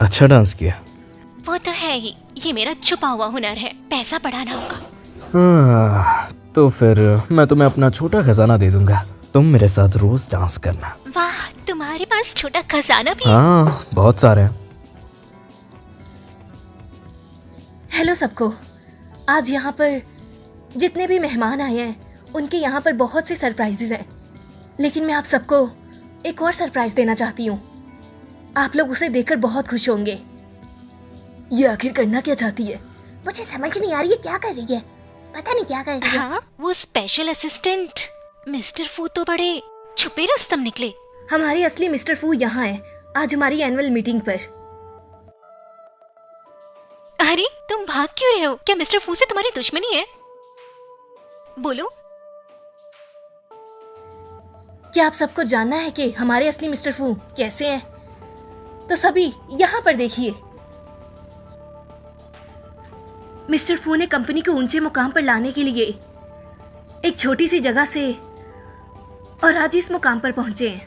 अच्छा डांस किया। वो तो है ही, ये मेरा छुपा हुआ हुनर है, पैसा बढ़ाना होगा। तो फिर मैं तुम्हें अपना छोटा खजाना दे दूंगा, तुम मेरे साथ रोज डांस करना। वाह, तुम्हारे पास छोटा खजाना भी है? हाँ, बहुत सारे हैं। हेलो सबको, आज यहाँ पर जितने भी मेहमान आए हैं उनके यहाँ पर बहुत से सरप्राइजेज हैं, लेकिन मैं आप सबको एक और सरप्राइज देना चाहती हूँ। आप लोग उसे देखकर बहुत खुश होंगे। ये आखिर करना क्या चाहती है? मुझे समझ नहीं आ रही है क्या कर रही है, पता नहीं क्या कर रही है। हाँ, वो स्पेशल असिस्टेंट मिस्टर फू तो बड़े छुपे रुस्तम निकले। हमारे असली मिस्टर फू यहाँ है आज हमारी एनुअल मीटिंग पर। अरे तुम भाग क्यों रहे हो? क्या मिस्टर फू से तुम्हारी दुश्मनी है? बोलो। क्या आप सबको जानना है कि हमारे असली मिस्टर फू कैसे हैं? तो सभी यहाँ पर देखिए। मिस्टर फू ने कंपनी को ऊंचे मुकाम पर लाने के लिए एक छोटी सी जगह से और आज इस मुकाम पर पहुंचे हैं।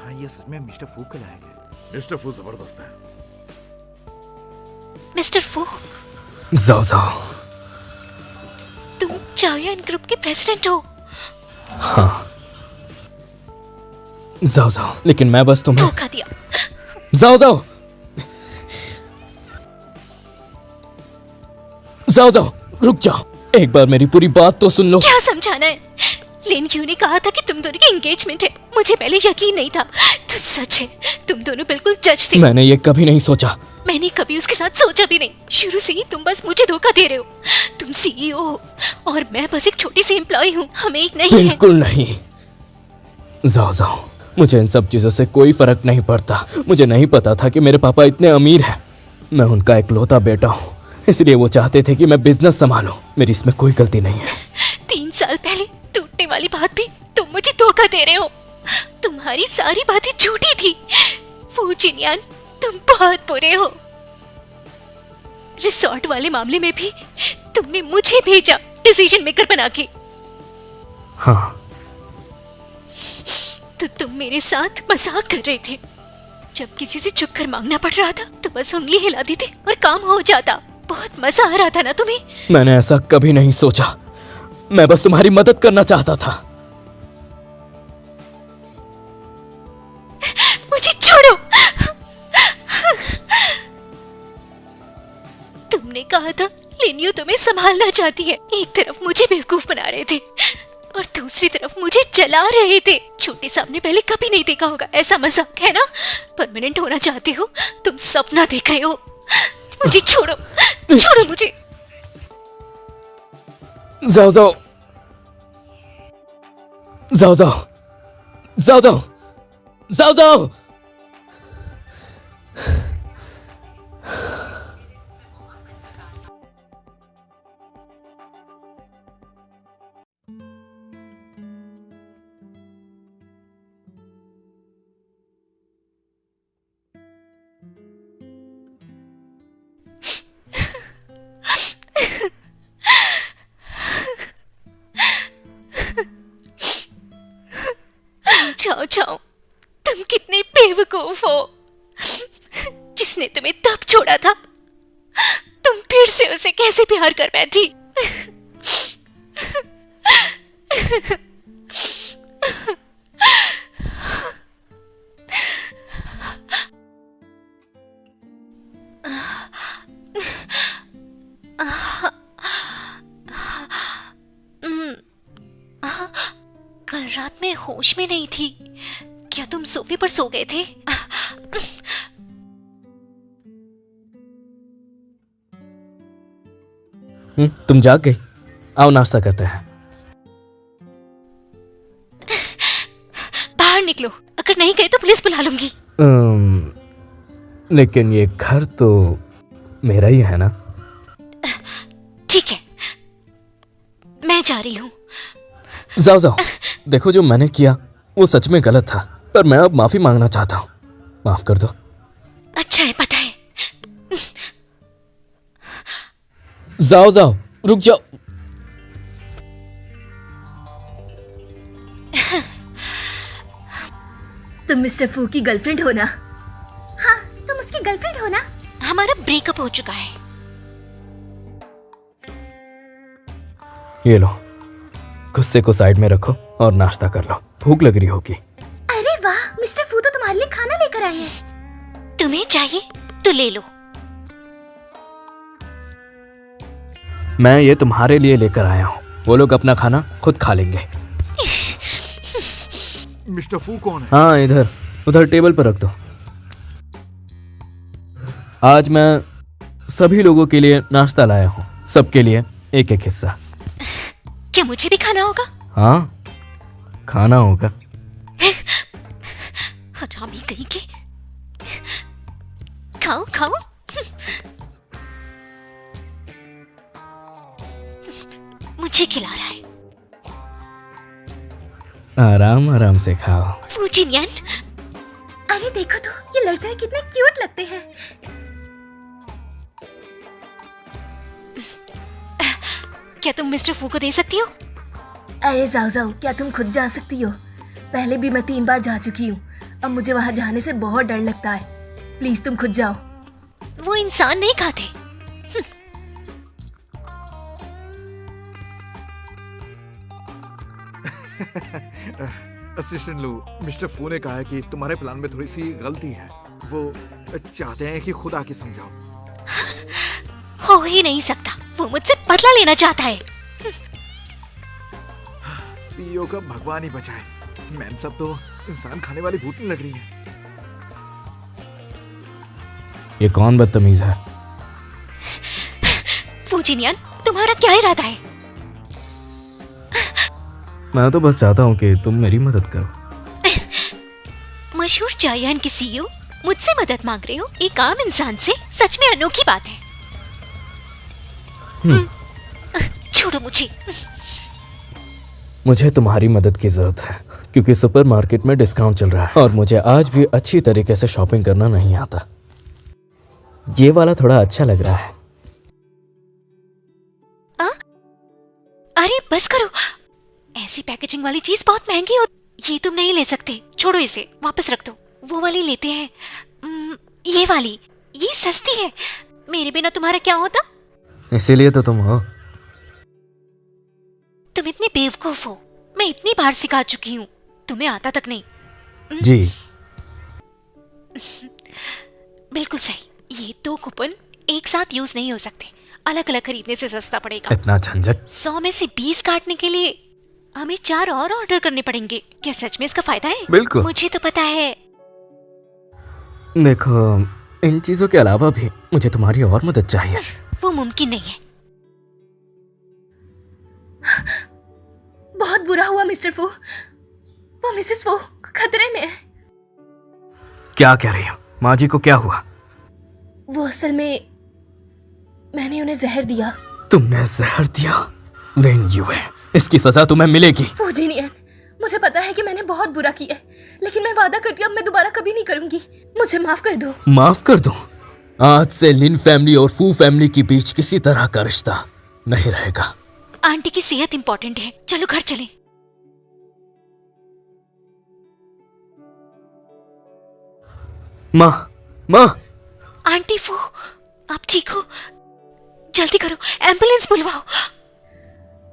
हाँ, ये सच में मिस्टर फू को लाया गया। मिस्टर फू जबरदस्त है। मिस्टर फू, जाओ जाओ। तुम चाओयान ग्रुप के प्रेसिडेंट हो? हाँ, जाओ जाओ, लेकिन मैं बस तुम्हें धोखा दिया। जाओ जाओ जाओ जाओ, रुक जाओ, एक बार मेरी पूरी बात तो सुन लो। क्या समझाना है? लिन क्यू ने कहा था कि तुम दोनों की एंगेजमेंट है। मुझे पहले यकीन नहीं था, तो सच है, तुम दोनों बिल्कुल जज थे। मैंने ये कभी नहीं सोचा। मैंने कभी उसके साथ सोचा भी नहीं। शुरू से ही तुम बस मुझे धोखा दे रहे हो। तुम सीईओ हो और मैं बस एक छोटी सी एम्प्लॉय हूँ। हम एक नहीं है। बिल्कुल नहीं। जाओ जाओ, मुझे इन सब चीजों से कोई फर्क नहीं पड़ता। मुझे नहीं पता था कि मेरे पापा इतने अमीर हैं। मैं उनका इकलौता बेटा हूँ, इसलिए वो चाहते थे कि मैं बिजनेस संभालूं। मेरी इसमें कोई गलती नहीं है। 3 साल पहले टूटने वाली बात भी तुम मुझे धोखा दे रहे हो। तुम्हारी सारी बातें झूठी थी। फू जिनयान, तुम बहुत बुरे हो। रिसोर्ट वाले मामले में भी तुमने मुझे भेजा डिसीजन मेकर बना के। हाँ, तो तुम मेरे साथ मजाक कर रहे थे। जब किसी से चुपकर मांगना पड़ रहा था तो बस उंगली हिला दी थी और काम हो जाता। बहुत मजा आ रहा था ना तुम्हें? मैंने ऐसा कभी नहीं सोचा। मैं बस तुम्हारी मदद करना चाहता था। मुझे छोड़ो। तुमने कहा था लिनियो तुम्हें संभालना चाहती है। एक तरफ मुझे बेवकूफ बना रहे थे और दूसरी तरफ मुझे जला रहे थे। छोटे साहब ने पहले कभी नहीं देखा होगा ऐसा मजाक, है ना? परमानेंट होना चाहते हो, तुम सपना देख रहे हो। मुझे छोड़ो, छोड़ो मुझे। जाओ जाओ जाओ जाओ जाओ जाओ जाओ जाओ। जाओ जाओ, तुम कितने बेवकूफ हो। जिसने तुम्हें तब छोड़ा था, तुम फिर से उसे कैसे प्यार कर बैठी। कल रात मैं होश में नहीं थी। क्या तुम सोफे पर सो गए थे? तुम जाग गई? आओ नाश्ता करते हैं। बाहर निकलो, अगर नहीं गए तो पुलिस बुला लूंगी। लेकिन ये घर तो मेरा ही है ना? ठीक है, मैं जा रही हूँ। जाओ जाओ। देखो, जो मैंने किया वो सच में गलत था, पर मैं अब माफी मांगना चाहता हूँ। माफ कर दो। अच्छा है, पता है। जाओ जाओ, रुक जाओ। तुम मिस्टर फू की गर्लफ्रेंड हो ना? हाँ, तुम उसकी गर्लफ्रेंड हो ना? हमारा ब्रेकअप हो चुका है। ये लो, गुस्से को साइड में रखो और नाश्ता कर लो। भूख लग रही होगी। अरे वाह, मिस्टर फू तो तुम्हारे लिए खाना लेकर आए हैं। तुम्हें चाहिए तो ले लो। मैं ये तुम्हारे लिए लेकर आया हूँ। वो लोग अपना खाना खुद खा लेंगे। मिस्टर फू कौन है? हाँ, इधर उधर टेबल पर रख दो। आज मैं सभी लोगों के लिए नाश्ता लाया हूँ, सबके लिए एक एक हिस्सा। क्या मुझे भी खाना होगा? हाँ, खाना होगा। हरामी कहीं के। खाओ खाओ। मुझे खिला रहा है। आराम आराम से खाओ। फू जिनयान, अरे देखो तो, ये लड़ते हुए कितने क्यूट लगते हैं। क्या तुम मिस्टर फू को दे सकती हो? अरे जाओ जाओ, क्या तुम खुद जा सकती हो? पहले भी मैं 3 बार जा चुकी हूँ। अब मुझे वहाँ जाने से बहुत डर लगता है। प्लीज तुम खुद जाओ। वो इंसान नहीं खाते। असिस्टेंट लू, मिस्टर फू ने कहा है कि तुम्हारे प्लान में थोड़ी सी गलती है। वो चाहते हैं कि खुद आके समझाओ। हो ही नहीं सकता, वो मुझसे बदला लेना चाहता है। सीईओ का भगवान ही बचाए। मैम सब तो इंसान खाने वाली भूतनी लग रही है। ये कौन बदतमीज है? फूजिनियन, तुम्हारा क्या इरादा है? मैं तो बस चाहता हूँ कि तुम मेरी मदद करो। मशहूर चायन के सीईओ मुझसे मदद मांग रहे हो? एक आम इंसान से? सच में अनोखी बात है। छोड़ो मुझे। मुझे तुम्हारी मदद की जरूरत है क्योंकि सुपरमार्केट में डिस्काउंट चल रहा है और मुझे आज भी अच्छी तरीके से शॉपिंग करना नहीं आता। ये वाला थोड़ा अच्छा लग रहा है। अरे बस करो, ऐसी पैकेजिंग वाली चीज बहुत महंगी हो। ये तुम नहीं ले सकते, छोड़ो इसे, वापस रख दो। वो वाली लेते हैं। ये वाली, ये सस्ती है। मेरे बिना तुम्हारा क्या होता? इसीलिए तो तुम हो। तुम इतने बेवकूफ हो, मैं इतनी बार सिखा चुकी हूँ, तुम्हें आता तक नहीं। जी बिल्कुल सही। ये 2 कूपन एक साथ यूज नहीं हो सकते, अलग अलग खरीदने से सस्ता पड़ेगा। इतना झंझट। 100 में से 20 काटने के लिए हमें 4 और ऑर्डर करने पड़ेंगे। क्या सच में इसका फायदा है? बिल्कुल। मुझे तो पता है। देखो, इन चीजों के अलावा भी मुझे तुम्हारी और मदद चाहिए। वो मुमकिन नहीं है। बहुत बुरा हुआ मिस्टर फू। वो मिसेस फू खतरे में है। क्या कह रही हो? माँ जी को क्या हुआ? वो असल में मैंने उन्हें जहर दिया। तुमने जहर दिया? लिन युए, इसकी सजा तुम्हें मिलेगी। फूजिनियन, मुझे पता है कि मैंने बहुत बुरा किया है, लेकिन मैं वादा करती हूँ अब मैं दोबारा कभी नहीं करूंगी। मुझे माफ कर दो। माफ कर दो? आज से लिन फैमिली और फू फैमिली के बीच किसी तरह का रिश्ता नहीं रहेगा। आंटी की सेहत इंपॉर्टेंट है, चलो घर चलें। माँ, माँ। आंटी फू, आप ठीक हो? जल्दी करो, एम्बुलेंस बुलवाओ।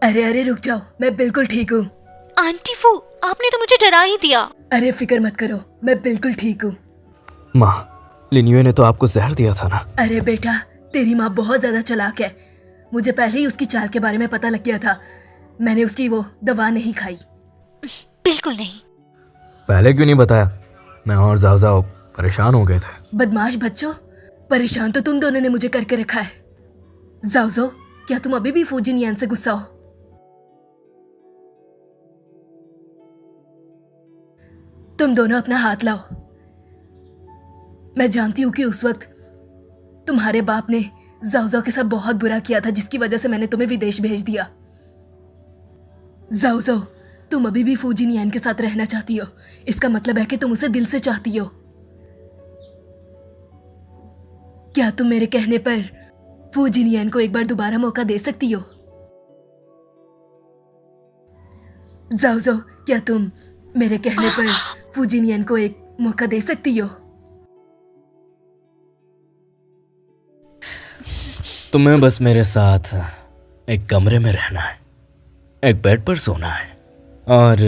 अरे अरे रुक जाओ, मैं बिल्कुल ठीक हूँ। आंटी फू, आपने तो मुझे डरा ही दिया। अरे फिक्र मत करो, मैं बिल्कुल ठीक हूँ। माँ, लिन्युए ने तो आपको जहर दिया था ना? अरे बेटा, तेरी माँ बहुत ज्यादा चालाक है। मुझे पहले ही उसकी चाल के बारे में पता लग गया था। मैंने उसकी वो दवा नहीं खाई। बिल्कुल नहीं। पहले क्यों नहीं बताया? मैं और जाओ परेशान हो गए थे। बदमाश बच्चों, परेशान तो तुम दोनों ने मुझे करके रखा है। जाओ, क्या तुम अभी भी फूजिनियन से गुस्सा हो? तुम दोनों अपना हाथ लाओ। मैं जानती हूँ कि उस वक्त तुम्हारे बाप ने जाओ के साथ बहुत बुरा किया था, जिसकी वजह से मैंने तुम्हें विदेश भेज दिया। जाओ, तुम अभी भी फूजिनियन के साथ रहना चाहती हो। इसका मतलब है कि तुम उसे दिल से चाहती हो। क्या तुम मेरे कहने पर फूजिनियन को एक बार दोबारा मौका दे सकती हो? जाओ, क्या तुम मेरे कहने पर फूजिनियन को एक मौका दे सकती हो? तुम्हें बस मेरे साथ एक कमरे में रहना है, एक बेड पर सोना है और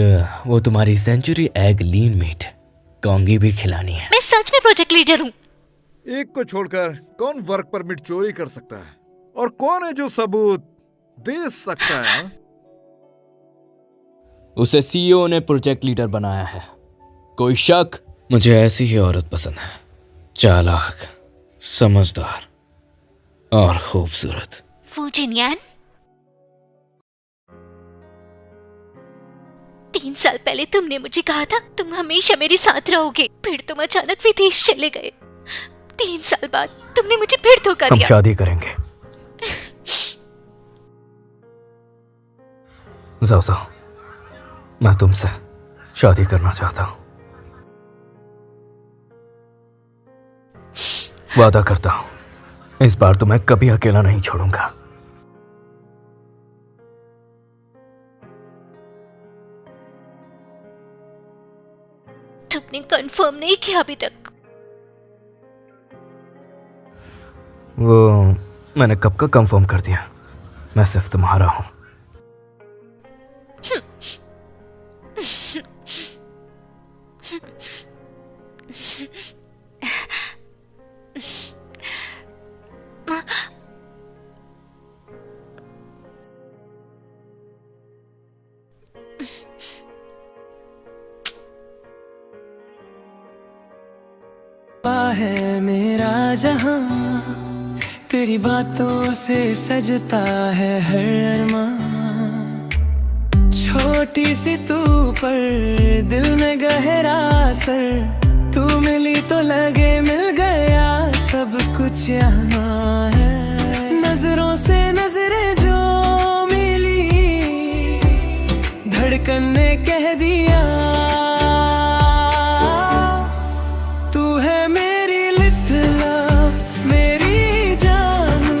वो तुम्हारी सेंचुरी एग लीन मीट कौंगी भी खिलानी है। मैं सच में प्रोजेक्ट लीडर हूँ। एक को छोड़कर कौन वर्क परमिट चोरी कर सकता है और कौन है जो सबूत दे सकता है? उसे सीईओ ने प्रोजेक्ट लीडर बनाया है। कोई शक? मुझे ऐसी ही औरत पसंद है, चालाक, समझदार और खूबसूरत। फूजिनियन, 3 साल पहले तुमने मुझे कहा था तुम हमेशा मेरे साथ रहोगे, फिर तुम अचानक विदेश चले गए। 3 साल बाद तुमने मुझे फिर धोखा हम दिया। शादी करेंगे। जाओ, मैं तुमसे शादी करना चाहता हूं। वादा करता हूं इस बार तुम्हें कभी अकेला नहीं छोड़ूंगा। तुमने कंफर्म नहीं किया अभी तक। वो मैंने कब का कंफर्म कर दिया, मैं सिर्फ तुम्हारा हूं। है मेरा जहां, तेरी बातों से सजता है हर अरमान। छोटी सी तू पर दिल में गहरा असर, तू मिली तो लगे मिल गया सब कुछ यहाँ है। नजरों से नजरें जो मिली, धड़कन ने कह दिया तू है मेरी लिटिल लव, मेरी जानू,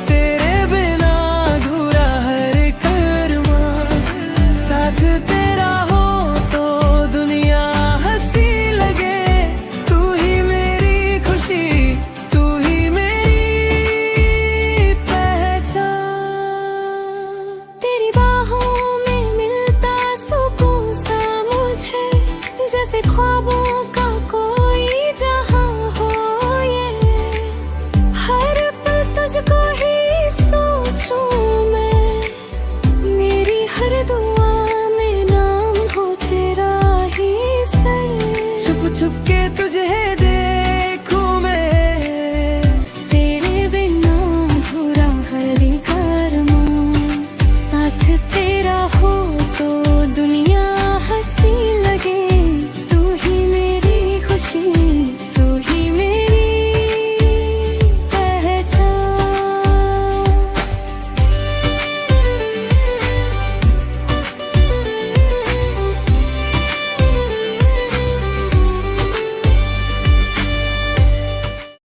तेरे बिना अधूरा हर कर्मा। साथ तेरा हो तो दुनिया हंसी लगे, तू ही मेरी खुशी, तू ही मेरी पहचान। तेरी बाहों में मिलता सुकून सा मुझे, जैसे ख्वाबों का कोई जहां हो ये। हर पल तुझको ही सोचूं मैं, मेरी हर दुआ में नाम हो तेरा ही सर। छुप छुप के तुझे दे